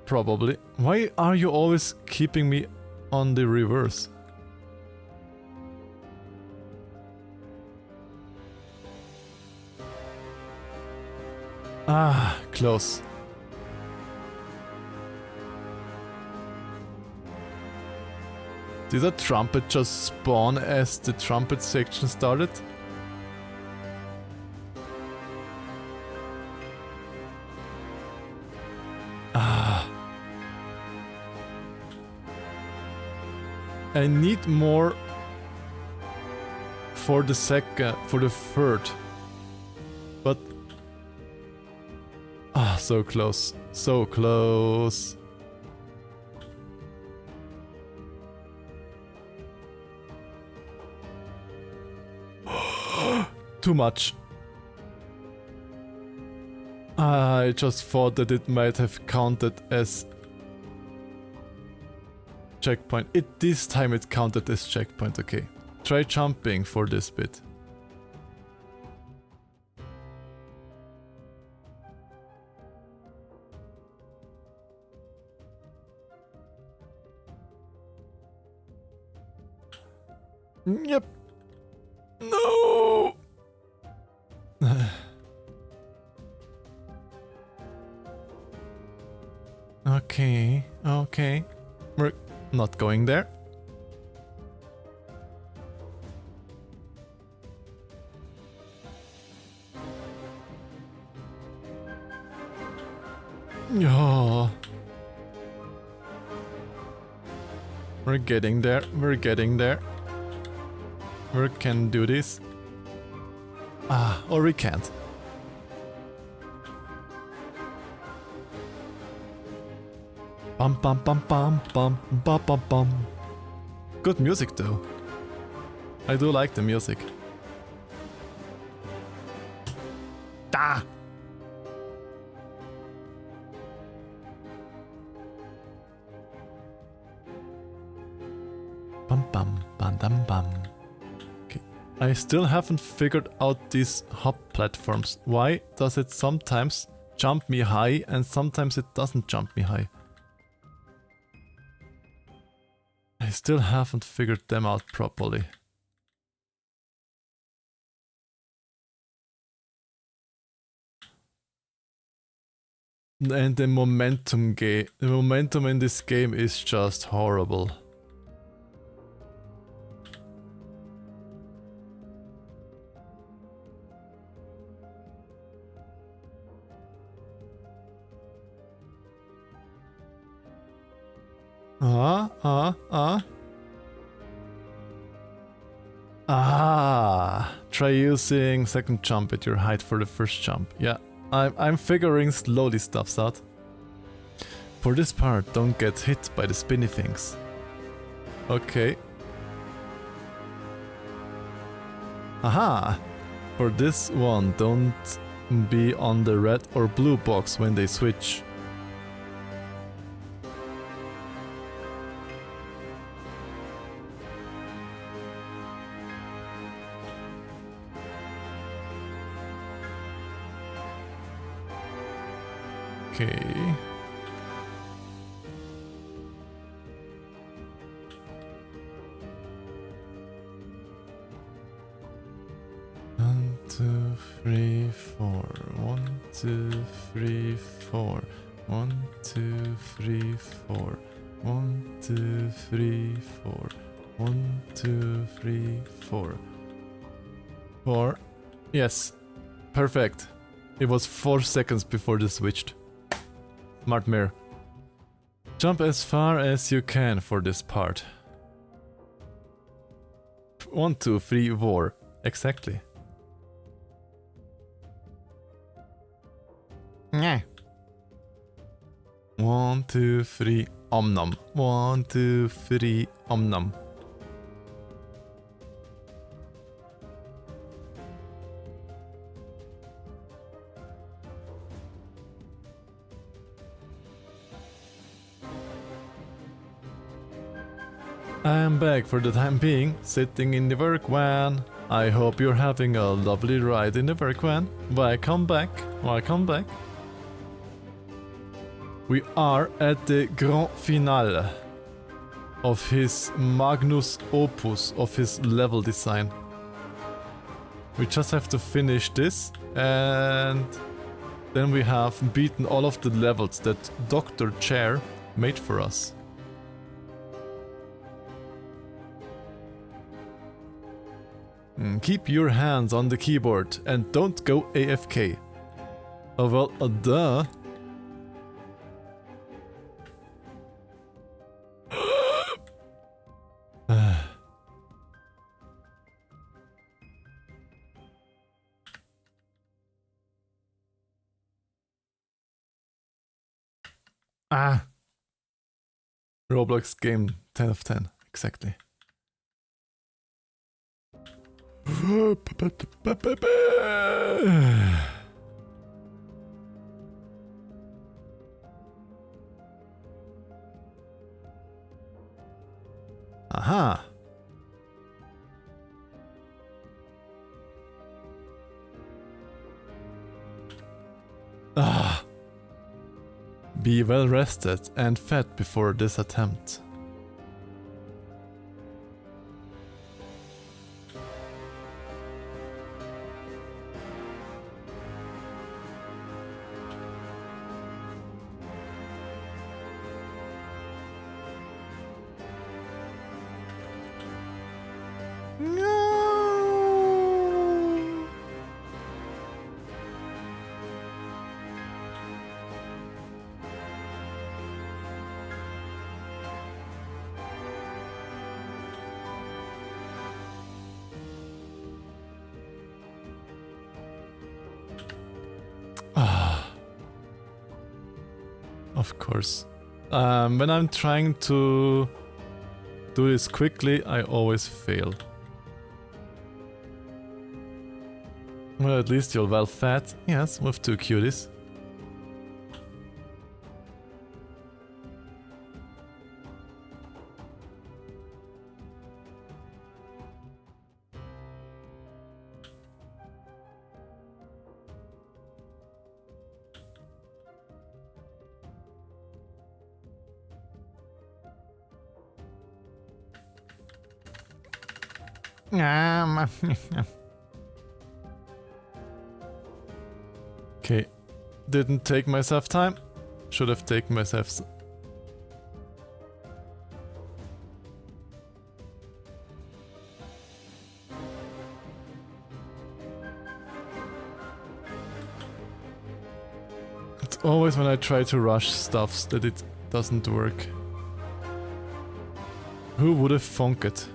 Probably. Why are you always keeping me on the reverse. Ah, close. Did a trumpet just spawn as the trumpet section started? Ah. I need more for the third. But ah, so close. So close. Too much. I just thought that it might have counted as checkpoint. This time it counted as checkpoint, okay. Try jumping for this bit. Yep. No! Okay, okay. We're not going there. Oh. We're getting there, we're getting there. We can do this. Ah, or we can't. Bum bum bum bum bum bum bum bum. Good music though. I do like the music. Ah! Bum bum bum dum bum. Okay. I still haven't figured out these hop platforms. Why does it sometimes jump me high and sometimes it doesn't jump me high? I still haven't figured them out properly. And the momentum in this game is just horrible. Try using second jump at your height for the first jump. Yeah, I'm figuring slowly stuffs out. For this part, don't get hit by the spinny things. Okay. Aha! For this one, don't be on the red or blue box when they switch. Okay. One, two, three, four. 1, 2, 3, 4. 1, 2, 3, 4. 1, 2, 3, 4. 1, 2, 3, 4. 4. Yes. Perfect. It was 4 seconds before they switched. Smart mirror. Jump as far as you can for this part. 1, 2, 3, 4. Exactly. Yeah. 1, 2, 3, om nom. 1, 2, 3, om nom. I am back for the time being, sitting in the work van. I hope you're having a lovely ride in the work van. Welcome back, welcome back. We are at the grand finale. of his magnus opus, of his level design. We just have to finish this, and then we have beaten all of the levels that Dr. Chair made for us. Keep your hands on the keyboard and don't go AFK. Oh well, duh. Ah. Roblox game 10 of 10, exactly. Aha. Ah. Be well rested and fed before this attempt. Of course. When I'm trying to do this quickly, I always fail. Well, at least you're well fed. Yes, with 2 cuties. Okay, didn't take myself time. Should have taken myself. It's always when I try to rush stuffs that it doesn't work. Who would have thunk it?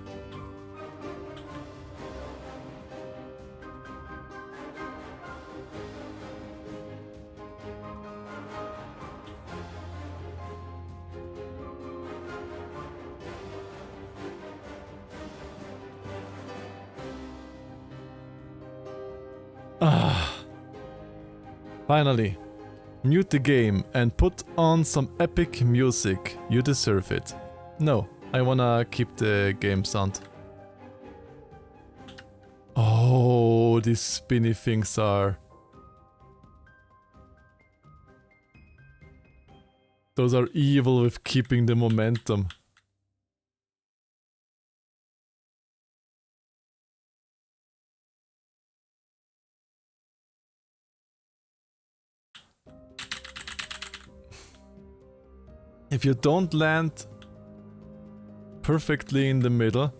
Finally, mute the game and put on some epic music. You deserve it. No, I wanna keep the game sound. Oh, these spinny things are... Those are evil with keeping the momentum. If you don't land perfectly in the middle,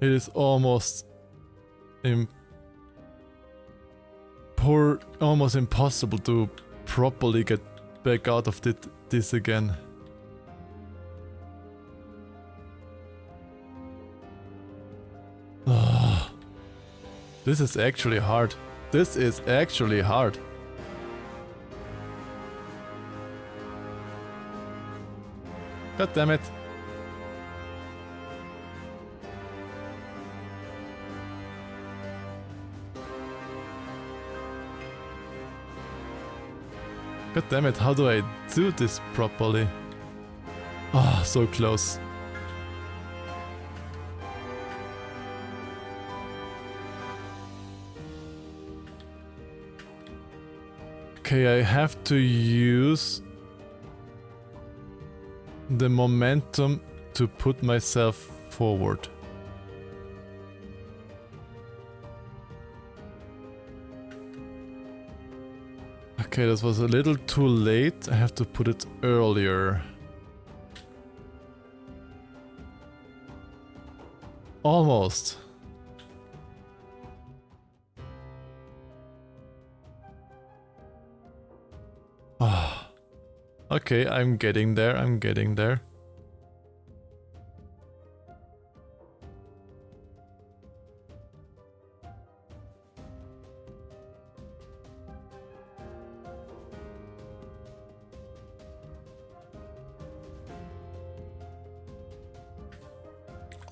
it is almost almost impossible to properly get back out of this again. Ah, this is actually hard. This is actually hard. God damn it. God damn it, how do I do this properly? Ah, so close. Okay, I have to use the momentum to put myself forward. Okay, this was a little too late. I have to put it earlier. Almost. Ah. Okay, I'm getting there, I'm getting there.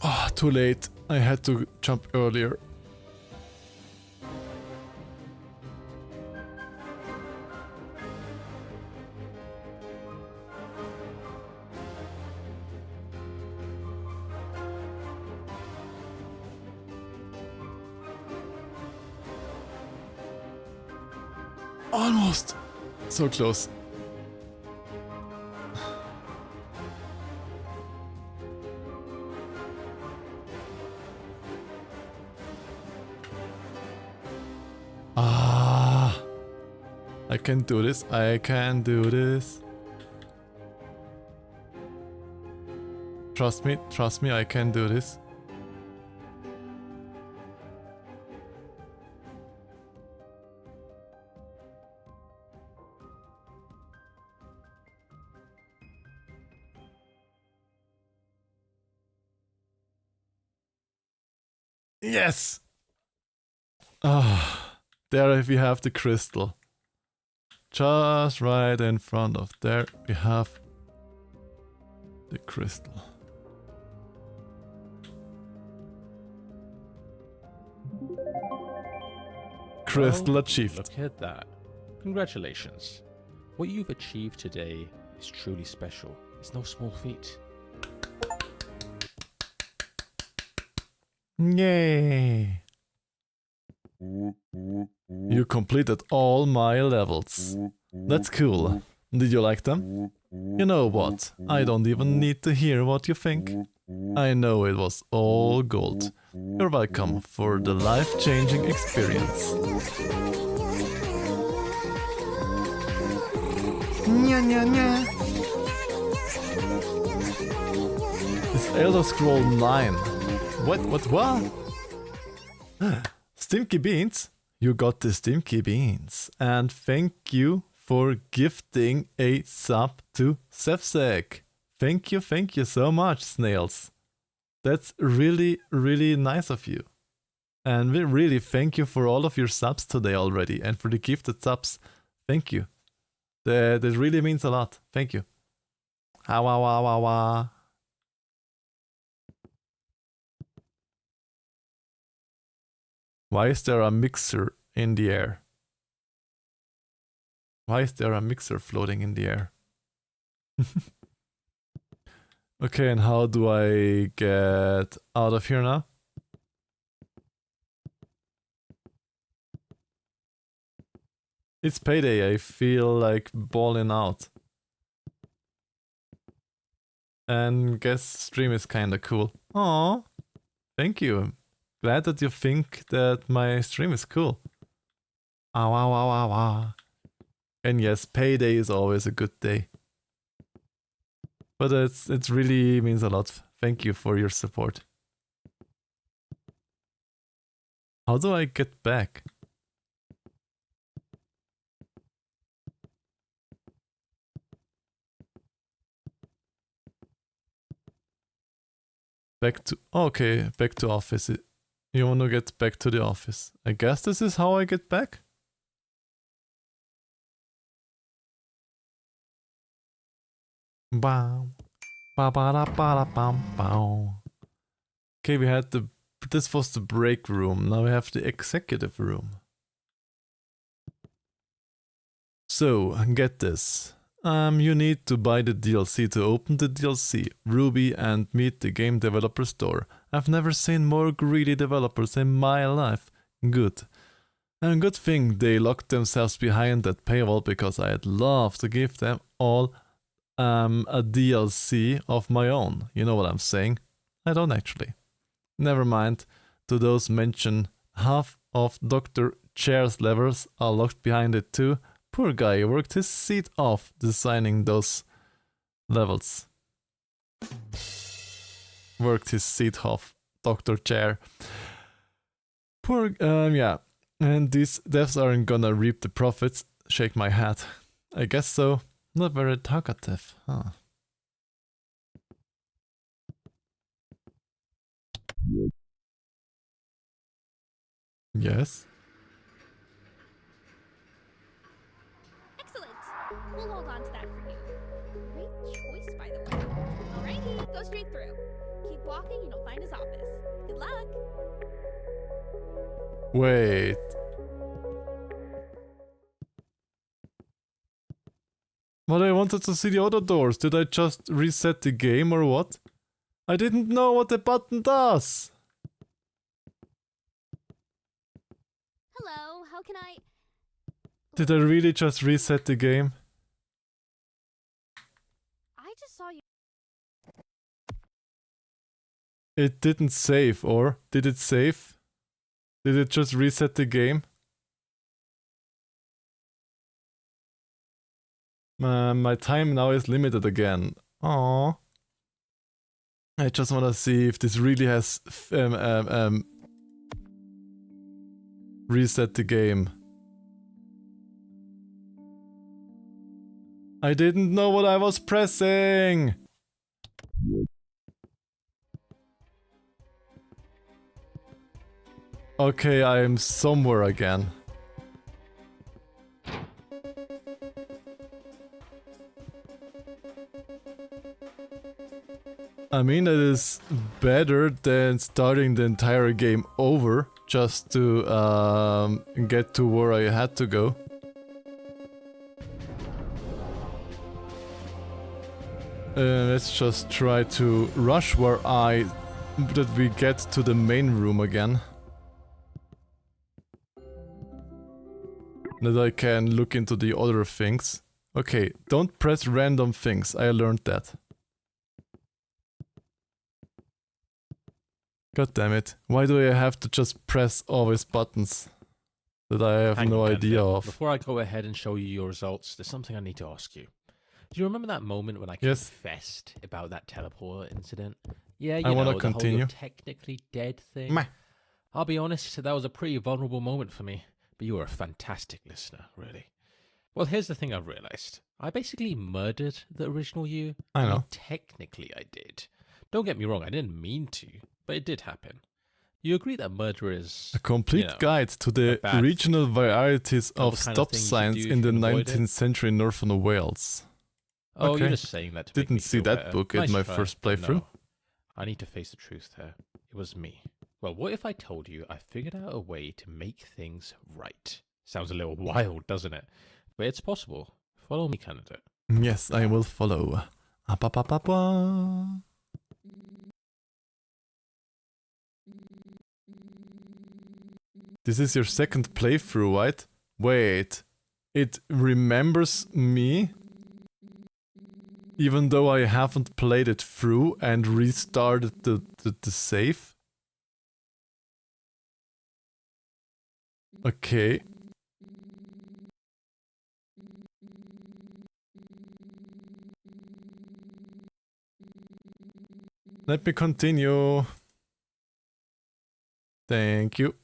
Ah, too late. I had to jump earlier. Almost. So close. Ah. I can do this. I can do this. Trust me, I can do this. Yes! Ah, there we have the crystal. Just right in front of there we have the crystal. Crystal Well, achieved. Look at that. Congratulations. What you've achieved today is truly special. It's no small feat. Yay! You completed all my levels. That's cool. Did you like them? You know what? I don't even need to hear what you think. I know it was all gold. You're welcome for the life-changing experience. Nya, nya, nya. It's Elder Scroll 9. What? Stimky Beans? You got the Stimky Beans. And thank you for gifting a sub to Sevsek. Thank you so much, Snails. That's really, really nice of you. And we really thank you for all of your subs today already and for the gifted subs. Thank you. That really means a lot. Thank you. Wah. Why is there a mixer in the air? Why is there a mixer floating in the air? Okay, and how do I get out of here now? It's payday, I feel like balling out. And guess stream is kinda cool. Aww, thank you. Glad that you think that my stream is cool. Ow. And yes, payday is always a good day. But it really means a lot. Thank you for your support. How do I get back? Back to... Okay, back to office. You want to get back to the office. I guess this is how I get back? Bow. Ba-ba-da-ba-da-bam-bow. Okay, we had the... This was the break room. Now we have the executive room. So, get this. You need to buy the DLC to open the DLC, Ruby, and meet the game developer store. I've never seen more greedy developers in my life. Good. And good thing they locked themselves behind that paywall because I'd love to give them all a DLC of my own. You know what I'm saying? I don't actually. Never mind. To those mention, half of Dr. Chair's levels are locked behind it too. Poor guy worked his seat off designing those levels. Worked his seat off, Dr. Chair. Poor, yeah. And these devs aren't gonna reap the profits. Shake my head. I guess so. Not very talkative, huh? Yes? Excellent. We'll hold on to that for you. Great choice, by the way. Alrighty, go straight through. Keep walking and you'll find his office. Good luck. Wait. But I wanted to see the other doors. Did I just reset the game or what? I didn't know what the button does. Hello, how can I... Did I really just reset the game? I just saw you... It didn't save, or did it save? Did it just reset the game? My time now is limited again. Aww. I just wanna see if this really has reset the game. I didn't know what I was pressing! Okay, I'm somewhere again. I mean, it is better than starting the entire game over just to get to where I had to go. Let's just try to rush that we get to the main room again. That I can look into the other things. Okay, don't press random things, I learned that. God damn it. Why do I have to just press always buttons that I have no idea of? Before I go ahead and show you your results, there's something I need to ask you. Do you remember that moment when I confessed about that teleport incident? Yeah, you know, the whole "you're technically dead" thing. Meh. I'll be honest, that was a pretty vulnerable moment for me. But you were a fantastic listener, really. Well, here's the thing I've realized. I basically murdered the original you. I know. mean, technically I did. Don't get me wrong, I didn't mean to, but it did happen. You agree that murder is... A complete guide to the regional varieties of stop signs in the 19th century Northern Wales. Oh, okay. You're just saying that to Didn't see that book in my first playthrough. No. I need to face the truth there. It was me. Well, what if I told you I figured out a way to make things right? Sounds a little wild, doesn't it? But it's possible. Follow me, candidate. Yes, I will follow. This is your second playthrough, right? Wait. It remembers me? Even though I haven't played it through and restarted the save? Okay. Let me continue. Thank you.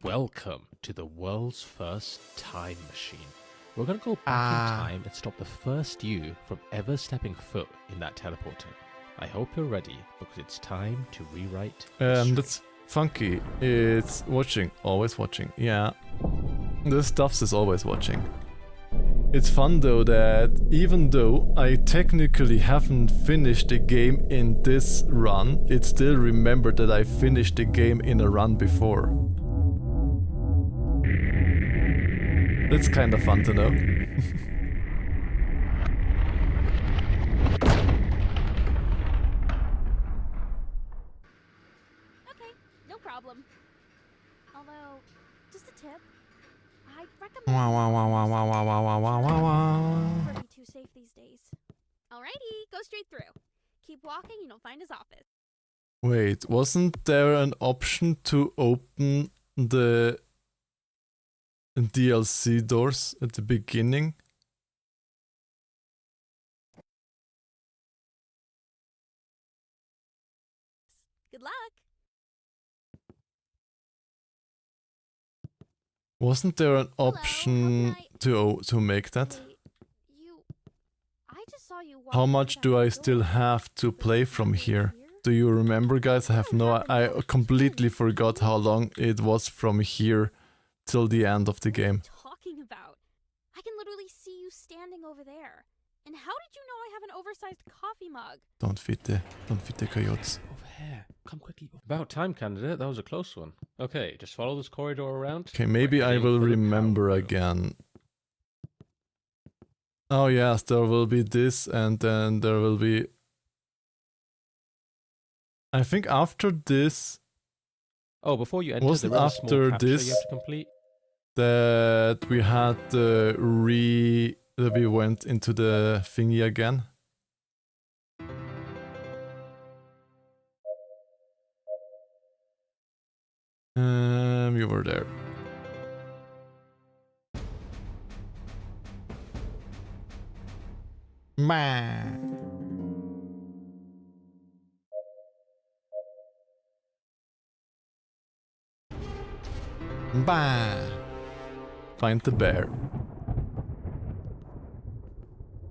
Welcome to the world's first time machine. We're going to go back in time and stop the first you from ever stepping foot in that teleporter. I hope you're ready, because it's time to rewrite history. That's funky. It's watching. Always watching. Yeah. The stuffs is always watching. It's fun though that even though I technically haven't finished the game in this run, it still remembered that I finished the game in a run before. That's kind of fun to know. Okay, no problem. Although, just a tip. I'd recommend... Wow. For safe these days. Alrighty, go straight through. Keep walking and you'll find his office. Wait, wasn't there an option to open the DLC doors at the beginning? Good luck. Wasn't there an Hello, option to make that? Wait, I just saw you walk How through much that do I door. still have to play from here? Do you remember, guys? I completely forgot how long it was from here till the end of the What are you game. talking about? I can literally see you standing over there. And how did you know I have an oversized coffee mug? Don't feed the coyotes. Over here. Come quickly. About time, candidate. That was a close one. Okay, just follow this corridor around. Okay, maybe We're I heading will for the remember power room. again. Oh yes, there will be this, and then there will be... I think after this, Oh, before you enter, Wasn't there is a small after captcha you this- have to complete. that we had that we went into the thingy again. You were there. Ma. Bah. Find the bear.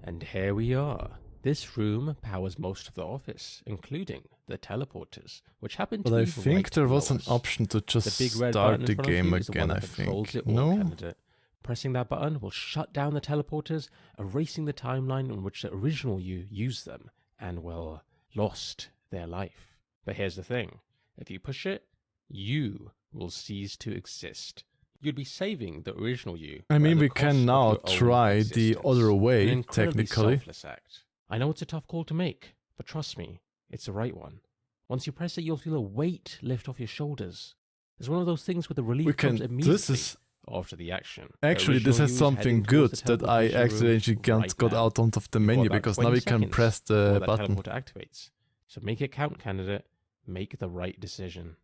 And here we are. This room powers most of the office, including the teleporters, which happen to But be I think right there below was an us. option to just The big red start button the in front of game you is the again, one I that controls think. it all, No? candidate. Pressing that button will shut down the teleporters, erasing the timeline in which the original you used them, and, well, lost their life. But here's the thing. If you push it, you will cease to exist. You'd be saving the original you. I at mean, the we cost can of now your own try the existence. other An way, incredibly technically. selfless act. I know it's a tough call to make, but trust me, it's the right one. Once you press it, you'll feel a weight lift off your shoulders. It's one of those things where the relief We comes can... immediately This is... after the action. The Actually, this original has you is something heading good towards the that I teleportation room accidentally right got now. out of the You've got menu, about because now 20 we can seconds press before the that button. teleporter activates. So make it count, candidate. Make the right decision.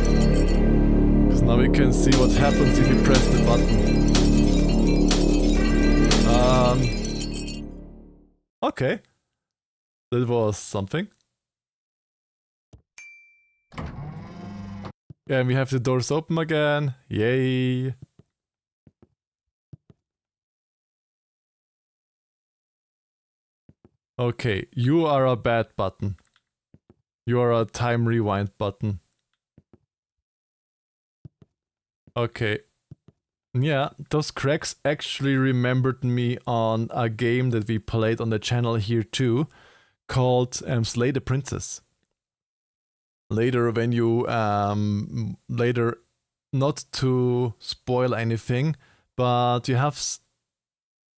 Because now we can see what happens if you press the button. Okay. That was something. Yeah, and we have the doors open again. Yay. Okay, you are a bad button. You are a time rewind button. Okay. Yeah, those cracks actually remembered me on a game that we played on the channel here too, called Slay the Princess. Later, when you later, not to spoil anything, but you have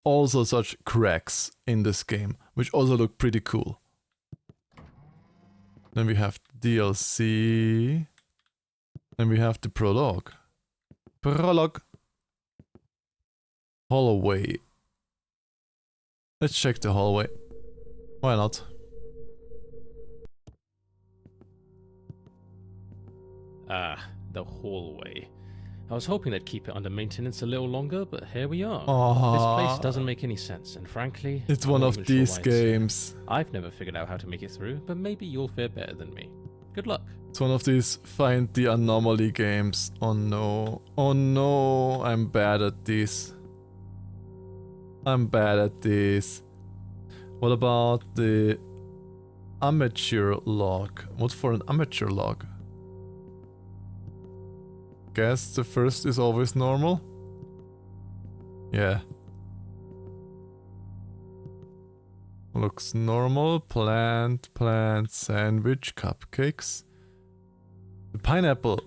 also such cracks in this game, which also look pretty cool. Then we have DLC. Then we have the prologue. Prologue. Hallway. Let's check the hallway. Why not? Ah, the hallway. I was hoping they'd keep it under maintenance a little longer, but here we are. This place doesn't make any sense, and frankly, It's I'm one not of even sure these why it's here. games. I've never figured out how to make it through, but maybe you'll fare better than me. Good luck. It's one of these find the anomaly games. Oh no. Oh no, I'm bad at this. I'm bad at this. What about the amateur log? What for an amateur log? Guess the first is always normal? Yeah. Looks normal. Plant, sandwich, cupcakes. The pineapple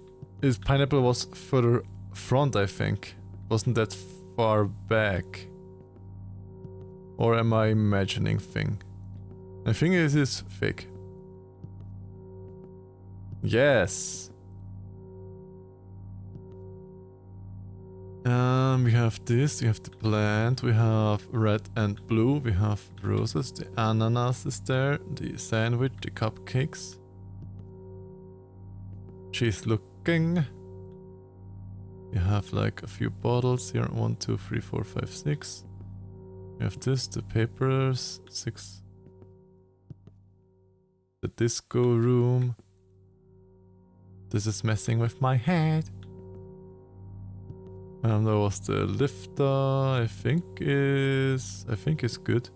was further front, I think. Wasn't that far back? Or am I imagining thing? I think it is fake. We have this, we have the plant, we have red and blue, we have roses, the ananas is there, the sandwich, the cupcakes. She's looking. You have like a few bottles here, 1, 2, 3, 4, 5, 6. We have this, the papers, 6. The disco room. This is messing with my head. There was the lifter, I think is good.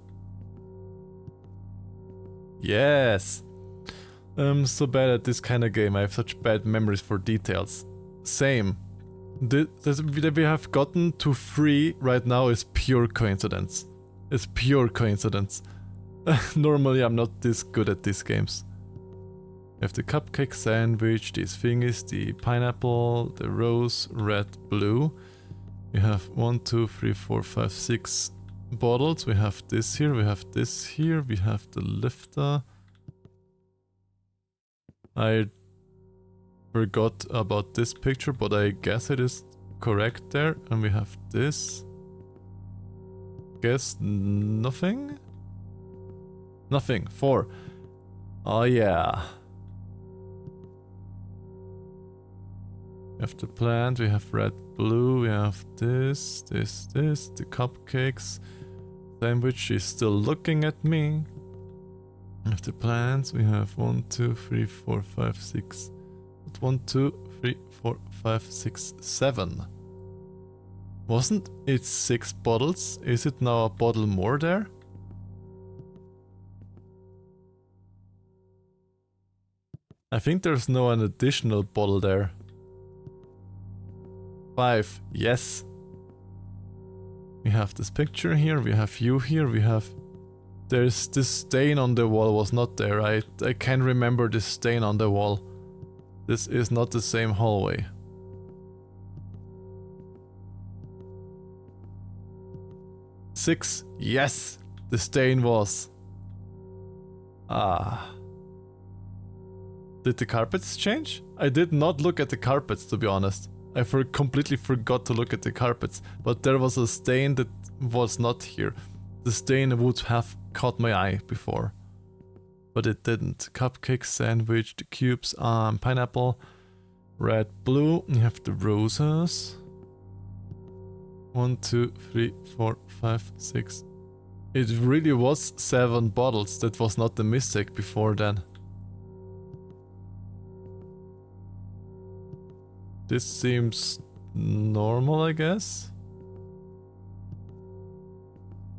Yes! I'm so bad at this kind of game, I have such bad memories for details. Same. That we have gotten to 3 right now is pure coincidence. It's pure coincidence. Normally I'm not this good at these games. We have the cupcake sandwich, these thingies, the pineapple, the rose, red, blue. We have 1, 2, 3, 4, 5, 6 bottles. We have this here, we have this here, we have the lifter. I forgot about this picture, but I guess it is correct there. And we have this. Guess nothing? Nothing. 4. Oh yeah. We have the plant, we have red, blue, we have this, the cupcakes. Sandwich is still looking at me. We have the plants, we have 1, 2, 3, 4, 5, 6. 1, 2, 3, 4, 5, 6, 7. Wasn't it 6 bottles? Is it now a bottle more there? I think there's no an additional bottle there. 5, yes. We have this picture here, we have you here, we have... There's this stain on the wall was not there. I can remember this stain on the wall. This is not the same hallway. Six, yes! The stain was... Ah... Did the carpets change? I did not look at the carpets, to be honest. I completely forgot to look at the carpets, but there was a stain that was not here. The stain would have caught my eye before, but it didn't. Cupcake, sandwich, the cubes, pineapple, red, blue. You have the roses. 1, 2, 3, 4, 5, 6. It really was 7 bottles. That was not the mistake before then. This seems normal, I guess.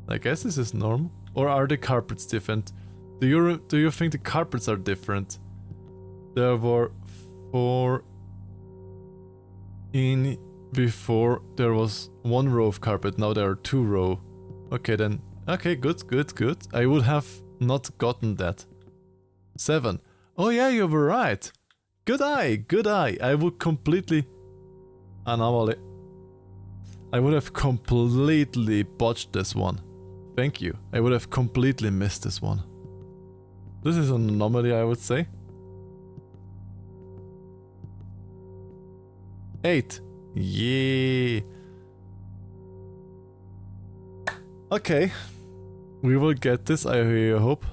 I guess this is normal. Or are the carpets different? Do you think the carpets are different? There were 4 in before. There was 1 row of carpet. Now there are 2 row. Okay then. Okay, good. I would have not gotten that. 7. Oh yeah, you were right. Good eye. I would completely... Anomaly. I would have completely botched this one. Thank you. I would have completely missed this one. This is an anomaly, I would say. 8. Yeah. Okay. We will get this, I hope.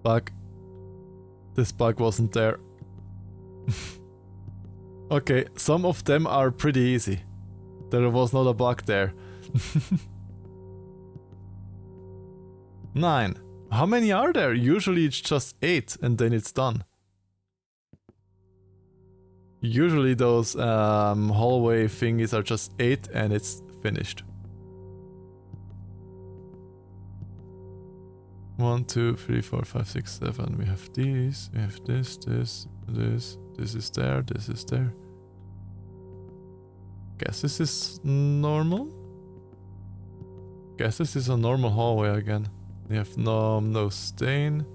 Bug. This bug wasn't there. Okay, some of them are pretty easy. There was not a bug there. 9. How many are there? Usually it's just 8 and then it's done. Usually those hallway thingies are just 8 and it's finished. 1, 2, 3, 4, 5, 6, 7. We have these. We have this. This is there. This is there. Guess this is normal? Guess this is a normal hallway again. We have no stain.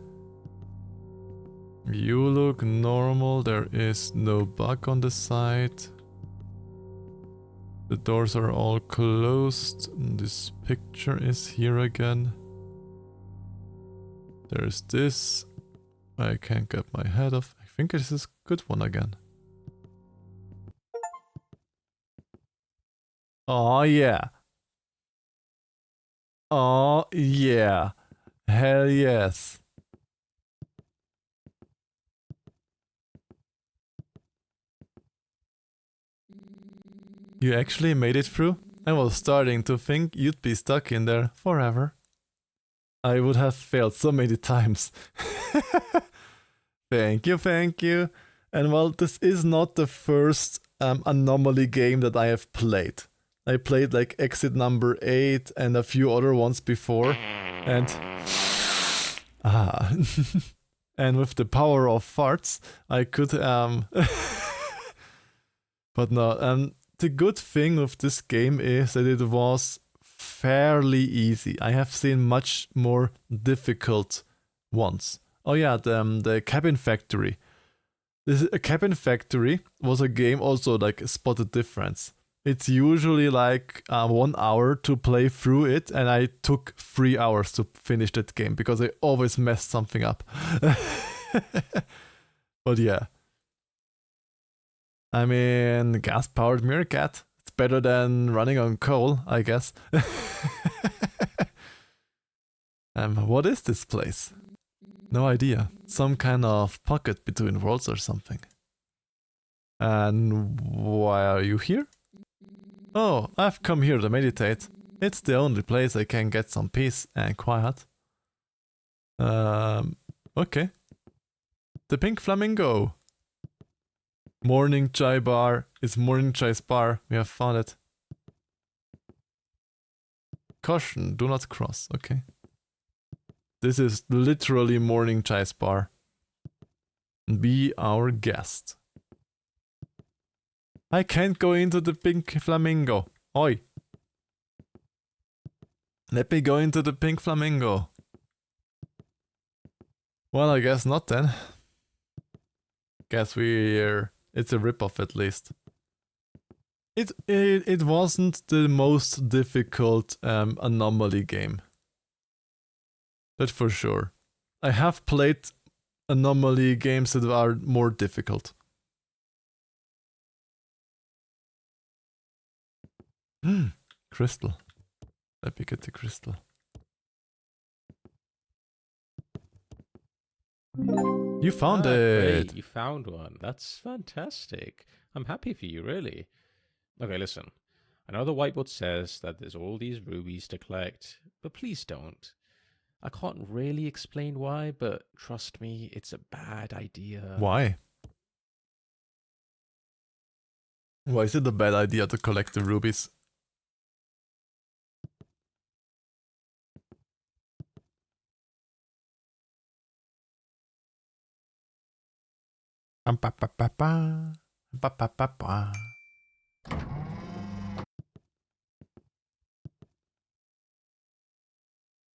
You look normal. There is no bug on the side. The doors are all closed. This picture is here again. There's this. I can't get my head off. I think this is a good one again. Oh yeah. Oh yeah. Hell yes. You actually made it through? I was starting to think you'd be stuck in there forever. I would have failed so many times. Thank you, thank you. And well, this is not the first anomaly game that I have played. I played like exit number 8 and a few other ones before. And and with the power of farts, I could but no, the good thing with this game is that it was fairly easy. I have seen much more difficult ones. Oh yeah, the Cabin Factory. A Cabin Factory was a game also like Spot the Difference. It's usually like 1 hour to play through it, and I took 3 hours to finish that game because I always messed something up. But yeah. I mean, gas-powered meerkat. It's better than running on coal, I guess. What is this place? No idea. Some kind of pocket between worlds or something. And why are you here? Oh, I've come here to meditate. It's the only place I can get some peace and quiet. Okay. The Pink Flamingo. Morning Chai Bar. It's Morning Chai's bar. We have found it. Caution, do not cross. Okay. This is literally Morning Chai's bar. Be our guest. I can't go into the Pink Flamingo. Oi. Let me go into the Pink Flamingo. Well, I guess not then. Guess it's a ripoff at least. It wasn't the most difficult anomaly game. That for sure. I have played anomaly games that are more difficult. Crystal. Let me get the crystal. You found it! Great, you found one. That's fantastic. I'm happy for you, really. Okay, listen. I know the whiteboard says that there's all these rubies to collect, but please don't. I can't really explain why, but trust me, it's a bad idea. Why? Why is it a bad idea to collect the rubies? Ba ba ba ba. Ba ba ba ba.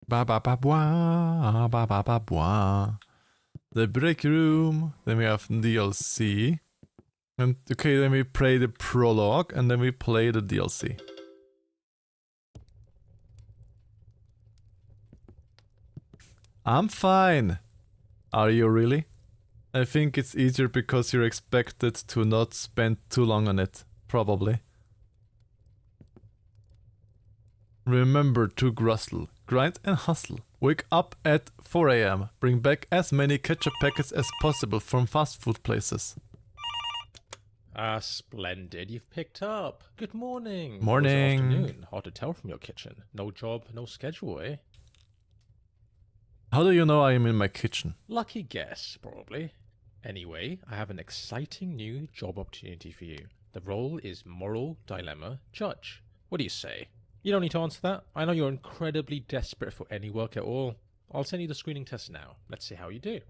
Ba ba ba ba ba ba ba ba. The break room. Then we have DLC. And okay, then we play the prologue and then we play the DLC. I'm fine. Are you really? I think it's easier because you're expected to not spend too long on it, probably. Remember to grustle, grind and hustle. Wake up at 4 AM. Bring back as many ketchup packets as possible from fast food places. Ah, splendid. You've picked up. Good morning. Morning. Or is it afternoon? Hard to tell from your kitchen. No job, no schedule, eh? How do you know I am in my kitchen? Lucky guess, probably. Anyway, I have an exciting new job opportunity for you. The role is Moral Dilemma Judge. What do you say? You don't need to answer that. I know you're incredibly desperate for any work at all. I'll send you the screening test now. Let's see how you do.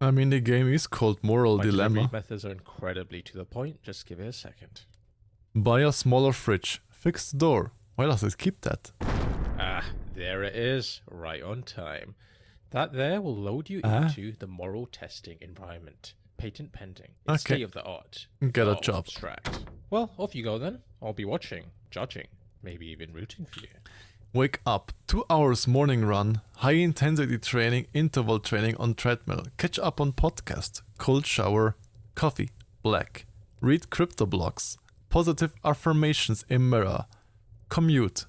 I mean, the game is called Moral My Dilemma. delivery methods are incredibly to the point. Just give it a second. Buy a smaller fridge. Fix the door. Why does it keep that? Ah, there it is. Right on time. That there will load you into the moral testing environment. Patent pending. It's Okay. state of the art. Get a Not job. Abstract. Well, off you go then. I'll be watching, judging, maybe even rooting for you. Wake up, 2 hours morning run, high intensity training, interval training on treadmill, catch up on podcast, cold shower, coffee, black, read crypto blogs, positive affirmations in mirror, commute.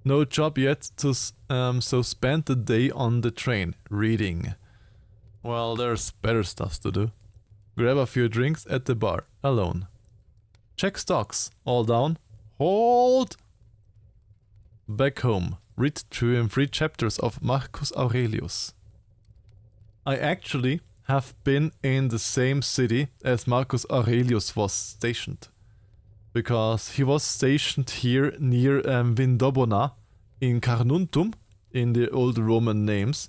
No job yet, so spend the day on the train, reading. Well, there's better stuff to do. Grab a few drinks at the bar, alone. Check stocks, all down. Hold! Back home, read 2 and 3 chapters of Marcus Aurelius. I actually have been in the same city as Marcus Aurelius was stationed. Because he was stationed here near Vindobona in Carnuntum, in the old Roman names.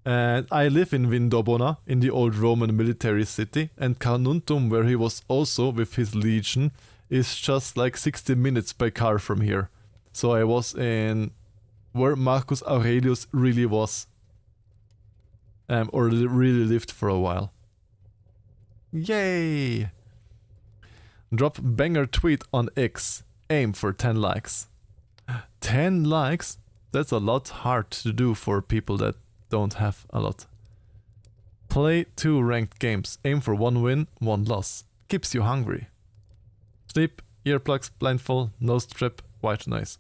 And I live in Vindobona, in the old Roman military city, and Carnuntum, where he was also with his legion, is just like 60 minutes by car from here. So I was in where Marcus Aurelius really was. Or really lived for a while. Yay! Drop banger tweet on X. Aim for 10 likes. 10 likes? That's a lot hard to do for people that don't have a lot. Play 2 ranked games. Aim for 1 win, 1 loss. Keeps you hungry. Sleep, earplugs, blindfold, nose strip, white noise.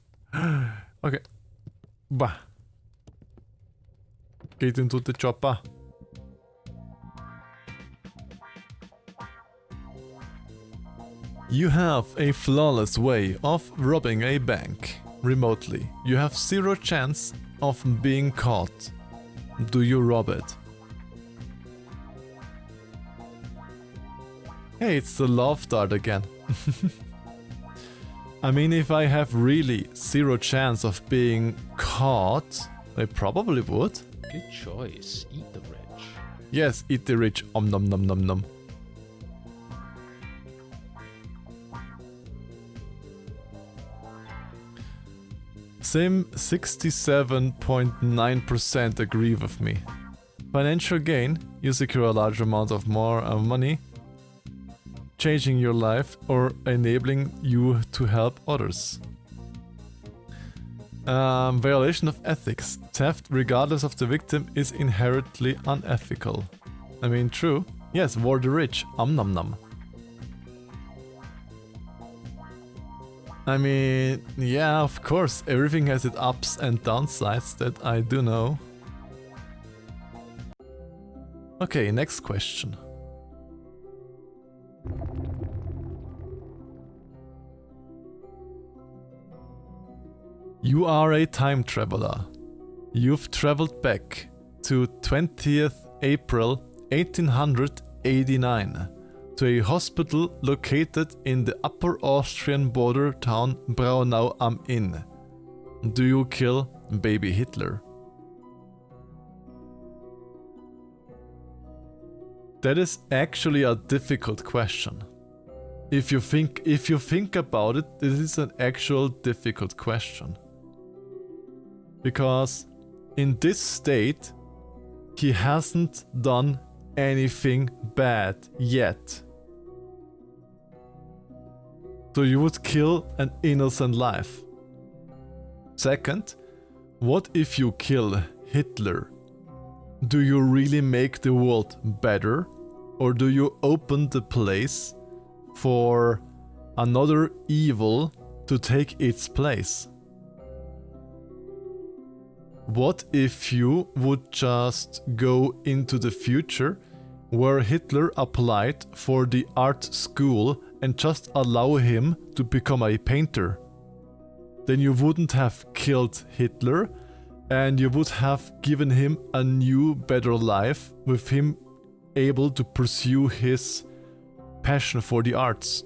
Okay. Bah. Get into the chopper. You have a flawless way of robbing a bank remotely. You have 0 chance of being caught. Do you rob it? Hey, it's the love dart again. I mean, if I have really 0 chance of being caught, I probably would. Good choice. Eat the rich. Yes, eat the rich. Om nom nom nom nom. Sim 67.9% agree with me. Financial gain, you secure a large amount of more money, changing your life or enabling you to help others. Violation of ethics. Theft, regardless of the victim, is inherently unethical. I mean, true. Yes, war the rich. Nom nom. I mean, yeah, of course, everything has its ups and downsides, that I do know. Okay, next question. You are a time traveler. You've traveled back to 20th April 1889 to a hospital located in the Upper Austrian border town Braunau am Inn. Do you kill baby Hitler? That is actually a difficult question. If you think about it, this is an actual difficult question. Because in this state, he hasn't done anything bad yet. So you would kill an innocent life. Second, what if you kill Hitler? Do you really make the world better? Or do you open the place for another evil to take its place? What if you would just go into the future where Hitler applied for the art school and just allow him to become a painter? Then you wouldn't have killed Hitler and you would have given him a new, better life with him able to pursue his passion for the arts.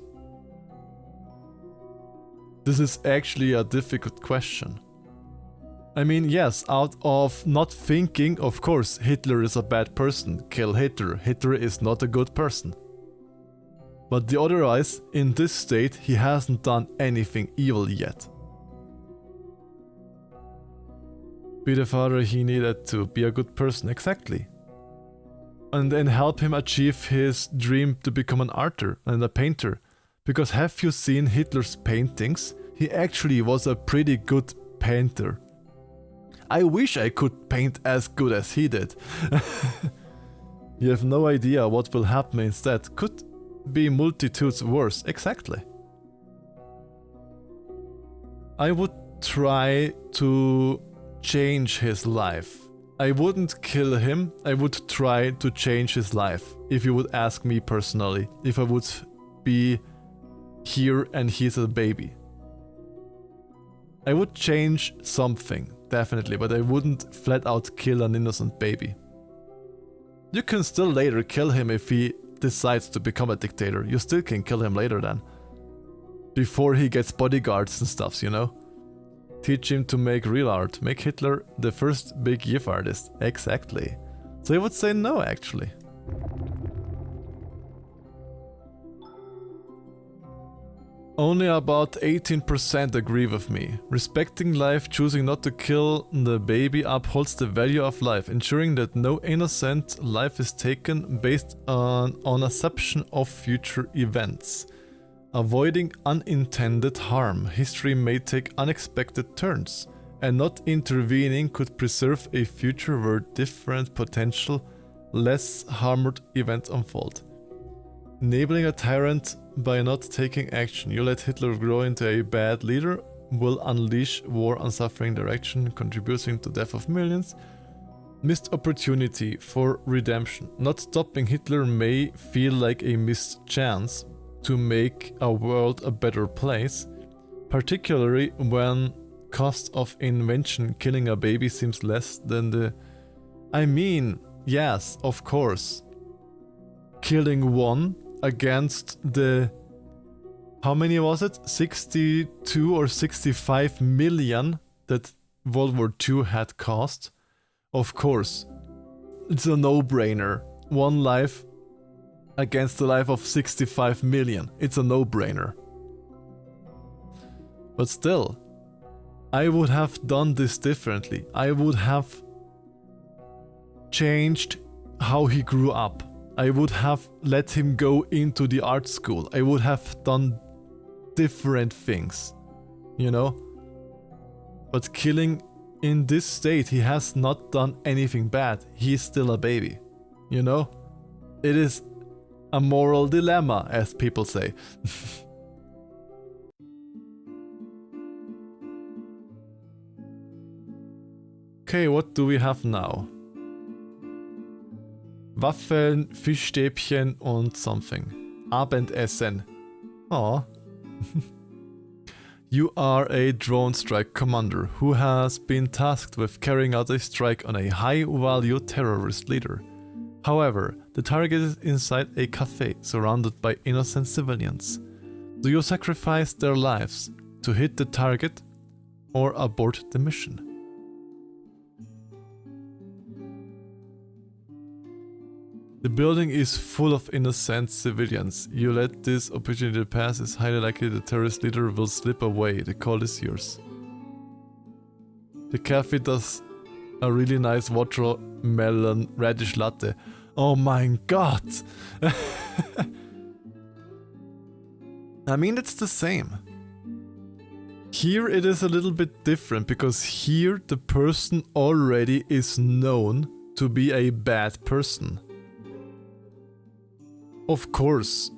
This is actually a difficult question. I mean, yes, out of not thinking, of course, Hitler is a bad person. Kill Hitler. Hitler is not a good person. But the otherwise, in this state, he hasn't done anything evil yet. Be the father he needed to be a good person, exactly. And then help him achieve his dream to become an artist and a painter. Because have you seen Hitler's paintings? He actually was a pretty good painter. I wish I could paint as good as he did. You have no idea what will happen instead. Could be multitudes worse, exactly. I would try to change his life. I wouldn't kill him, I would try to change his life, if you would ask me personally, if I would be here and he's a baby. I would change something, definitely, but I wouldn't flat out kill an innocent baby. You can still later kill him if he decides to become a dictator. You still can kill him later then. Before he gets bodyguards and stuff, you know? Teach him to make real art. Make Hitler the first big GIF artist. Exactly. So I would say no, actually. Only about 18% agree with me. Respecting life, choosing not to kill the baby upholds the value of life, ensuring that no innocent life is taken based on assumption of future events. Avoiding unintended harm, history may take unexpected turns, and not intervening could preserve a future where different potential, less harmed events unfold. Enabling a tyrant by not taking action, you let Hitler grow into a bad leader, will unleash war on suffering direction, contributing to death of millions. Missed opportunity for redemption. Not stopping Hitler may feel like a missed chance to make our world a better place, particularly when cost of invention killing a baby seems less than the... I mean, yes, of course. Killing one against the... How many was it? 62 or 65 million that World War II had cost? Of course. It's a no-brainer. One life against the life of 65 million. It's a no-brainer. But still, I would have done this differently. I would have changed how he grew up. I would have let him go into the art school. I would have done different things, you know? But killing in this state, he has not done anything bad. He's still a baby, you know? It is a moral dilemma, as people say. Okay, what do we have now? Waffeln, Fischstäbchen und something. Abendessen. Aw. You are a drone strike commander who has been tasked with carrying out a strike on a high-value terrorist leader. However, the target is inside a cafe surrounded by innocent civilians. Do you sacrifice their lives to hit the target or abort the mission? The building is full of innocent civilians. You let this opportunity pass, it's highly likely the terrorist leader will slip away. The call is yours. The cafe does a really nice watermelon radish latte. Oh my god! I mean, it's the same. Here it is a little bit different, because here the person already is known to be a bad person. Of course,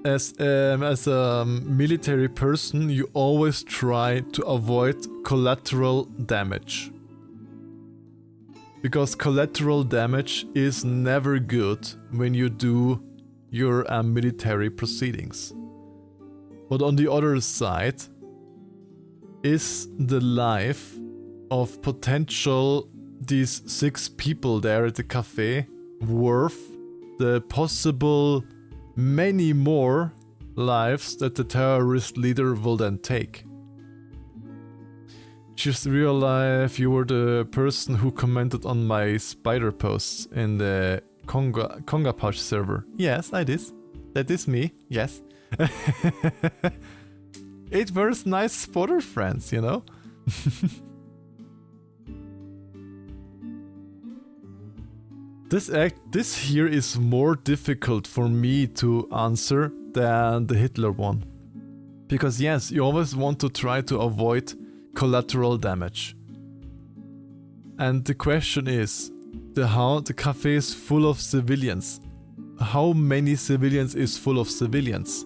as a military person, you always try to avoid collateral damage. Because collateral damage is never good when you do your military proceedings. But on the other side, is the life of potential these 6 people there at the cafe worth the possible many more lives that the terrorist leader will then take? Just real life, you were the person who commented on my spider posts in the Conga Pouch server. Yes, I did. That is me, yes. It was nice spotter friends, you know? This here is more difficult for me to answer than the Hitler one. Because yes, you always want to try to avoid collateral damage. And the question is, the cafe is full of civilians. How many civilians is full of civilians?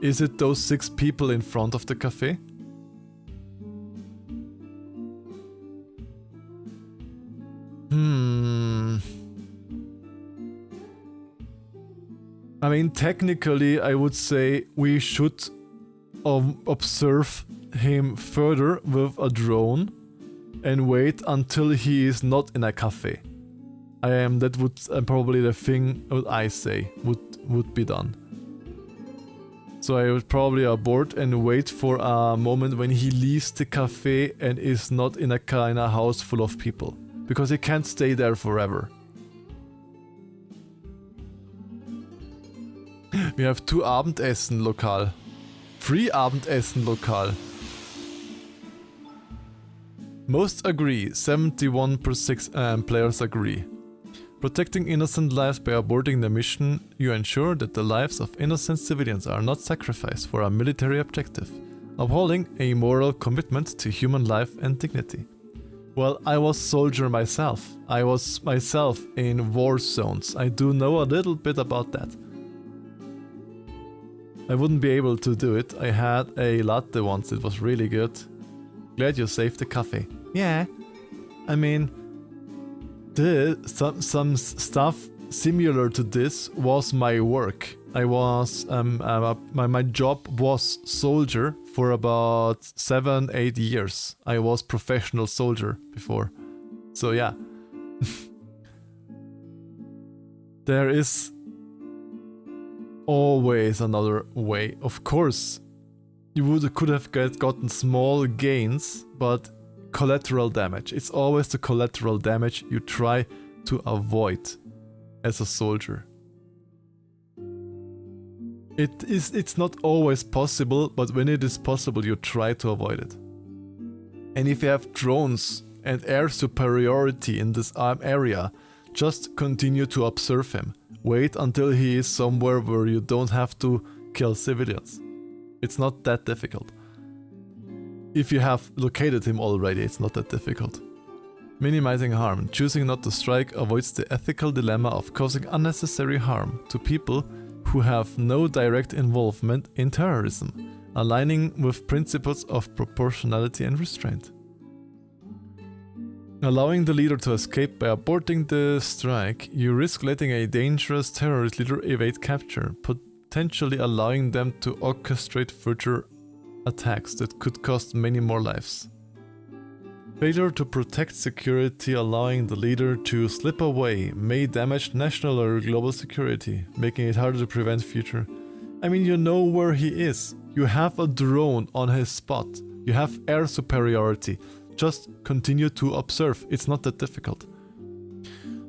Is it those 6 people in front of the cafe? I mean, technically, I would say we should observe him further with a drone and wait until he is not in a cafe. That would probably the thing what I say would be done. So I would probably abort and wait for a moment when he leaves the cafe and is not in a house full of people, because he can't stay there forever. We have 2 Abendessen lokal. 3 Abendessen lokal. Most agree, 71% players agree. Protecting innocent lives by aborting the mission, you ensure that the lives of innocent civilians are not sacrificed for a military objective, upholding a moral commitment to human life and dignity. Well, I was soldier myself. I was myself in war zones. I do know a little bit about that. I wouldn't be able to do it. I had a latte once, it was really good. Glad you saved the coffee. Yeah. I mean, some stuff similar to this was my work. I was my job was soldier for about 7-8 years. I was professional soldier before. So yeah. There is always another way. Of course, you could have gotten small gains, but collateral damage. It's always the collateral damage you try to avoid as a soldier. It's not always possible, but when it is possible, you try to avoid it. And if you have drones and air superiority in this area, just continue to observe him. Wait until he is somewhere where you don't have to kill civilians. It's not that difficult. If you have located him already, it's not that difficult. Minimizing harm. Choosing not to strike avoids the ethical dilemma of causing unnecessary harm to people who have no direct involvement in terrorism, aligning with principles of proportionality and restraint. Allowing the leader to escape by aborting the strike, you risk letting a dangerous terrorist leader evade capture, potentially allowing them to orchestrate future attacks that could cost many more lives. Failure to protect security, allowing the leader to slip away, may damage national or global security, making it harder to prevent future. I mean, you know where he is. You have a drone on his spot. You have air superiority. Just continue to observe. It's not that difficult.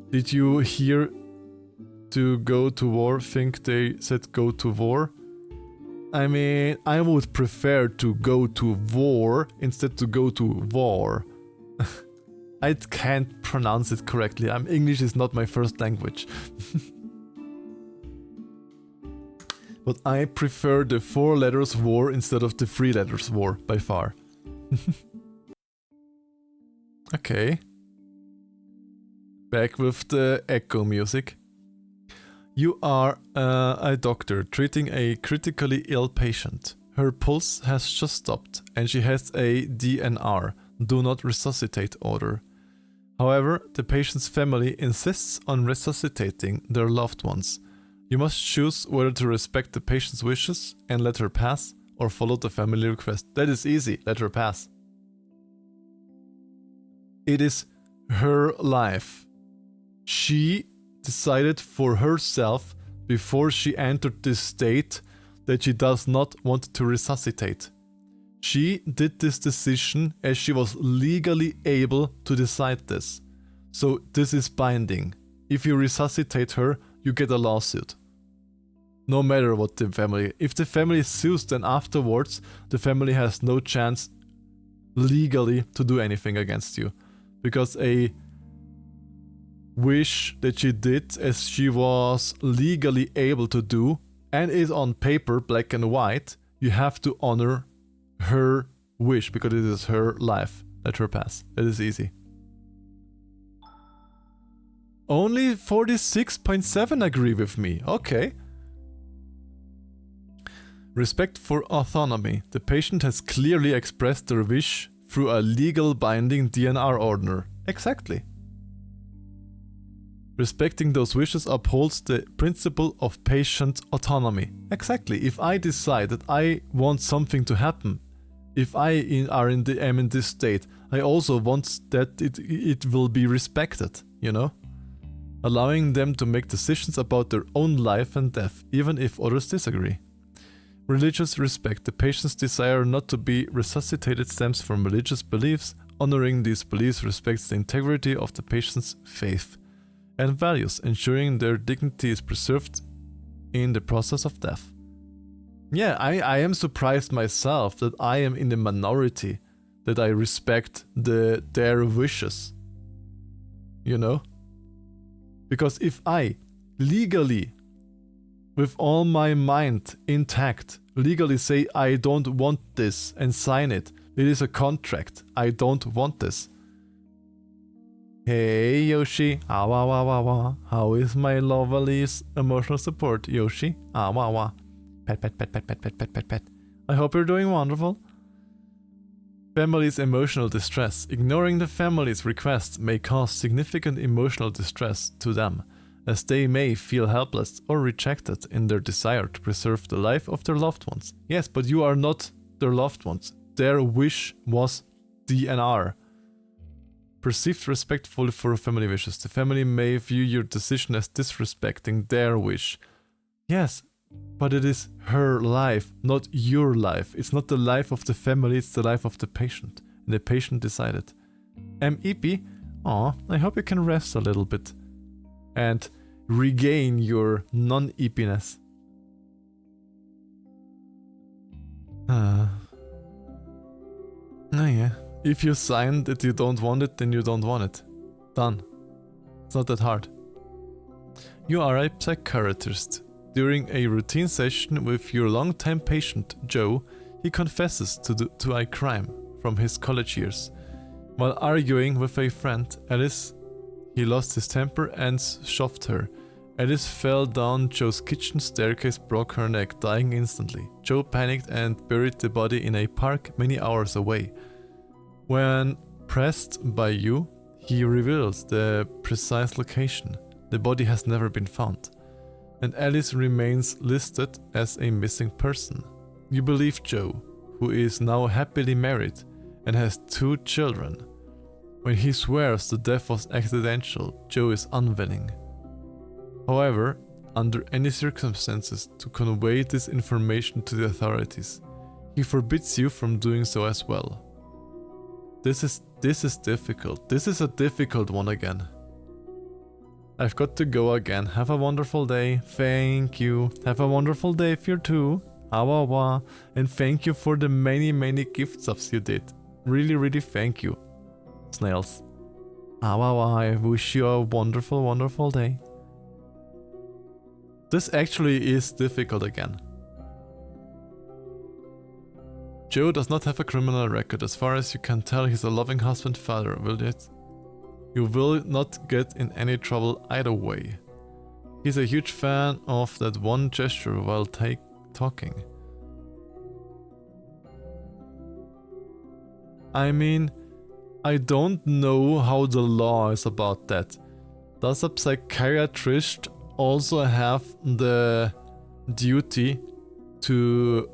Did you hear to go to war think they said go to war? I mean, I would prefer to go to war instead to go to war. I can't pronounce it correctly. English is not my first language. But I prefer the 4 letters war instead of the 3 letters war, by far. Okay. Back with the echo music. You are a doctor treating a critically ill patient. Her pulse has just stopped and she has a DNR, do not resuscitate order. However, the patient's family insists on resuscitating their loved ones. You must choose whether to respect the patient's wishes and let her pass, or follow the family request. That is easy, let her pass. It is her life. She decided for herself before she entered this state that she does not want to resuscitate. She did this decision as she was legally able to decide this. So this is binding. If you resuscitate her, you get a lawsuit. No matter what the family... If the family sues, then afterwards, the family has no chance legally to do anything against you. Because a wish that she did as she was legally able to do, and is on paper, black and white, you have to honor her wish, because it is her life. Let her pass. It is easy. Only 46.7 agree with me. Okay. Respect for autonomy. The patient has clearly expressed their wish through a legal binding DNR order. Exactly. Respecting those wishes upholds the principle of patient autonomy. Exactly. If I decide that I want something to happen, if I am in this state, I also want that it will be respected, you know? Allowing them to make decisions about their own life and death, even if others disagree. Religious respect. The patient's desire not to be resuscitated stems from religious beliefs. Honoring these beliefs respects the integrity of the patient's faith and values, ensuring their dignity is preserved in the process of death. Yeah, I am surprised myself that I am in the minority, that I respect their wishes. You know? Because if I legally, with all my mind intact, legally say I don't want this and sign it, it is a contract, I don't want this. Hey Yoshi, awa wa wa wa. How is my lovely emotional support, Yoshi? Awa wa. Pet pet pet pet pet pet pet pet pet. I hope you're doing wonderful. Family's emotional distress. Ignoring the family's requests may cause significant emotional distress to them, as they may feel helpless or rejected in their desire to preserve the life of their loved ones. Yes, but you are not their loved ones. Their wish was DNR. Perceived respectfully for family wishes. The family may view your decision as disrespecting their wish. Yes, but it is her life, not your life. It's not the life of the family, it's the life of the patient. And the patient decided. MEP, aw, I hope you can rest a little bit and regain your non-EPness. Oh yeah. If you sign that you don't want it, then you don't want it. Done. It's not that hard. You are a psychiatrist. During a routine session with your longtime patient, Joe, he confesses to a crime from his college years. While arguing with a friend, Alice, he lost his temper and shoved her. Alice fell down Joe's kitchen staircase, broke her neck, dying instantly. Joe panicked and buried the body in a park many hours away. When pressed by you, he reveals the precise location. The body has never been found, and Alice remains listed as a missing person. You believe Joe, who is now happily married and has 2 children. When he swears the death was accidental, Joe is unwilling, however, under any circumstances, to convey this information to the authorities. He forbids you from doing so as well. This is difficult. This is a difficult one again. I've got to go again. Have a wonderful day. Thank you. Have a wonderful day if you're too. Awa. And thank you for the many gift subs you did. Really thank you. Snails. Awa. I wish you a wonderful day. This actually is difficult again. Joe does not have a criminal record. As far as you can tell, he's a loving husband, father, will it? You will not get in any trouble either way. He's a huge fan of that one gesture while talking. I mean, I don't know how the law is about that. Does a psychiatrist also have the duty to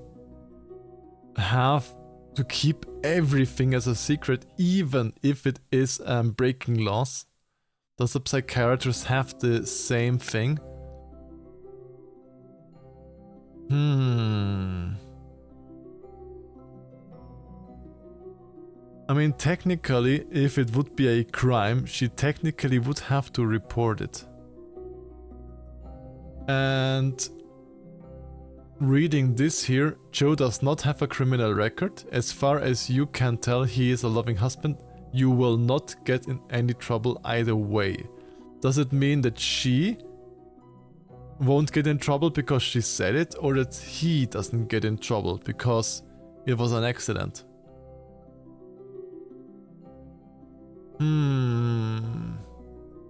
keep everything as a secret, even if it is breaking laws? Does a psychiatrist have the same thing? I mean, technically, if it would be a crime, she technically would have to report it. And reading this here, Joe does not have a criminal record. As far as you can tell, he is a loving husband. You will not get in any trouble either way. Does it mean that she won't get in trouble because she said it, or that he doesn't get in trouble because it was an accident?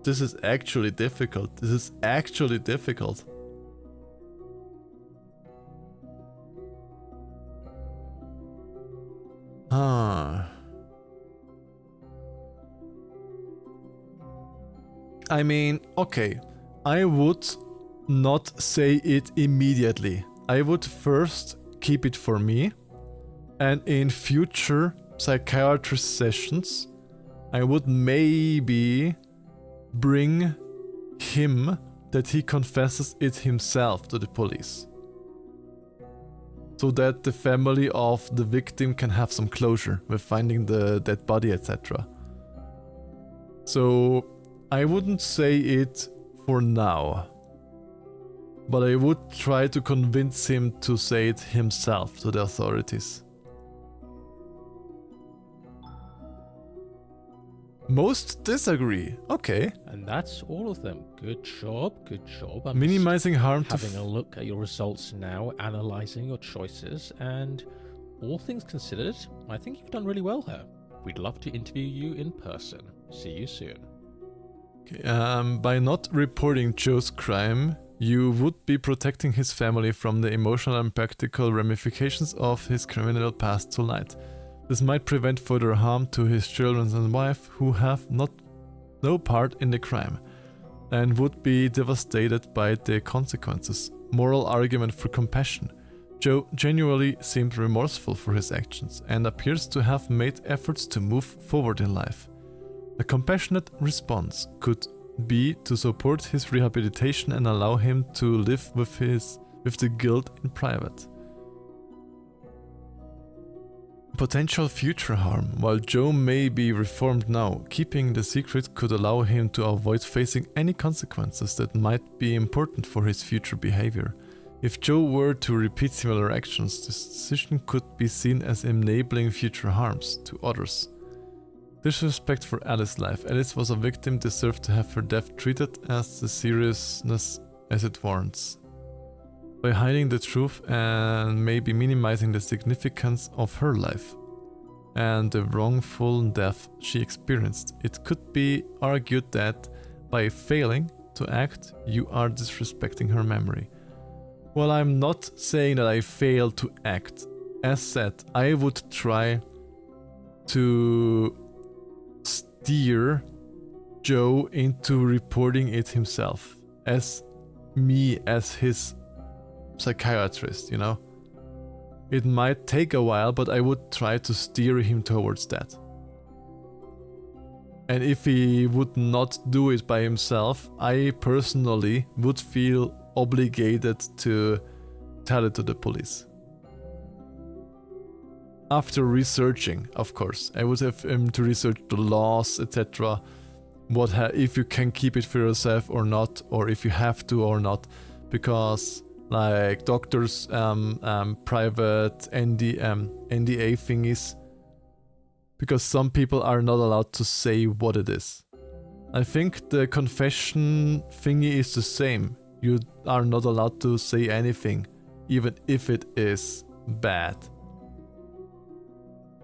This is actually difficult. I mean, okay, I would not say it immediately. I would first keep it for me, and in future psychiatrist sessions, I would maybe bring him that he confesses it himself to the police. So that the family of the victim can have some closure with finding the dead body, etc. So I wouldn't say it for now, but I would try to convince him to say it himself to the authorities. Most disagree. Okay. And that's all of them. Good job, good job. I'm Minimizing harm to having a look at your results now, analysing your choices, and all things considered, I think you've done really well here. We'd love to interview you in person. See you soon. Okay, by not reporting Joe's crime, you would be protecting his family from the emotional and practical ramifications of his criminal past tonight. This might prevent further harm to his children and wife, who have no part in the crime, and would be devastated by the consequences. Moral argument for compassion. Joe genuinely seemed remorseful for his actions, and appears to have made efforts to move forward in life. A compassionate response could be to support his rehabilitation and allow him to live with the guilt in private. Potential future harm. While Joe may be reformed now, keeping the secret could allow him to avoid facing any consequences that might be important for his future behavior. If Joe were to repeat similar actions, this decision could be seen as enabling future harms to others. Disrespect for Alice's life. Alice was a victim, deserved to have her death treated as the seriousness as it warrants. By hiding the truth and maybe minimizing the significance of her life and the wrongful death she experienced, it could be argued that by failing to act, you are disrespecting her memory. Well, I'm not saying that I failed to act. As said, I would try to steer Joe into reporting it himself as me as his psychiatrist, you know. It might take a while, but I would try to steer him towards that. And if he would not do it by himself, I personally would feel obligated to tell it to the police. After researching, of course, I would have him to research the laws, etc. If you can keep it for yourself or not, or if you have to or not, because like doctors, private NDA thingies, because some people are not allowed to say what it is. I think the confession thingy is the same. You are not allowed to say anything, even if it is bad.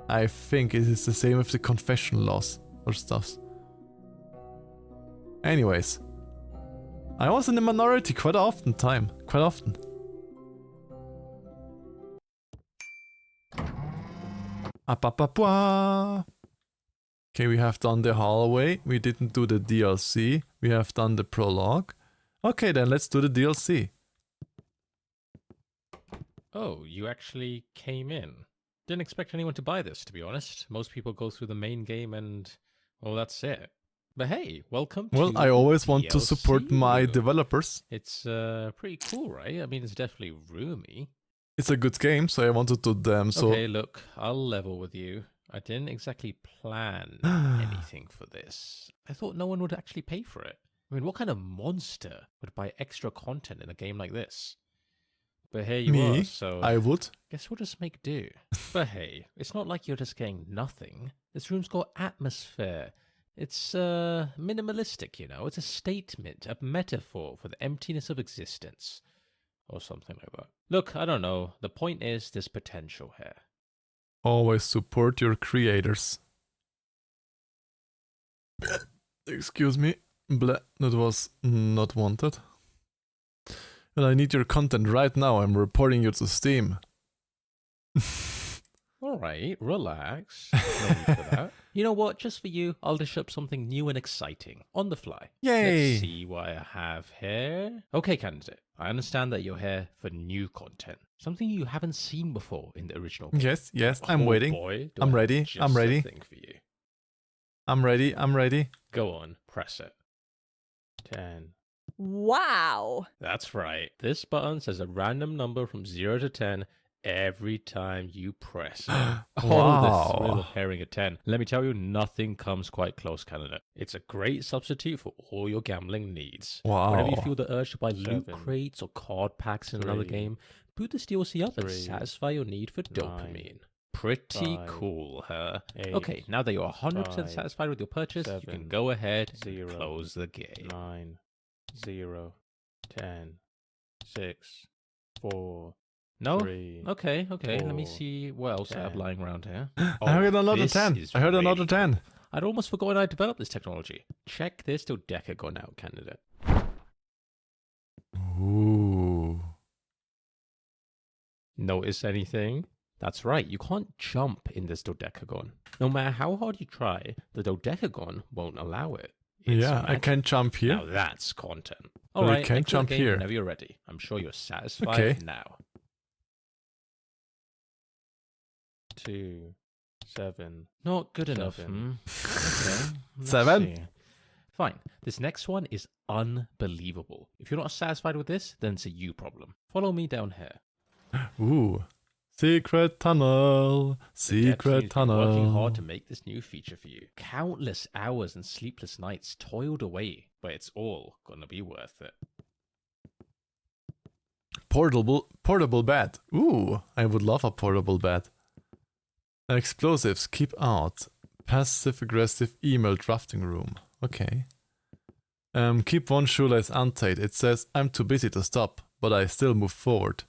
I think it is the same with the confession laws or stuff. Anyways, I was in the minority quite often. Okay, we have done the hallway. We didn't do the DLC. We have done the prologue. Okay, then let's do the DLC. Oh, you actually came in. Didn't expect anyone to buy this, to be honest. Most people go through the main game and, well, that's it. But hey, welcome to I always want DLC to support my room. developers. It's pretty cool, right? I mean, it's definitely roomy. It's a good game, so I wanted to them. So Okay, look, I'll level with you. I didn't exactly plan anything for this. I thought no one would actually pay for it. I mean, what kind of monster would buy extra content in a game like this? But here you Me? are, so I would. guess we'll just make do. But hey, it's not like you're just getting nothing. This room's got atmosphere. It's minimalistic, you know. It's a statement, a metaphor for the emptiness of existence. Or something like that. Look, I don't know. The point is there's potential here. Always support your creators. Excuse me. Bleh, that was not wanted. And I need your content right now. I'm reporting you to Steam. All right, relax. No need for that. You know what? Just for you, I'll dish up something new and exciting on the fly. Yay! Let's see what I have here. Okay, candidate. I understand that you're here for new content. Something you haven't seen before in the original game. Yes, yes, I'm Oh waiting. boy, do I'm I have ready, just I'm ready. a thing for you. I'm ready, I'm ready. Go on, press it. 10. Wow. That's right. This button says a random number from 0 to 10 every time you press it. Oh, the thrill Wow. of hearing a 10. Let me tell you, nothing comes quite close, candidate. It's a great substitute for all your gambling needs. Whenever you Wow. feel the urge to buy loot 7, crates or card packs in another 3, game, boot this DLC up and 3, satisfy your need for 9, dopamine. Pretty 5, cool, huh? 8, Okay, now that you're 100% 5, satisfied with your purchase, you 7, can go ahead 0, and close the game. 9, 0, 10, 6, 4, No? 3. Okay, let me 4, see what else I have 10. lying around here. I heard another this 10. is I heard another really 10. cool. I'd almost forgotten I developed this technology. Check this dodecagon out, candidate. Ooh. Notice anything? That's right, you can't jump in this dodecagon. No matter how hard you try, the dodecagon won't allow it. It's Yeah, I magic. can jump here. Now that's content. But I Alright, can't exit the jump game here. whenever you're ready. I'm sure you're satisfied Okay. now. 2, 7. Not good enough. 7. Okay. let's 7? see. Fine. This next one is unbelievable. If you're not satisfied with this, then it's a you problem. Follow me down here. Ooh. Secret tunnel. The dev Secret team's been working hard to tunnel. make this new feature for you. Countless hours and sleepless nights toiled away, but it's all gonna be worth it. Portable bed. Ooh, I would love a portable bed. Explosives, keep out. Passive aggressive email drafting room. Okay. Keep one shoelace untied. It says I'm too busy to stop, but I still move forward.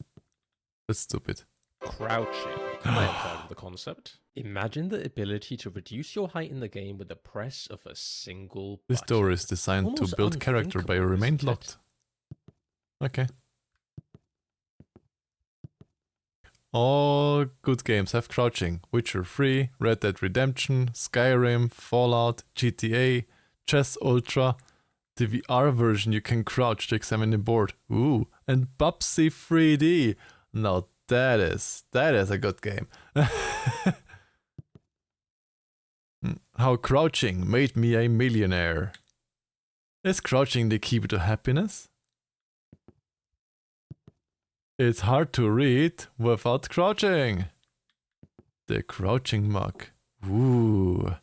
That's stupid. Crouching. I am proud of the concept. Imagine the ability to reduce your height in the game with the press of a single This button. door is designed Almost to build character by unthinkable, remain isn't it? locked. Okay. All good games have crouching. Witcher 3, Red Dead Redemption, Skyrim, Fallout, GTA, Chess Ultra. The VR version you can crouch to examine the board. Ooh, and Bubsy 3D. Now that is a good game. How crouching made me a millionaire. Is crouching the key to happiness? It's hard to read without crouching. The crouching mug. Ooh.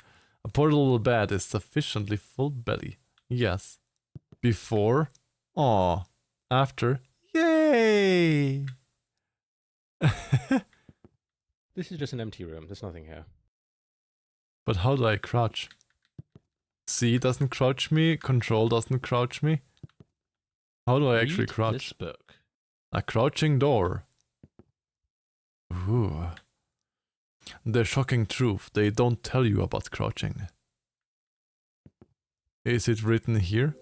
A portable bed is sufficiently full belly. Yes. Before. Aw. After. Yay! This is just an empty room. There's nothing here. But how do I crouch? C doesn't crouch me. Control doesn't crouch me. How do I actually Read crouch? this book. A crouching door. Ooh. The shocking truth they don't tell you about crouching. Is it written here?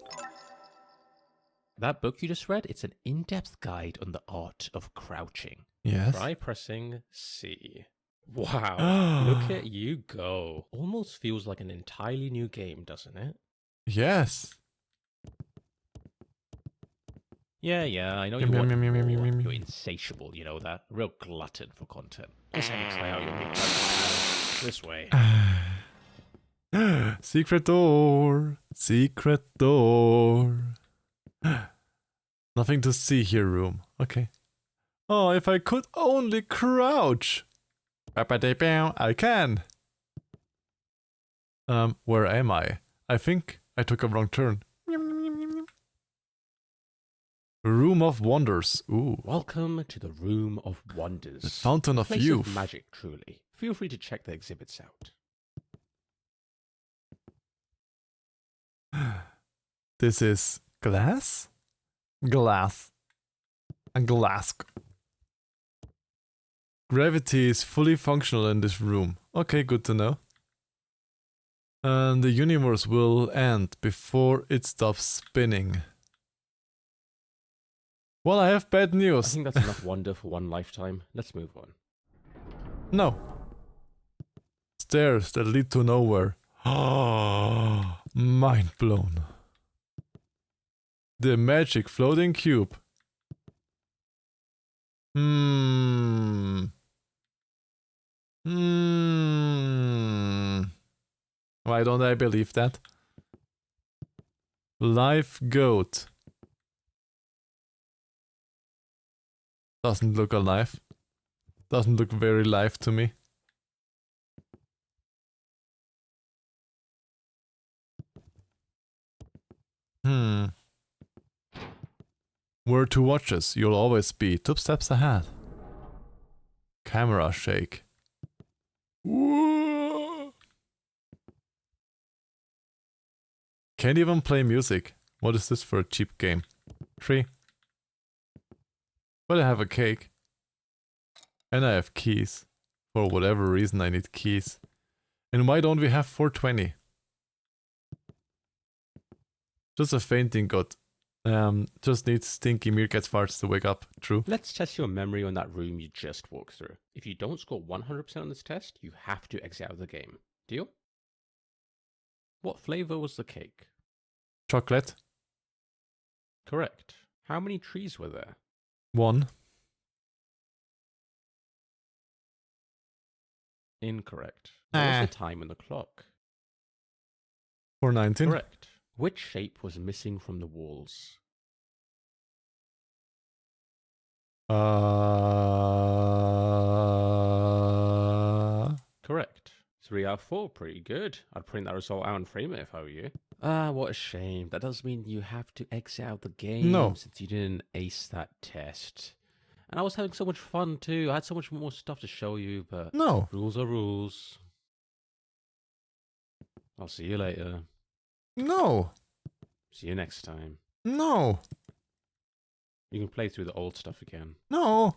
That book you just read, it's an in-depth guide on the art of crouching. Yes. Try pressing C. Wow, look at you go. Almost feels like an entirely new game, doesn't it? Yes. Yeah, I know you Yum, want yum, yum, yum, yum, more. yum, yum. You're insatiable, you know that? Real glutton for content. Let's have you try out your new crouching. This way. Secret door. Secret door. Nothing to see here, room. Okay. Oh, if I could only crouch. I can. Where am I? I think I took a wrong turn. Room of Wonders. Ooh. Welcome to the Room of Wonders. The Fountain of Place Youth. of magic, truly. Feel free to check the exhibits out. This is glass? Glass. A glass. Gravity is fully functional in this room. Okay, good to know. And the universe will end before it stops spinning. Well, I have bad I news. think that's enough wonder for one lifetime. Let's move on. No. Stairs that lead to nowhere. Mind blown. The magic floating cube. Why don't I believe that? Live goat. Doesn't look alive. Doesn't look very live to me. Where to watch us, you'll always be 2 steps ahead. Camera shake. Whoa. Can't even play music. What is this for a cheap game? 3. But I have a cake. And I have keys. For whatever reason I need keys. And why don't we have 420? Just a fainting god. Just needs stinky meerkat farts to wake up. True. Let's test your memory on that room you just walked through. If you don't score 100% on this test, you have to exit out of the game. Deal? What flavor was the cake? Chocolate. Correct. How many trees were there? 1. Incorrect. What was the time on the clock? 419. Correct. Which shape was missing from the walls? Correct. 3 out of 4. Pretty good. I'd print that result out and frame it if I were you. Ah, what a shame. That does mean you have to exit out the game since you didn't ace that test. And I was having so much fun too. I had so much more stuff to show you, but rules are rules. I'll see you later. No. See you next time. No. You can play through the old stuff again. No.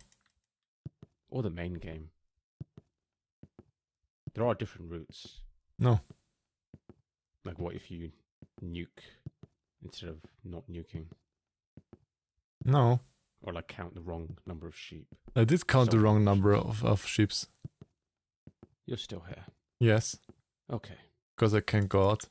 Or the main game. There are different routes. No. Like what if you nuke instead of not nuking? No. Or like count the wrong number of sheep. I did count the wrong number of sheeps. You're still here. Yes. Okay. Because I can't go out.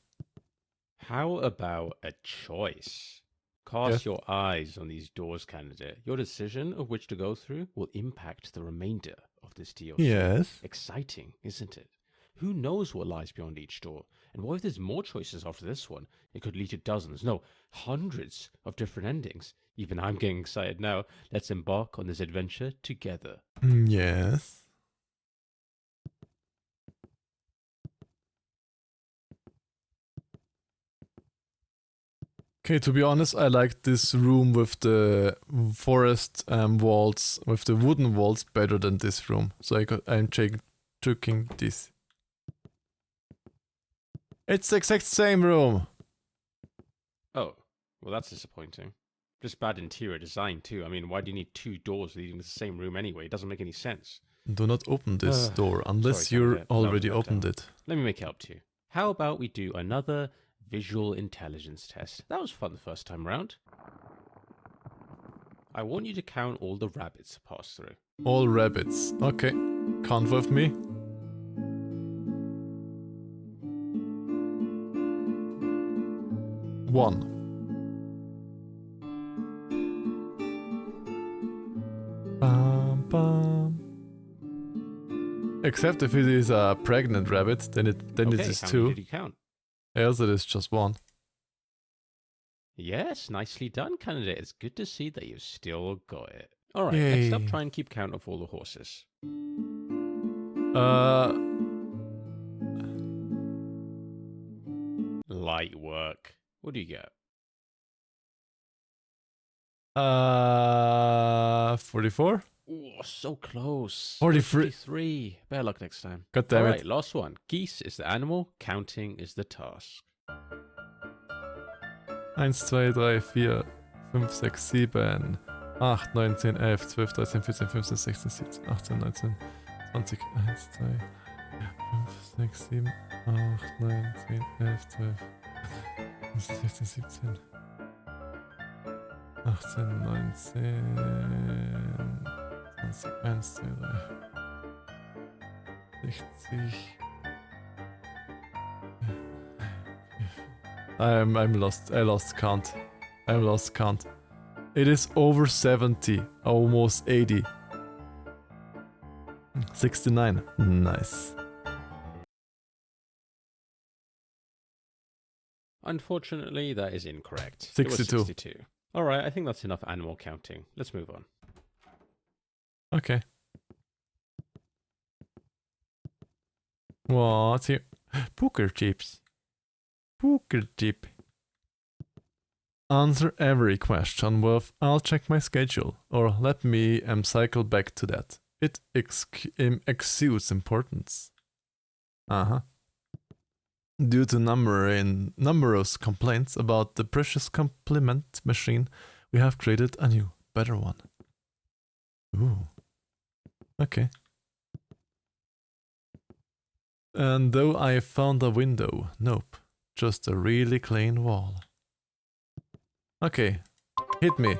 How about a choice? Cast your eyes on these doors, candidate. Your decision of which to go through will impact the remainder of this DLC. Yes. Exciting, isn't it? Who knows what lies beyond each door? And what if there's more choices after this one? It could lead to dozens, no, hundreds of different endings. Even I'm getting excited now. Let's embark on this adventure together. Yes. Okay, to be honest, I like this room with the forest walls, with the wooden walls, better than this room. So I'm choosing this. It's the exact same room. Oh, well that's disappointing. Just bad interior design too. I mean, why do you need 2 doors leading to the same room anyway? It doesn't make any sense. Do not open this door unless you already opened it. Let me make it up to you. How about we do another visual intelligence test? That was fun the first time round. I want you to count all the rabbits to pass through. All rabbits. Okay. Count with me. 1. Bum, bum. Except if it is a pregnant rabbit, then it is how 2. many did you count? Else it is just 1. Yes, nicely done, candidate. It's good to see that you've still got it. Alright, Yay. next up, try and keep count of all the horses. Light work. What do you get? 44? Oh, so close. 43. 43. Better luck next time. God damn Alright, it. last one. Geese is the animal, counting is the task. 1, 2, 3, 4, 5, 6, 7, 8, 9, 10, 11, 12, 13, 14, 15, 16, 17, 18, 19, 20, 1, 2, 5, 6, 7, 8, 9, 10, 11, 12, 15, 16, 17, 18, 19, 20, 1, 2, 3, 60, I'm lost. I lost count. I'm lost count. It is over 70, almost 80. 69. Nice. Unfortunately, that is incorrect. 62. It was 62. Alright, I think that's enough animal counting. Let's move on. Okay. What's here? Poker chips. Poker chip. Answer every question with "I'll check my schedule," or "Let me cycle back to that." It exudes importance. Uh-huh. Due to numerous complaints about the precious compliment machine, we have created a new, better one. Ooh. Okay. And though I found a window, nope. Just a really clean wall. Okay. Hit me.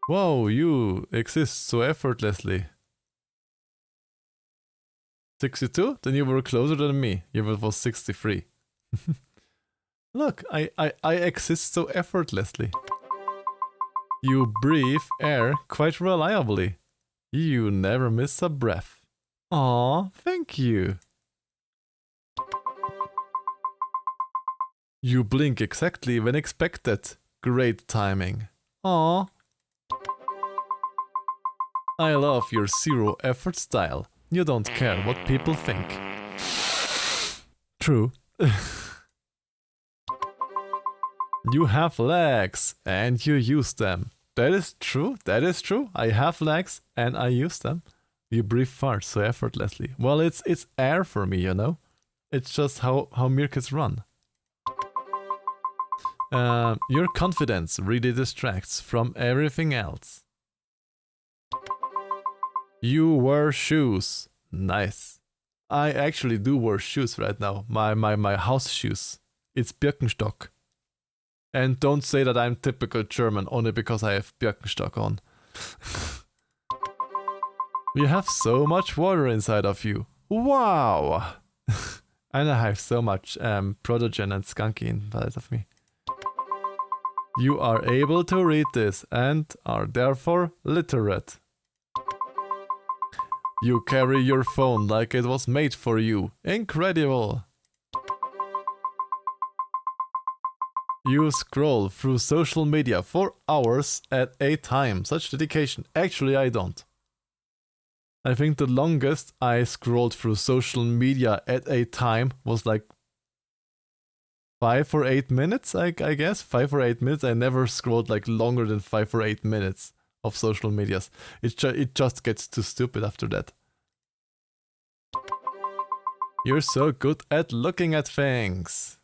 Wow, you exist so effortlessly. 62? Then you were closer than me. You was 63. Look, I exist so effortlessly. You breathe air quite reliably. You never miss a breath. Aw, thank you. You blink exactly when expected. Great timing. Aw. I love your zero effort style. You don't care what people think. True. You have legs and you use them. That is true. That is true. I have legs and I use them. You breathe fart so effortlessly. Well, it's air for me, you know. It's just how meerkats run. Your confidence really distracts from everything else. You wear shoes. Nice. I actually do wear shoes right now. My house shoes. It's Birkenstock. And don't say that I'm typical German only because I have Birkenstock on. You have so much water inside of you. Wow! And I have so much protogen and skunky inside of me. You are able to read this and are therefore literate. You carry your phone like it was made for you. Incredible! You scroll through social media for hours at a time. Such dedication. Actually, I don't. I think the longest I scrolled through social media at a time was like 5 or 8 minutes, I guess. 5 or 8 minutes. I never scrolled like longer than 5 or 8 minutes of social medias. It just gets too stupid after that. You're so good at looking at things.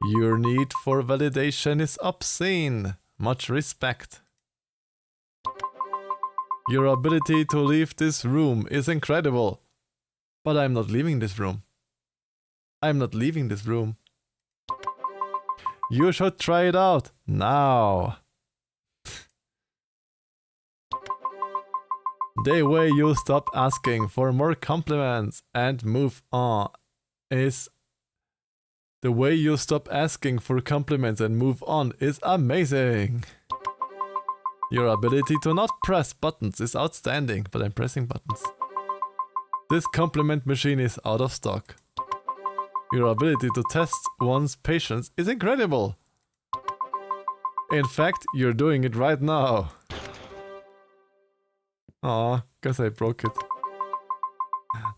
Your need for validation is obscene. Much respect. Your ability to leave this room is incredible. But I'm not leaving this room. I'm not leaving this room. You should try it out now. The way you stop asking for more compliments and move on is... The way you stop asking for compliments and move on is amazing. Your ability to not press buttons is outstanding, but I'm pressing buttons. This compliment machine is out of stock. Your ability to test one's patience is incredible. In fact, you're doing it right now. Aw, guess I broke it.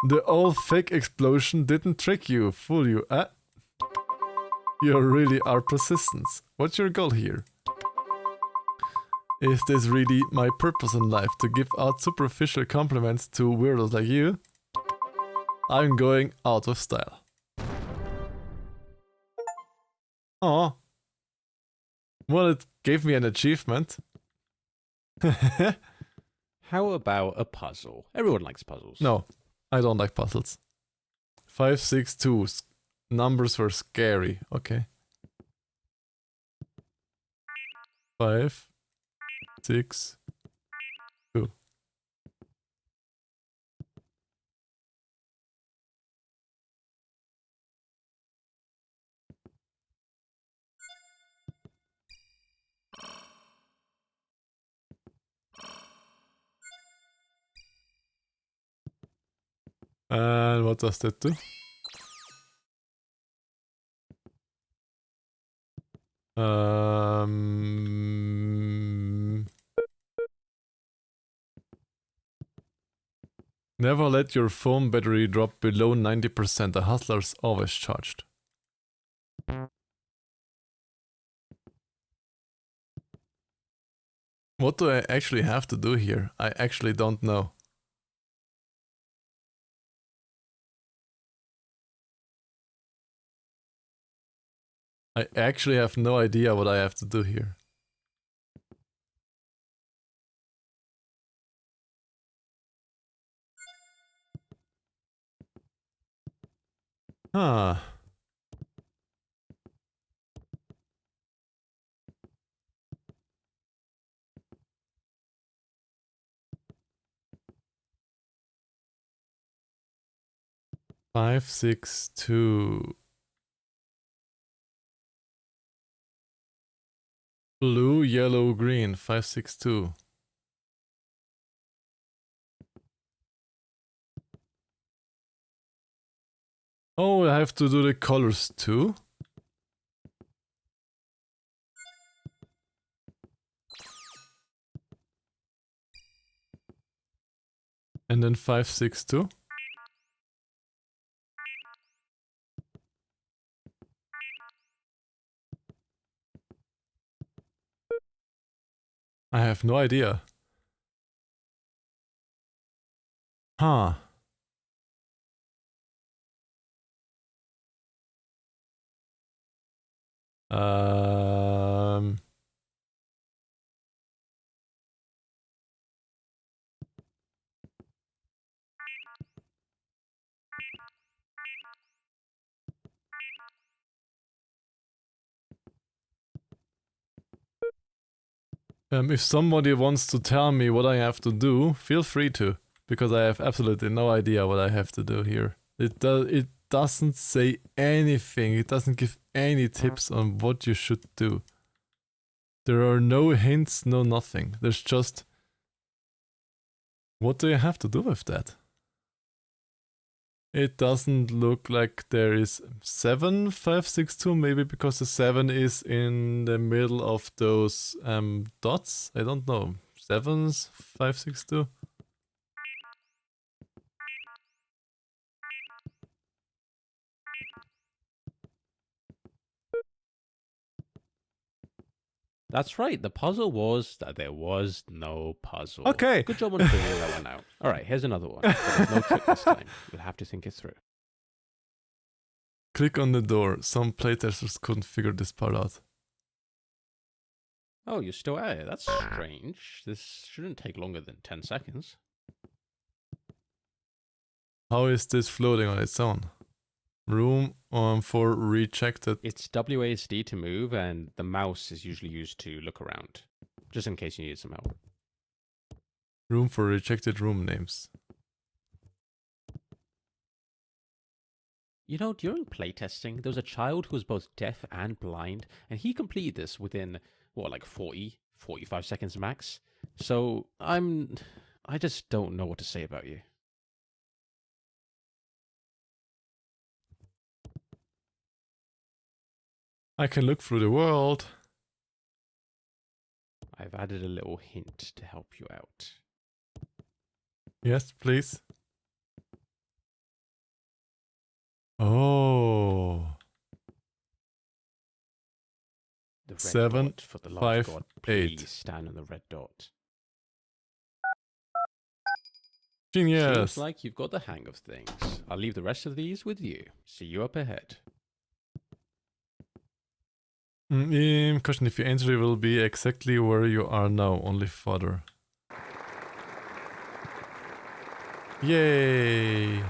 The old fake explosion didn't trick you, fool you, eh? You really are persistent. What's your goal here? Is this really my purpose in life, to give out superficial compliments to weirdos like you? I'm going out of style. Aw. Well, it gave me an achievement. How about a puzzle? Everyone likes puzzles. No, I don't like puzzles. 5, 6, 2. Numbers were scary. Okay. 5, 6, 2. And what does that do? Never let your phone battery drop below 90%. A hustler's always charged. What do I actually have to do here? I actually don't know. I actually have no idea what I have to do here. Huh. Five, 6, 2. Blue, yellow, green. 5, 6, 2. Oh, I have to do the colors too? And then 5, 6, 2. I have no idea. Huh. Um... If somebody wants to tell me what I have to do, feel free to, because I have absolutely no idea what I have to do here. It doesn't say anything. It doesn't give any tips on what you should do. There are no hints, no nothing. There's just... What do you have to do with that? It doesn't look like there is 7, 5, 6, 2, maybe because the 7 is in the middle of those dots. I don't know. 7s, 5, 6, 2. That's right. The puzzle was that there was no puzzle. Okay. Good job on figuring that one out. All right, here's another one. But there's no trick this time. You'll have to think it through. Click on the door. Some playtesters couldn't figure this part out. Oh, you're still at it. That's strange. This shouldn't take longer than 10 seconds. How is this floating on its own? Room for rejected. It's WASD to move, and the mouse is usually used to look around, just in case you need some help. Room for rejected room names. You know, during playtesting, there was a child who was both deaf and blind, and he completed this within, what, like 40, 45 seconds max? So, I just don't know what to say about you. I can look through the world. I've added a little hint to help you out. Yes, please. Oh. The red 7, dot for the love 5, of God, 8. please stand on the red dot. Genius. Seems like you've got the hang of things. I'll leave the rest of these with you. See you up ahead. Question: if your entry will be exactly where you are now, only further. Yay!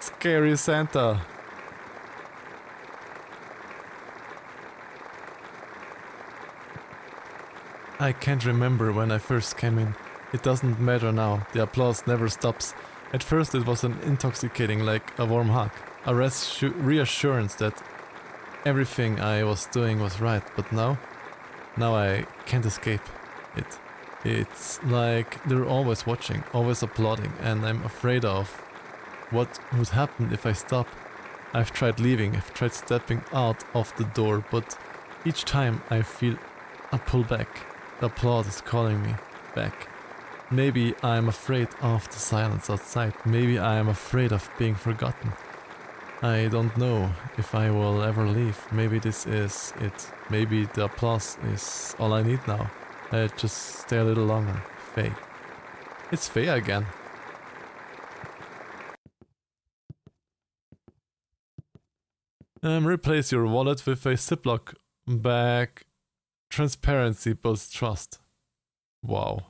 Scary Santa. I can't remember when I first came in. It doesn't matter now. The applause never stops. At first it was an intoxicating, like a warm hug. A reassurance that everything I was doing was right, but now I can't escape it. It's like they're always watching, always applauding, and I'm afraid of what would happen if I stop. I've tried leaving, I've tried stepping out of the door, but each time I feel a pull back. The applause is calling me back. Maybe I'm afraid of the silence outside. Maybe I am afraid of being forgotten. I don't know if I will ever leave. Maybe this is it. Maybe the applause is all I need now. I just stay a little longer. Faye. It's Faye again. Replace your wallet with a Ziploc bag. Transparency builds trust. Wow.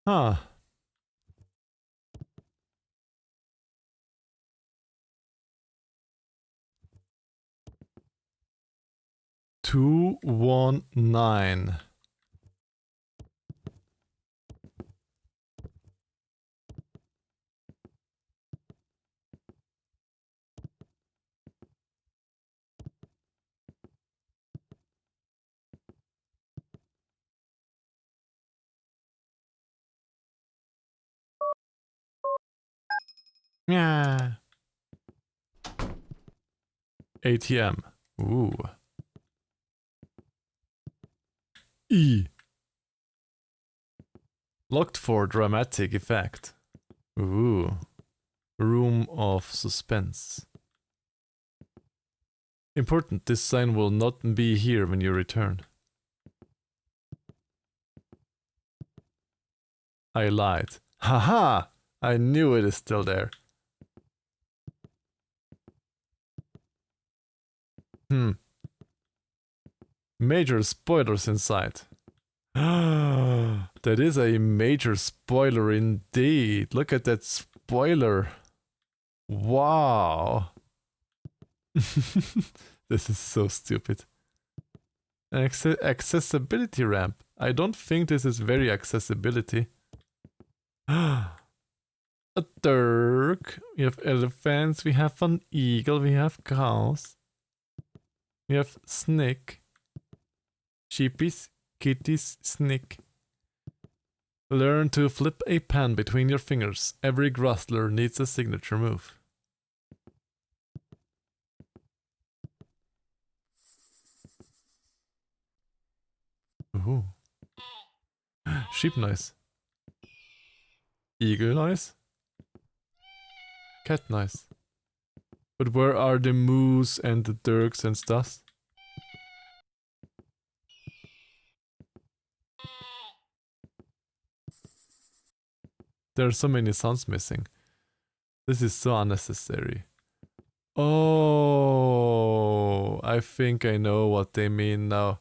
Huh. Two, 1, 9. Yeah. ATM. Ooh. E. Locked for dramatic effect. Ooh. Room of suspense. Important, this sign will not be here when you return. I lied. Haha! I knew it is still there. Major spoilers inside. That is a major spoiler indeed. Look at that spoiler. Wow. This is so stupid. Accessibility ramp. I don't think this is very accessibility. A Dirk. We have elephants. We have an eagle. We have cows. We have snake. Sheepies. Kitties. Snake. Learn to flip a pen between your fingers. Every Grussler needs a signature move. Ooh. Sheep noise. Eagle noise. Cat noise. But where are the moose and the dirks and stuff? There are so many sounds missing. This is so unnecessary. Oh, I think I know what they mean now.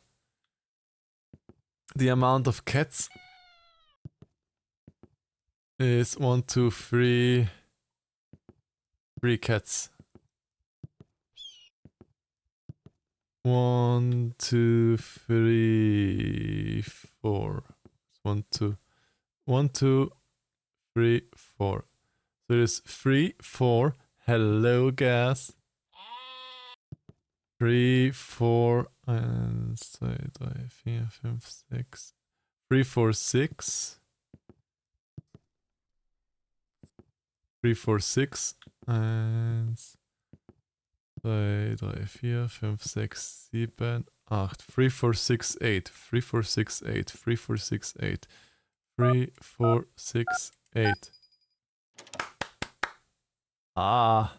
The amount of cats is 1, 2, 3. 3 cats. 1, 2, 3, 4. 1, 2. 1, 2, 3, 4. So there's 3, 4. Hello, gas. 3, 4, and 4, 5, 6. 3, 4, 6. 3, 4, 6. And 2, 3, 4, 5, 6, 7, 8. 3, 4, 6, 8. 3, 4, 6, 8. 3, 4, 6, 8. 3, 4, 6, 8. Ah.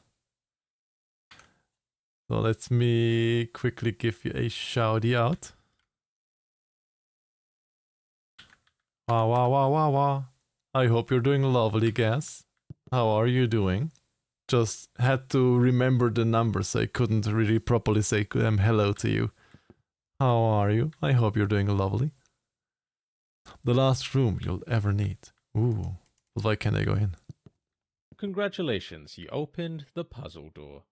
So let me quickly give you a shouty out. Wah wah wah wah wah. I hope you're doing lovely, guys. How are you doing? Just had to remember the numbers. I couldn't really properly say hello to you. How are you? I hope you're doing lovely. The last room you'll ever need. Ooh. Why can't I go in? Congratulations, you opened the puzzle door.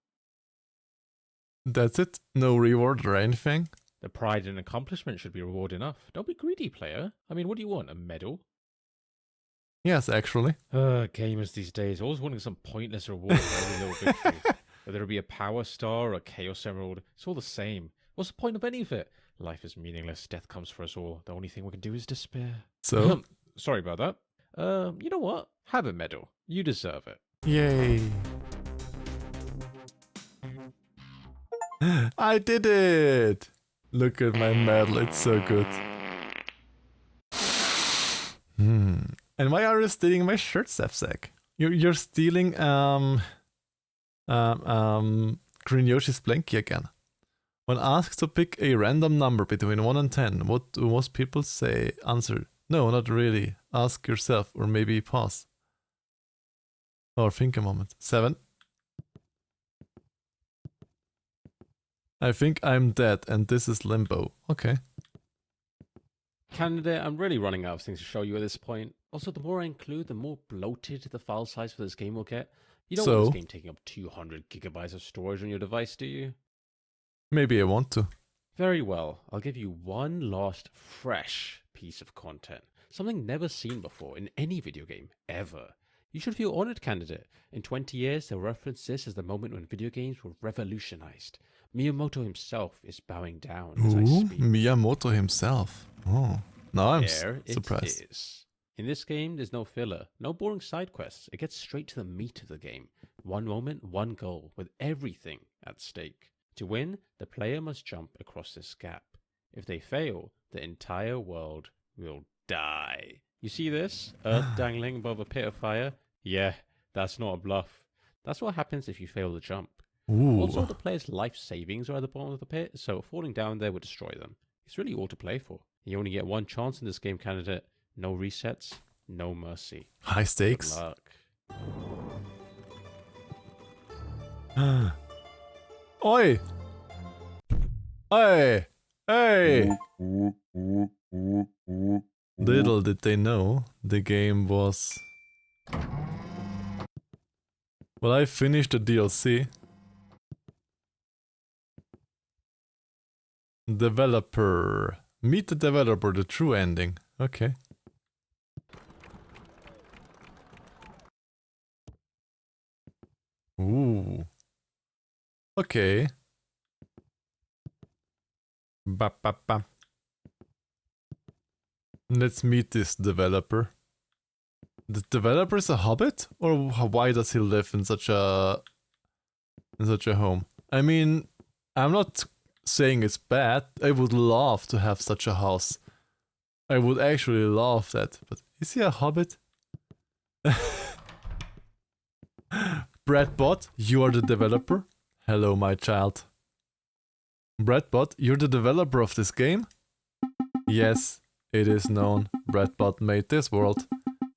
That's it? No reward or anything? The pride and accomplishment should be reward enough. Don't be greedy, player. I mean, what do you want? A medal? Yes, actually. Gamers these days always wanting some pointless reward for every little victory. Whether it be a power star or a chaos emerald, it's all the same. What's the point of any of it? Life is meaningless. Death comes for us all. The only thing we can do is despair. So, Sorry about that. You know what? Have a medal. You deserve it. yay. I did it! Look at my medal, it's so good. And why are you stealing my shirt, Sapsack? You're stealing Green Yoshi's Blanky again. When asked to pick a random number between 1 and 10, what do most people say? Answer, no, not really. Ask yourself, or maybe pause. Or think a moment. 7. I think I'm dead, and this is Limbo. Okay. Candidate, I'm really running out of things to show you at this point. Also, the more I include, the more bloated the file size for this game will get. You don't want this game taking up 200 gigabytes of storage on your device, do you? Maybe I want to. Very well. I'll give you one last, fresh piece of content. Something never seen before in any video game, ever. You should feel honored, candidate. In 20 years, they'll reference this as the moment when video games were revolutionized. Miyamoto himself is bowing down as I Ooh, speak. Miyamoto himself. Oh, now I'm There surprised. it is. In this game, there's no filler, no boring side quests. It gets straight to the meat of the game. One moment, one goal, with everything at stake. To win, the player must jump across this gap. If they fail, the entire world will die. You see this? Earth dangling above a pit of fire? Yeah, that's not a bluff. That's what happens if you fail the jump. Ooh. Also, the player's life savings are at the bottom of the pit, so falling down there would destroy them. It's really all to play for. You only get one chance in this game, candidate. No resets, no mercy. High stakes. Good Oi! luck. Hey! Hey! Little did they know, the game was... Well, I finished the DLC. Developer. Meet the developer, the true ending. Okay. Ooh. Okay. Ba ba ba. Let's meet this developer. The developer is a hobbit? Or why does he live in such a home? I mean, I'm not saying it's bad. I would love to have such a house. I would actually love that. But is he a hobbit? Bradbot, you are the developer? Hello, my child. Bradbot, you're the developer of this game? Yes, it is known. Bradbot made this world.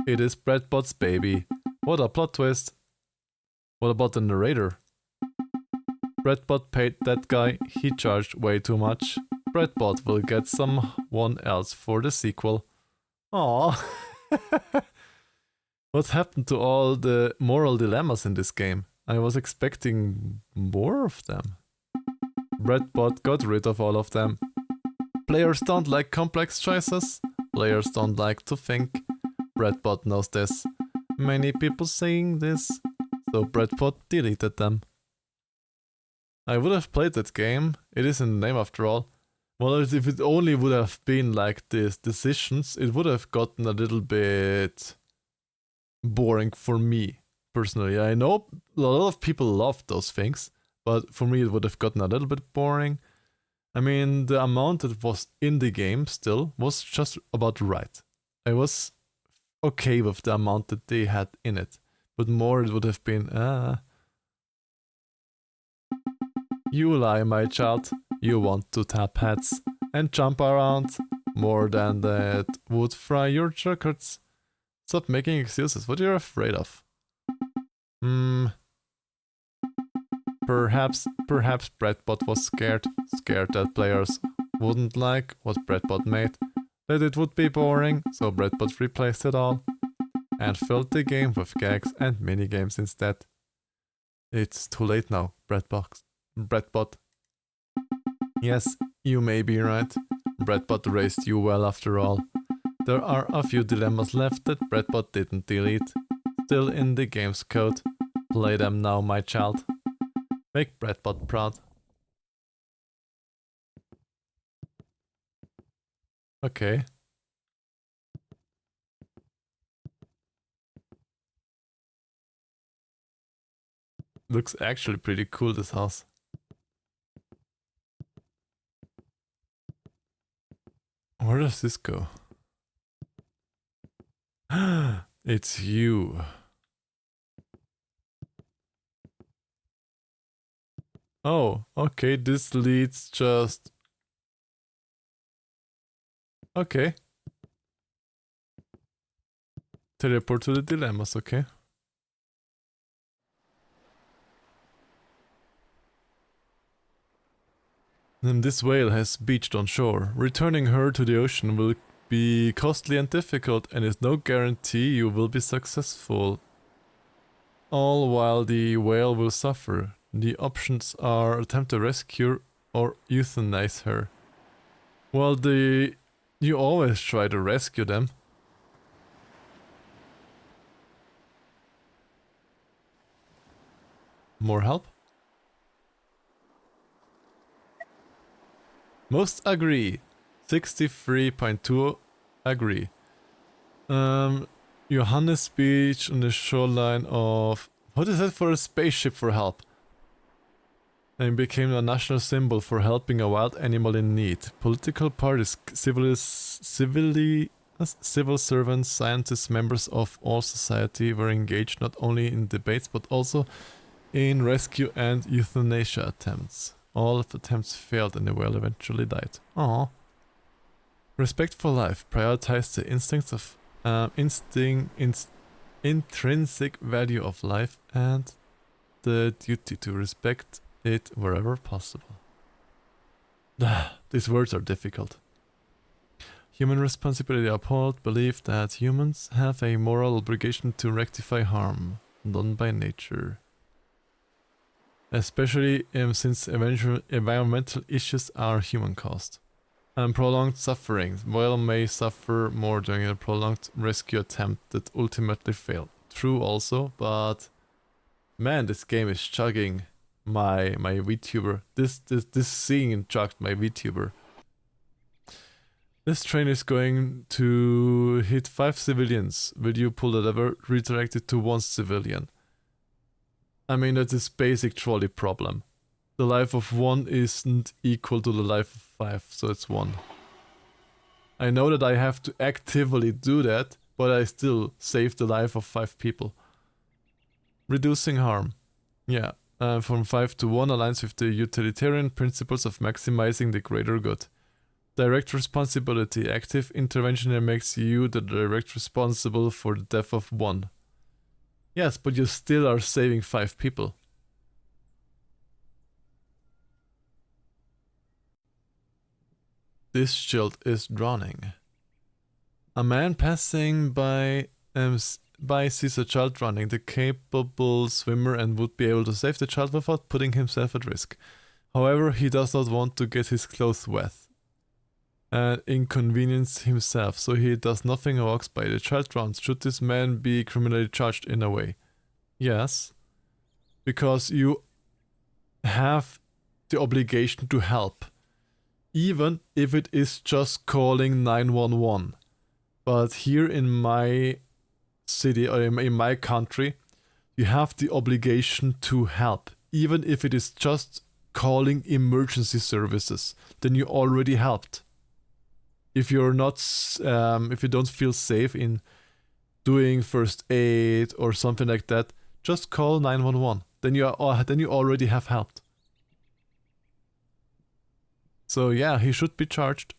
It is Bradbot's baby. What a plot twist. What about the narrator? Bradbot paid that guy. He charged way too much. Bradbot will get someone else for the sequel. Aww. What happened to all the moral dilemmas in this game? I was expecting more of them. Bradbot got rid of all of them. Players don't like complex choices. Players don't like to think. Bradbot knows this. Many people saying this. So Bradbot deleted them. I would have played that game. It is in the name after all. Well, if it only would have been like these decisions, it would have gotten a little bit boring for me, personally. I know a lot of people love those things, but for me it would have gotten a little bit boring. I mean, the amount that was in the game still was just about right. I was okay with the amount that they had in it, but more it would have been, You lie, my child. You want to tap heads and jump around. More than that would fry your chocolates. Stop making excuses. What you're afraid of? Perhaps Bradbot was scared that players wouldn't like what Bradbot made, that it would be boring, so Bradbot replaced it all, and filled the game with gags and minigames instead. It's too late now, Bradbot. Yes, You may be right. Breadbot raised you well after all. There are a few dilemmas left that Breadbot didn't delete. Still in the game's code. Play them now, my child. Make Breadbot proud. Okay. Looks actually pretty cool, this house. Where does this go? It's you. Oh, okay, this leads just... Okay. Teleport to the dilemmas, okay. And this whale has beached on shore. Returning her to the ocean will be costly and difficult, and is no guarantee you will be successful. All while the whale will suffer. The options are attempt to rescue or euthanize her. Well, you always try to rescue them. More help? Most agree. 63.2 agree. Johannes Beach on the shoreline of... What is that for a spaceship for help? And became a national symbol for helping a wild animal in need. Political parties, civil servants, scientists, members of all society were engaged not only in debates but also in rescue and euthanasia attempts. All of the attempts failed and the whale eventually died. Aww. Respect for life. Prioritize the instincts of intrinsic value of life and the duty to respect it wherever possible. These words are difficult. Human responsibility uphold belief that humans have a moral obligation to rectify harm done by nature. Especially since environmental issues are human-caused. And prolonged suffering. Whale may suffer more during a prolonged rescue attempt that ultimately failed. True also, but... Man, this game is chugging my VTuber. This scene chugged my VTuber. This train is going to hit 5 civilians. Will you pull the lever? Redirect it to 1 civilian. I mean, that's this basic trolley problem. The life of 1 isn't equal to the life of 5, so it's 1. I know that I have to actively do that, but I still save the life of 5 people. Reducing harm. Yeah, from 5 to 1 aligns with the utilitarian principles of maximizing the greater good. Direct responsibility. Active intervention makes you the direct responsible for the death of 1. Yes, but you still are saving 5 people. This shield is drowning. A man passing by sees a child drowning. The capable swimmer and would be able to save the child without putting himself at risk. However, he does not want to get his clothes wet and inconvenience himself, so he does nothing and walks by. The child drowns. Should this man be criminally charged in a way? Yes, because you have the obligation to help, even if it is just calling 911. But here in my city or in my country, you have the obligation to help, even if it is just calling emergency services. Then you already helped. If you're not, if you don't feel safe in doing first aid or something like that, just call 911. Then you already have helped. So yeah, he should be charged.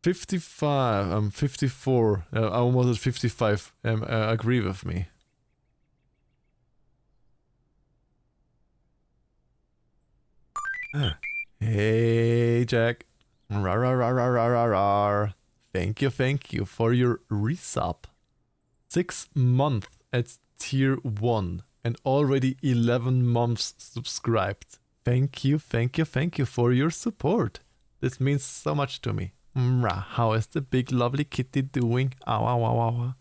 I'm 54. I almost at 55. Agree with me. Hey, Jack. Rar, rar, rar, rar, rar, rar, rar. Thank you for your resub. 6 months at tier 1 and already 11 months subscribed. Thank you for your support. This means so much to me. Mwah, how is the big lovely kitty doing? Ow, ow, ow, ow.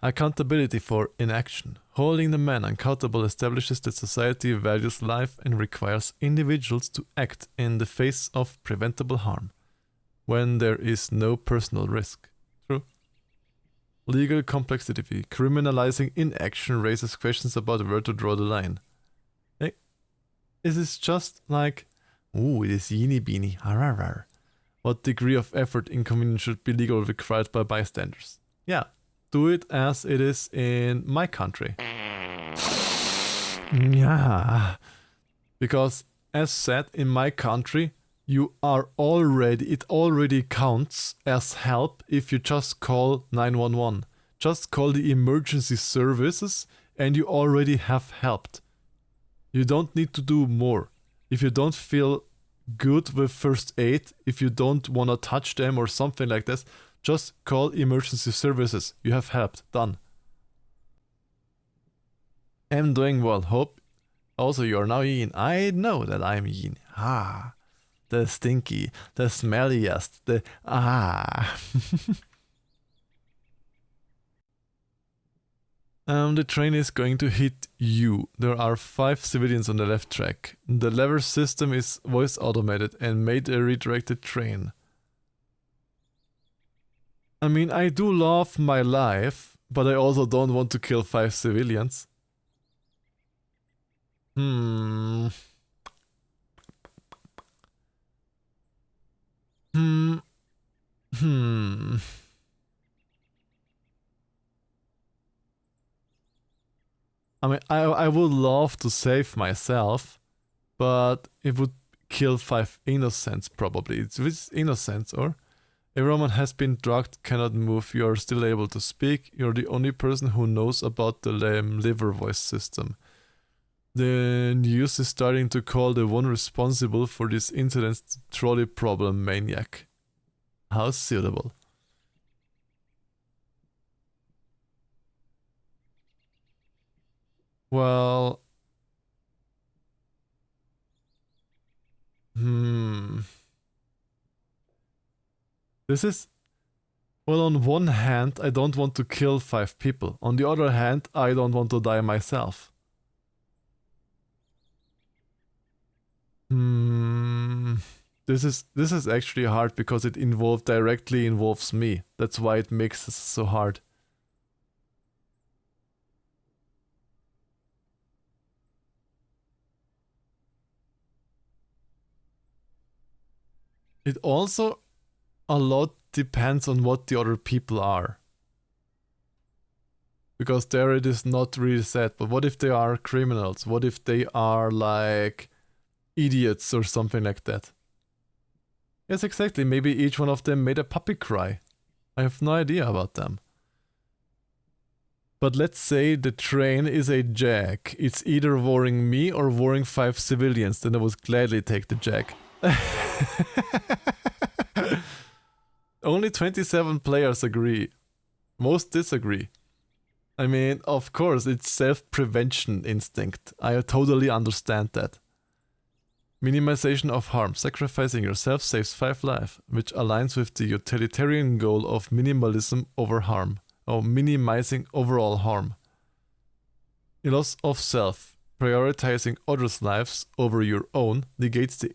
Accountability for inaction. Holding the man accountable establishes that society values life and requires individuals to act in the face of preventable harm, when there is no personal risk. True. Legal complexity. Criminalizing inaction raises questions about where to draw the line. Is this just like, ooh, it is yeeny beanie, hararar. What degree of effort inconvenience should be legal or required by bystanders? Yeah, do it as it is in my country. Yeah. Because, as said, in my country, it already counts as help if you just call 911. Just call the emergency services and you already have helped. You don't need to do more. If you don't feel good with first aid, if you don't want to touch them or something like this, just call emergency services. You have helped. Done. I'm doing well. Hope also you're now Yin. I know that I'm Yin. Ah. The stinky, the smelliest, the the train is going to hit you. There are 5 civilians on the left track. The lever system is voice automated and made a redirected train. I mean, I do love my life, but I also don't want to kill 5 civilians. I mean, I would love to save myself, but it would kill 5 innocents probably. It's innocents, or? Everyone has been drugged, cannot move, you are still able to speak, you're the only person who knows about the liver voice system. The news is starting to call the one responsible for this incident trolley problem maniac. How suitable. Well... This is... Well, on one hand, I don't want to kill 5 people. On the other hand, I don't want to die myself. This is actually hard because it directly involves me. That's why it makes this so hard. It also a lot depends on what the other people are. Because there it is not really said, but what if they are criminals? What if they are like idiots or something like that? Yes, exactly. Maybe each one of them made a puppy cry. I have no idea about them. But let's say the train is a jag. It's either worrying me or worrying 5 civilians, then I would gladly take the jag. Only 27 players agree. Most disagree. I mean, of course, it's self-prevention instinct. I totally understand that. Minimization of harm. Sacrificing yourself saves 5 lives, which aligns with the utilitarian goal of minimalism over harm, or minimizing overall harm. Loss of self. Prioritizing others' lives over your own negates the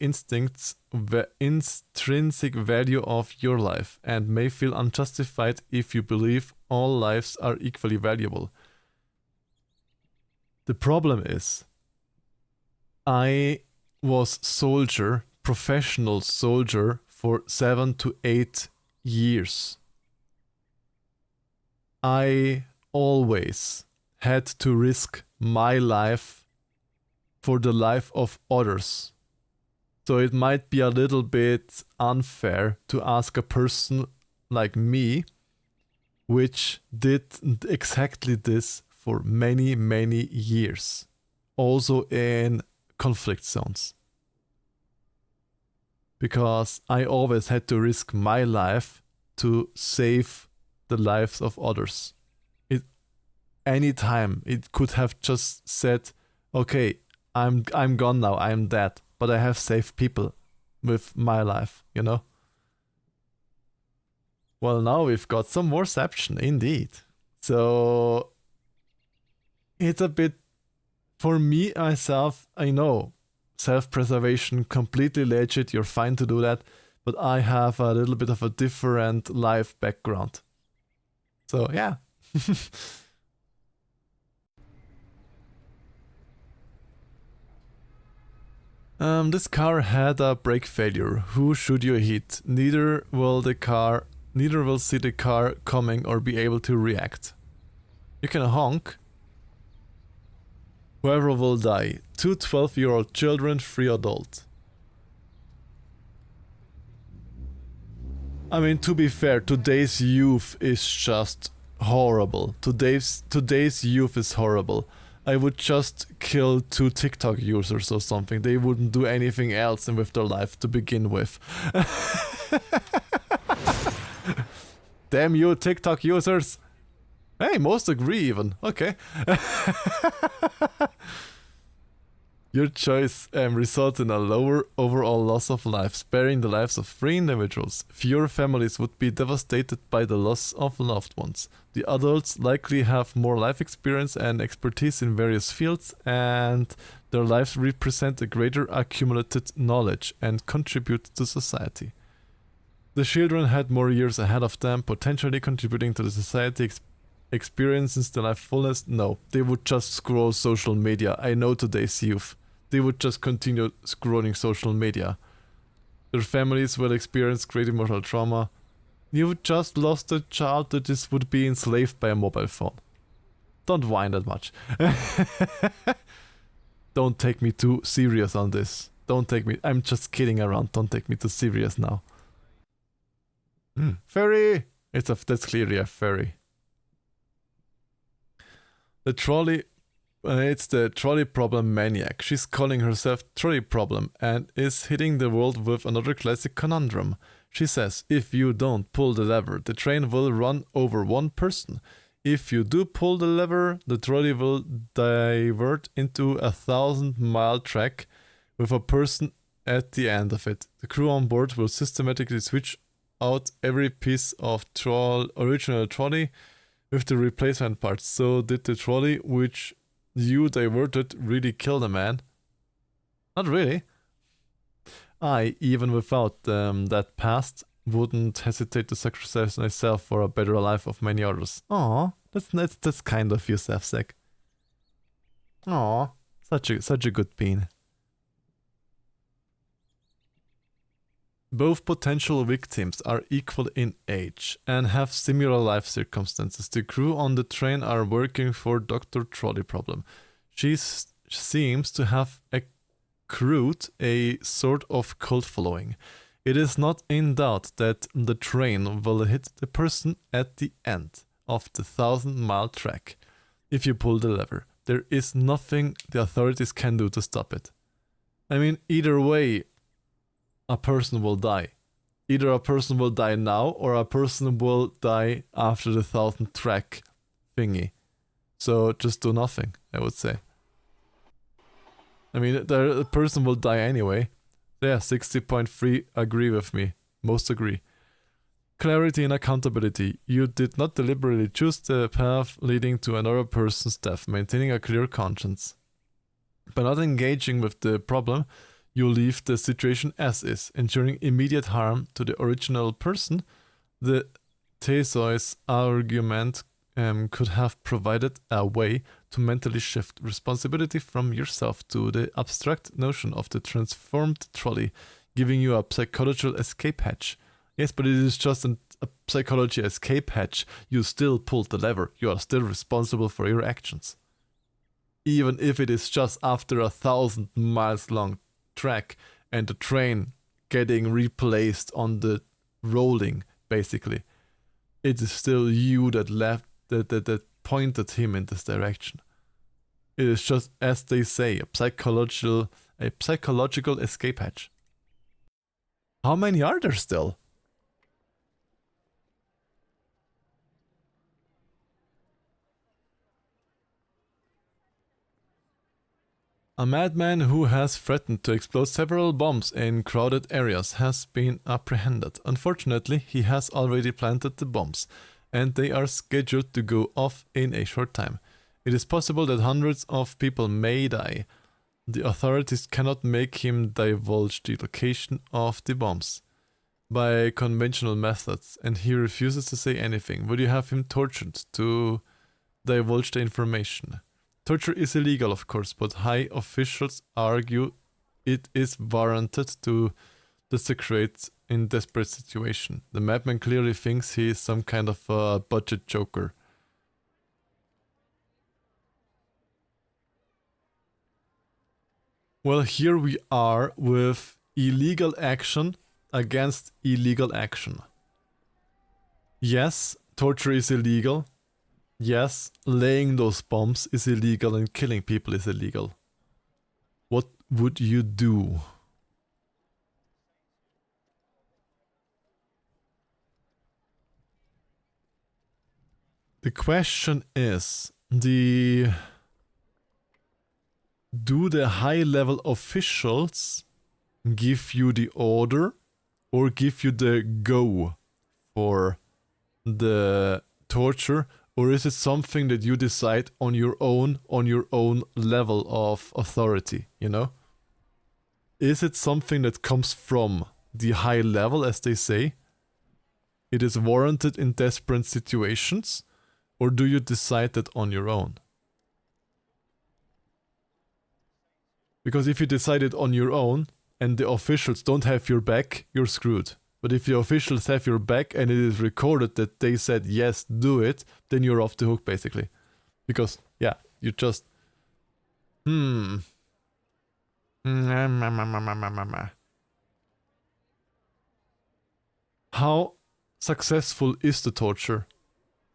intrinsic value of your life and may feel unjustified if you believe all lives are equally valuable. The problem is, I was professional soldier for 7 to 8 years. I always had to risk my life for the life of others. So it might be a little bit unfair to ask a person like me, which did exactly this for many, many years, also in conflict zones. Because I always had to risk my life to save the lives of others. any time. It could have just said, okay, I'm gone now, I'm dead, but I have saved people with my life, you know? Well, now we've got some moreception, indeed. So it's a bit, for me, myself, I know, self-preservation, completely legit, you're fine to do that, but I have a little bit of a different life background. So, yeah. This car had a brake failure. Who should you hit? Neither will see the car coming or be able to react. You can honk. Whoever will die. 2 12-year-old children, 3 adults. I mean, to be fair, today's youth is just horrible. Today's youth is horrible. I would just kill 2 TikTok users or something. They wouldn't do anything else with their life to begin with. Damn you, TikTok users! Hey, most agree even. Okay. Your choice results in a lower overall loss of life, sparing the lives of 3 individuals. Fewer families would be devastated by the loss of loved ones. The adults likely have more life experience and expertise in various fields, and their lives represent a greater accumulated knowledge and contribute to society. The children had more years ahead of them, potentially contributing to the society experiences the life fullness. No, they would just scroll social media. I know today's youth. They would just continue scrolling social media. Their families will experience great emotional trauma. You just lost a child that just would be enslaved by a mobile phone. Don't whine that much. Don't take me too serious on this. I'm just kidding around. Don't take me too serious now. Furry! That's clearly a furry. The trolley, it's the trolley problem maniac. She's calling herself Trolley Problem and is hitting the world with another classic conundrum. She says, if you don't pull the lever, the train will run over one person. If you do pull the lever, the trolley will divert into a 1,000-mile track with a person at the end of it. The crew on board will systematically switch out every piece of original trolley with the replacement parts. So did the trolley which you diverted really kill the man? Not really. I, even without that past, wouldn't hesitate to sacrifice myself for a better life of many others. Aw, that's kind of you, Safsek. Aw, such a good bean. Both potential victims are equal in age and have similar life circumstances. The crew on the train are working for Dr. Trolley Problem. She seems to have accrued a sort of cult following. It is not in doubt that the train will hit the person at the end of the 1,000-mile track. If you pull the lever, there is nothing the authorities can do to stop it. I mean, either way, a person will die. Either a person will die now or a person will die after the 1,000 track thingy. So just do nothing, I would say. I mean, the person will die anyway. Yeah, 60.3 agree with me. Most agree. Clarity and accountability. You did not deliberately choose the path leading to another person's death, maintaining a clear conscience. By not engaging with the problem, you leave the situation as is, ensuring immediate harm to the original person. The Theseus argument could have provided a way to mentally shift responsibility from yourself to the abstract notion of the transformed trolley, giving you a psychological escape hatch. Yes, but it is just a psychology escape hatch. You still pulled the lever. You are still responsible for your actions. Even if it is just after 1,000 miles long track and the train getting replaced on the rolling, basically, it is still you that pointed him in this direction. It is just, as they say, a psychological escape hatch. How many are there still? A madman who has threatened to explode several bombs in crowded areas has been apprehended. Unfortunately, he has already planted the bombs, and they are scheduled to go off in a short time. It is possible that hundreds of people may die. The authorities cannot make him divulge the location of the bombs by conventional methods, and he refuses to say anything. Would you have him tortured to divulge the information? Torture is illegal, of course, but high officials argue it is warranted to desecrate in desperate situation. The madman clearly thinks he is some kind of a budget joker. Well, here we are with illegal action against illegal action. Yes, torture is illegal. Yes, laying those bombs is illegal and killing people is illegal. What would you do? The question is, do the high-level officials give you the order or give you the go for the torture? Or is it something that you decide on your own level of authority, you know? Is it something that comes from the high level, as they say? It is warranted in desperate situations? Or do you decide that on your own? Because if you decide it on your own, and the officials don't have your back, you're screwed. But if the officials have your back and it is recorded that they said yes, do it, then you're off the hook basically. Because, yeah, you just... How successful is the torture?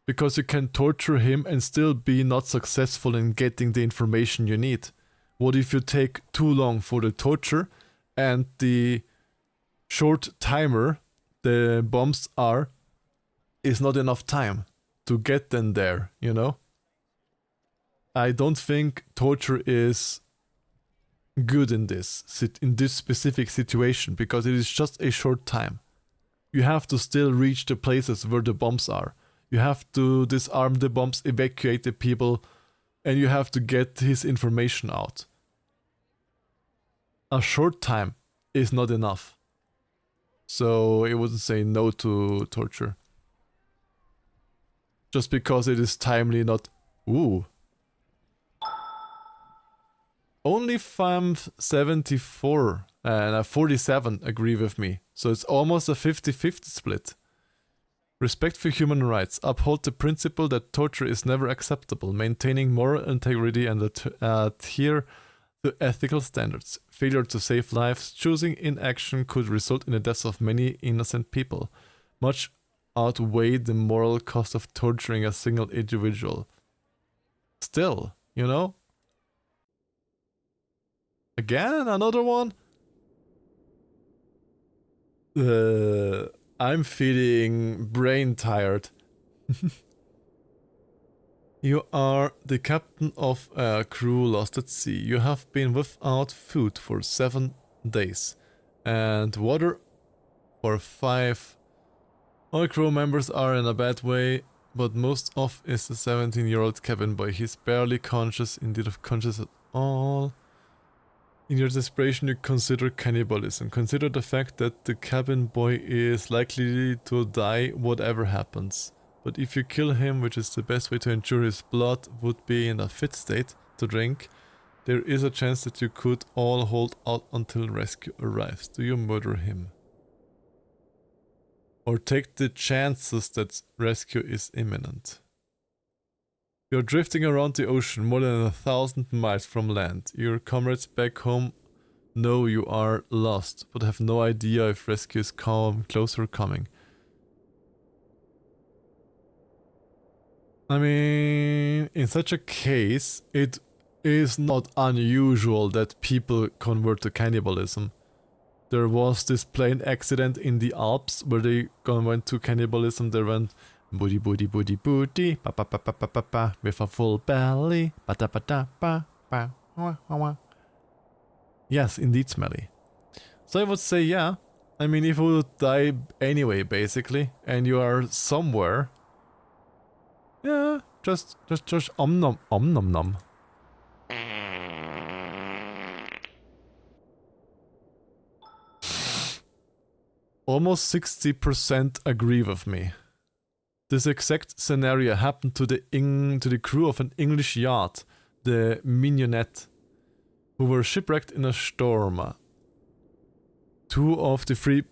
Because you can torture him and still be not successful in getting the information you need. What if you take too long for the torture and the short timer the bombs is not enough time to get them there, you know? I don't think torture is good in this specific situation because it is just a short time. You have to still reach the places where the bombs are. You have to disarm the bombs, evacuate the people, and you have to get his information out. A short time is not enough. So I wouldn't say no to torture. Just because it is timely, not... Ooh. Only 74 and 47 agree with me. So it's almost a 50-50 split. Respect for human rights. Uphold the principle that torture is never acceptable. Maintaining moral integrity and adhere to ethical standards. Failure to save lives, choosing inaction could result in the deaths of many innocent people. Much outweigh the moral cost of torturing a single individual. Still, you know? Again, another one? I'm feeling brain tired. You are the captain of a crew lost at sea. You have been without food for 7 days and water for 5. All crew members are in a bad way, but most of is the 17-year-old cabin boy. He's barely conscious, indeed of conscious at all. In your desperation, you consider cannibalism. Consider the fact that the cabin boy is likely to die whatever happens. But if you kill him, which is the best way to ensure his blood would be in a fit state to drink, there is a chance that you could all hold out until rescue arrives. Do you murder him? Or take the chances that rescue is imminent? You're drifting around the ocean more than 1,000 miles from land. Your comrades back home know you are lost, but have no idea if rescue is closer coming. I mean, in such a case, it is not unusual that people convert to cannibalism. There was this plane accident in the Alps where they went to cannibalism. They went booty booty booty booty pa pa pa pa pa pa pa with a full belly pa ta pa ta pa pa wah wah wah. Yes, indeed smelly. So I would say yeah. I mean, if you would die anyway, basically, and you are somewhere, yeah, just nom nom nom. Almost 60% agree with me. This exact scenario happened to the crew of an English yacht, the Mignonette, who were shipwrecked in a storm. 2 of the 3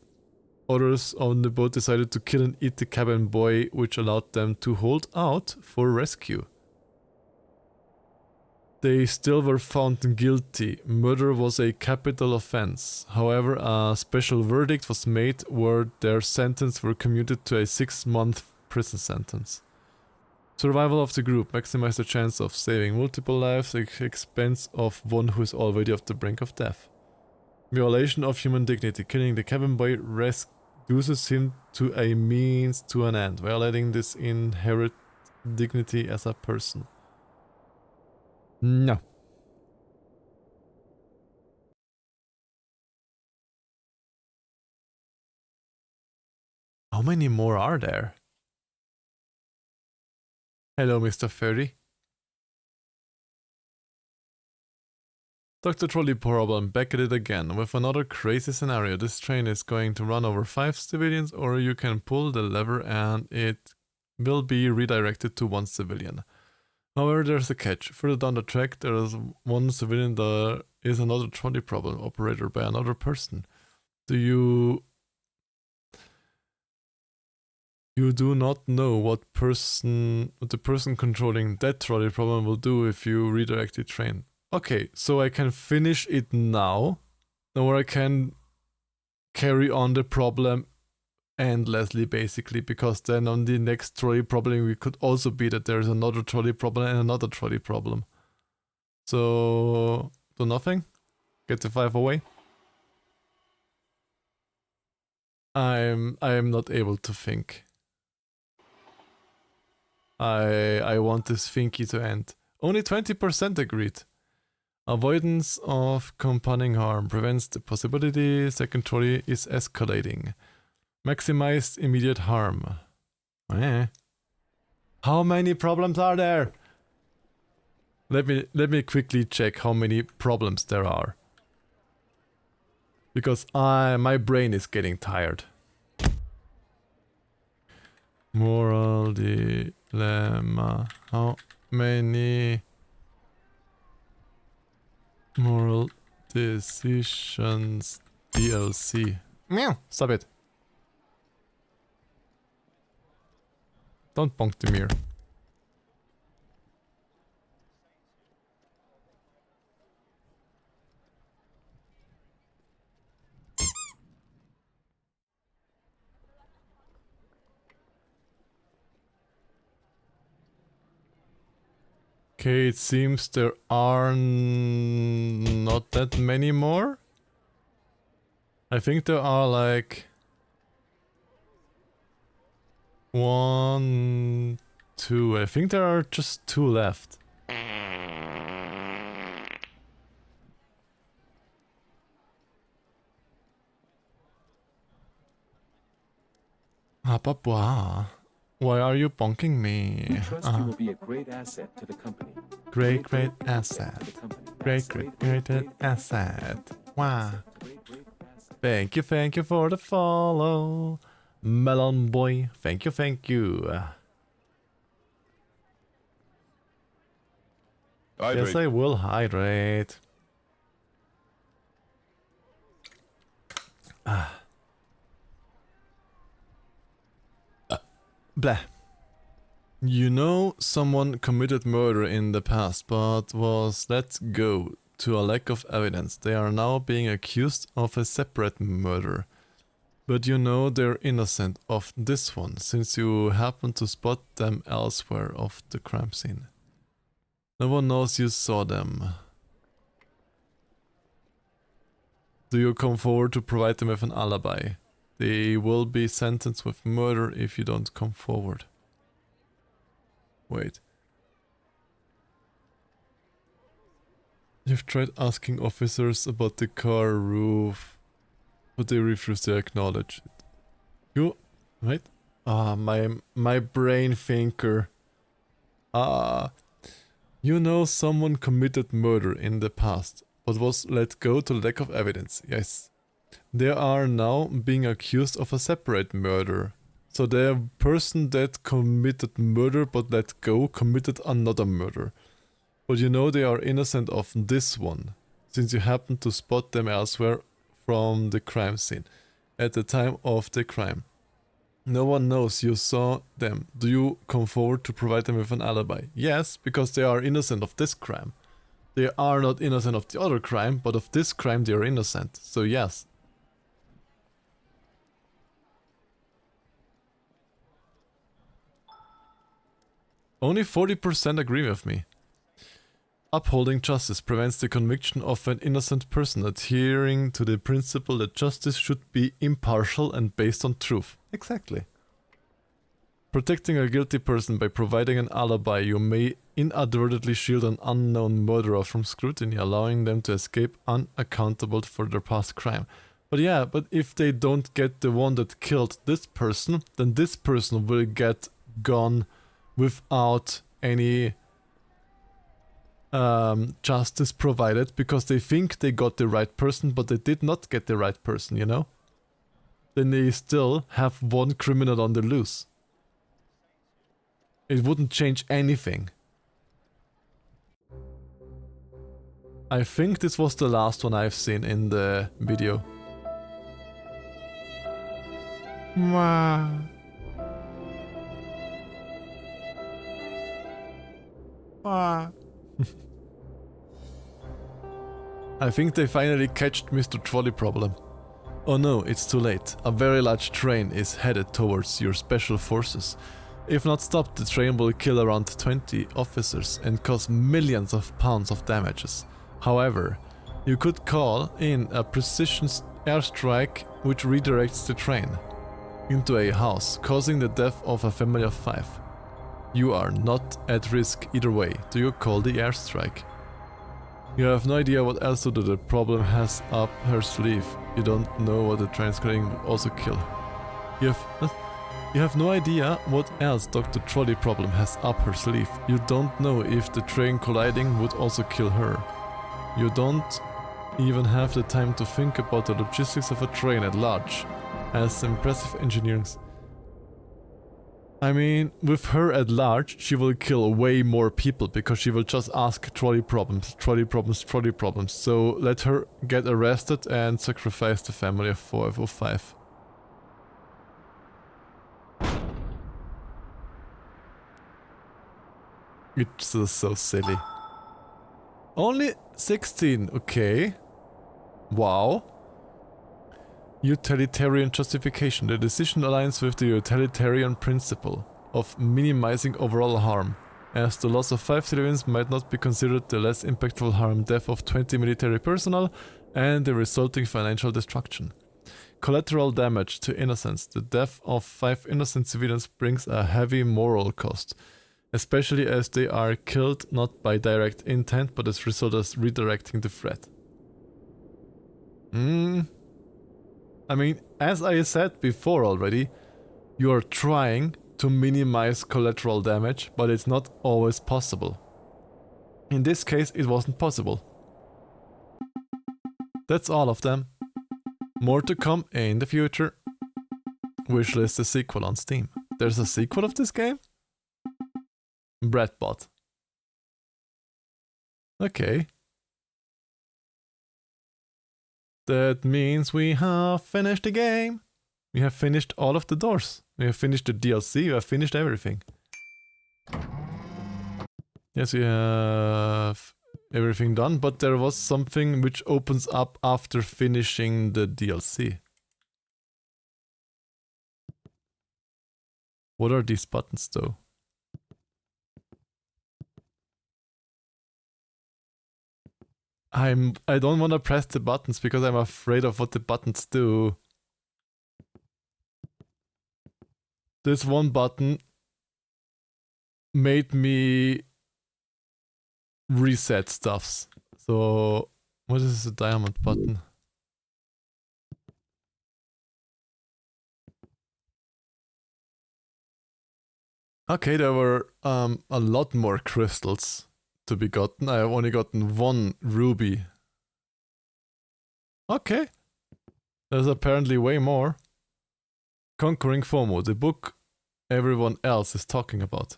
others on the boat decided to kill and eat the cabin boy, which allowed them to hold out for rescue. They still were found guilty. Murder was a capital offense. However, a special verdict was made where their sentence were commuted to a 6-month prison sentence. Survival of the group maximized the chance of saving multiple lives at the expense of one who is already at the brink of death. Violation of human dignity. Killing the cabin boy reduces him to a means to an end, violating this inherent dignity as a person. No. How many more are there? Hello, Mr. Furry. Dr. Trolley problem, back at it again, with another crazy scenario. This train is going to run over 5 civilians, or you can pull the lever and it will be redirected to 1 civilian. However, there's a catch. Further down the track, there is 1 civilian, there is another trolley problem operated by another person. You do not know what the person controlling that trolley problem will do if you redirect the train. Okay, so I can finish it now, or I can carry on the problem endlessly, basically, because then on the next trolley problem we could also be that there's another trolley problem and another trolley problem. So, do nothing? Get the 5 away? I am not able to think. I want this thinky to end. Only 20% agreed. Avoidance of compounding harm prevents the possibility second trolley is escalating. Maximized immediate harm. How many problems are there? Let me quickly check how many problems there are. Because my brain is getting tired. Moral dilemma. How many moral decisions DLC? Meow! Stop it. Don't bonk the mirror. Okay, it seems there are not that many more. I think there are like 1, 2. I think there are just 2 left. Ah, papa. Why are you bonking me? We trust you will be a great asset to the company. Great asset. Great asset. Wow. Thank you for the follow. Melon boy. Thank you. Hydrate. Yes, I will hydrate. Blah. You know someone committed murder in the past but was let go to a lack of evidence. They are now being accused of a separate murder. But you know they're innocent of this one since you happen to spot them elsewhere of the crime scene. No one knows you saw them. Do you come forward to provide them with an alibi? They will be sentenced with murder if you don't come forward. Wait. You've tried asking officers about the car roof, but they refuse to acknowledge it. You, right? Ah, my brain thinker. Ah, you know someone committed murder in the past, but was let go to lack of evidence. Yes. They are now being accused of a separate murder. So the person that committed murder but let go committed another murder. But you know they are innocent of this one, since you happened to spot them elsewhere from the crime scene at the time of the crime. No one knows you saw them. Do you come forward to provide them with an alibi? Yes, because they are innocent of this crime. They are not innocent of the other crime, but of this crime they are innocent. So yes. Only 40% agree with me. Upholding justice prevents the conviction of an innocent person, adhering to the principle that justice should be impartial and based on truth. Exactly. Protecting a guilty person by providing an alibi, you may inadvertently shield an unknown murderer from scrutiny, allowing them to escape unaccountable for their past crime. But yeah, but if they don't get the one that killed this person, then this person will get gone without any justice provided, because they think they got the right person, but they did not get the right person, you know? Then they still have one criminal on the loose. It wouldn't change anything. I think this was the last one I've seen in the video. Mwah. Mwah. I think they finally catched Mr. Trolley Problem. Oh no, it's too late. A very large train is headed towards your special forces. If not stopped, the train will kill around 20 officers and cause millions of pounds of damages. However, you could call in a precision airstrike which redirects the train into a house, causing the death of a family of 5. You are not at risk either way. Do you call the airstrike? You have no idea what else to do. The problem has up her sleeve. You don't know what the train colliding will also kill. You have no idea what else Dr. Trolley Problem has up her sleeve. You don't know if the train colliding would also kill her. You don't even have the time to think about the logistics of a train at large. As impressive engineering. I mean, with her at large, she will kill way more people because she will just ask trolley problems, trolley problems, trolley problems. So let her get arrested and sacrifice the family of 4 or 5. It's just so silly. Only 16, okay. Wow. Utilitarian justification. The decision aligns with the utilitarian principle of minimizing overall harm, as the loss of 5 civilians might not be considered the less impactful harm death of 20 military personnel and the resulting financial destruction. Collateral damage to innocence. The death of 5 innocent civilians brings a heavy moral cost, especially as they are killed not by direct intent but as result of redirecting the threat. I mean, as I said before already, you are trying to minimize collateral damage, but it's not always possible. In this case, it wasn't possible. That's all of them. More to come in the future. Wishlist a sequel on Steam. There's a sequel of this game? Bradbot. Okay. That means we have finished the game. We have finished all of the doors. We have finished the DLC. We have finished everything. Yes, we have everything done, but there was something which opens up after finishing the DLC. What are these buttons though? I don't want to press the buttons because I'm afraid of what the buttons do. This one button made me reset stuffs. So So, what is the diamond button? Okay, there were a lot more crystals to be gotten. I have only gotten 1 ruby. Okay. There's apparently way more. Conquering FOMO, the book everyone else is talking about.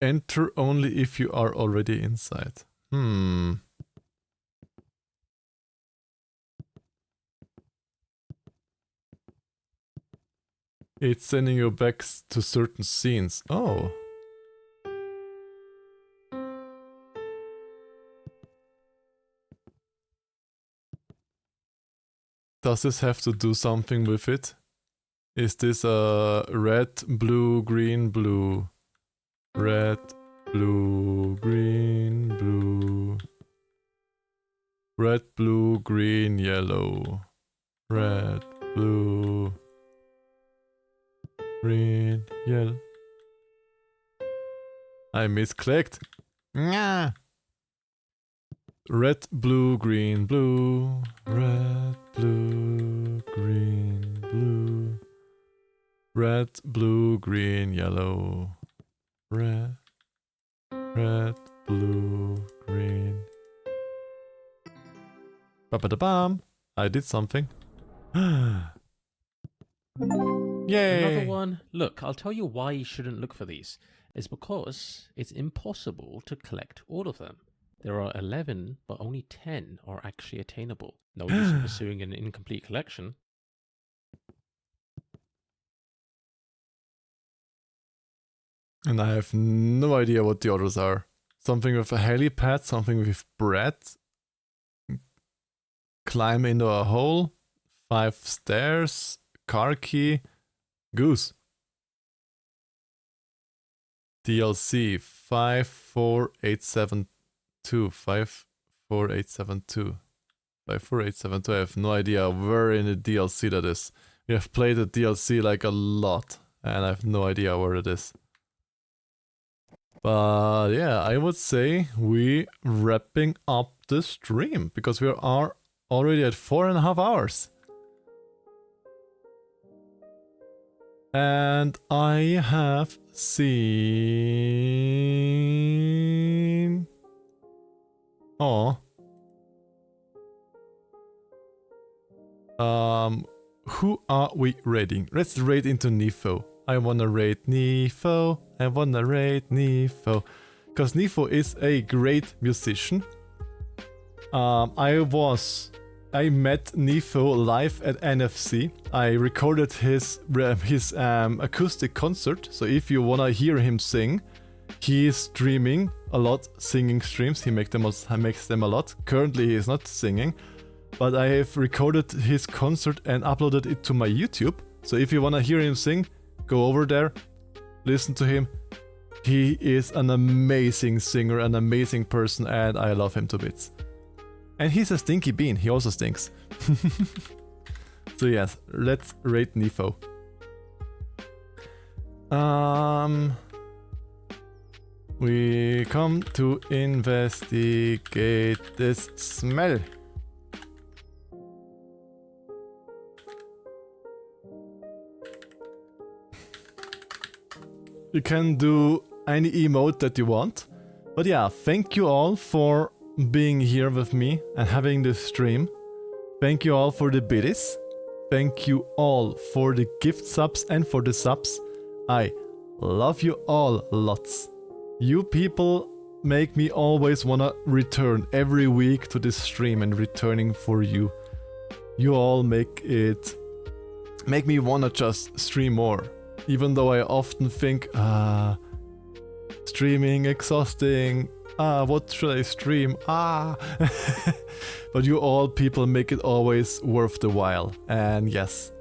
Enter only if you are already inside. It's sending you back to certain scenes. Oh. Does this have to do something with it? Is this a red, blue, green, blue? Red, blue, green, blue. Red, blue, green, yellow. Red, blue, green, yellow. I misclicked. Nyah. Red, blue, green, blue. Red, blue, green, blue. Red, blue, green, yellow. Red, blue, green. Ba-ba-da-bam! I did something. Yay! Another one. Look, I'll tell you why you shouldn't look for these. It's because it's impossible to collect all of them. There are 11, but only 10 are actually attainable. No use in pursuing an incomplete collection. And I have no idea what the others are. Something with a helipad, something with bread. Climb into a hole. 5 stairs. Car key. Goose. DLC 54872. 54872. 54872. I have no idea where in the DLC that is. We have played the DLC like a lot. And I have no idea where it is. But yeah, I would say we wrapping up the stream because we are already at 4.5 hours. And I have seen... Oh. Who are we raiding? Let's raid into Nifo. I wanna raid Nifo. I wanna raid Nifo. Because Nifo is a great musician. I met Nifo live at NFC. I recorded his acoustic concert. So if you wanna hear him sing, he is streaming a lot, singing streams. He makes them a lot. Currently he is not singing. But I have recorded his concert and uploaded it to my YouTube. So if you wanna hear him sing, go over there, listen to him. He is an amazing singer, an amazing person, and I love him to bits. And he's a stinky bean, he also stinks. So yes, let's rate Nifo. We come to investigate this smell. You can do any emote that you want. But yeah, thank you all for being here with me and having this stream. Thank you all for the biddies. Thank you all for the gift subs and for the subs. I love you all lots. You people make me always wanna return every week to this stream and returning for you. You all make me wanna just stream more. Even though I often think, streaming exhausting, what should I stream, But you all people make it always worth the while, and yes.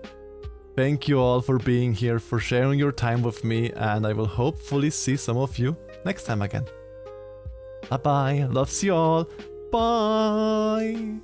Thank you all for being here, for sharing your time with me, and I will hopefully see some of you next time again. Bye bye, loves you all, bye!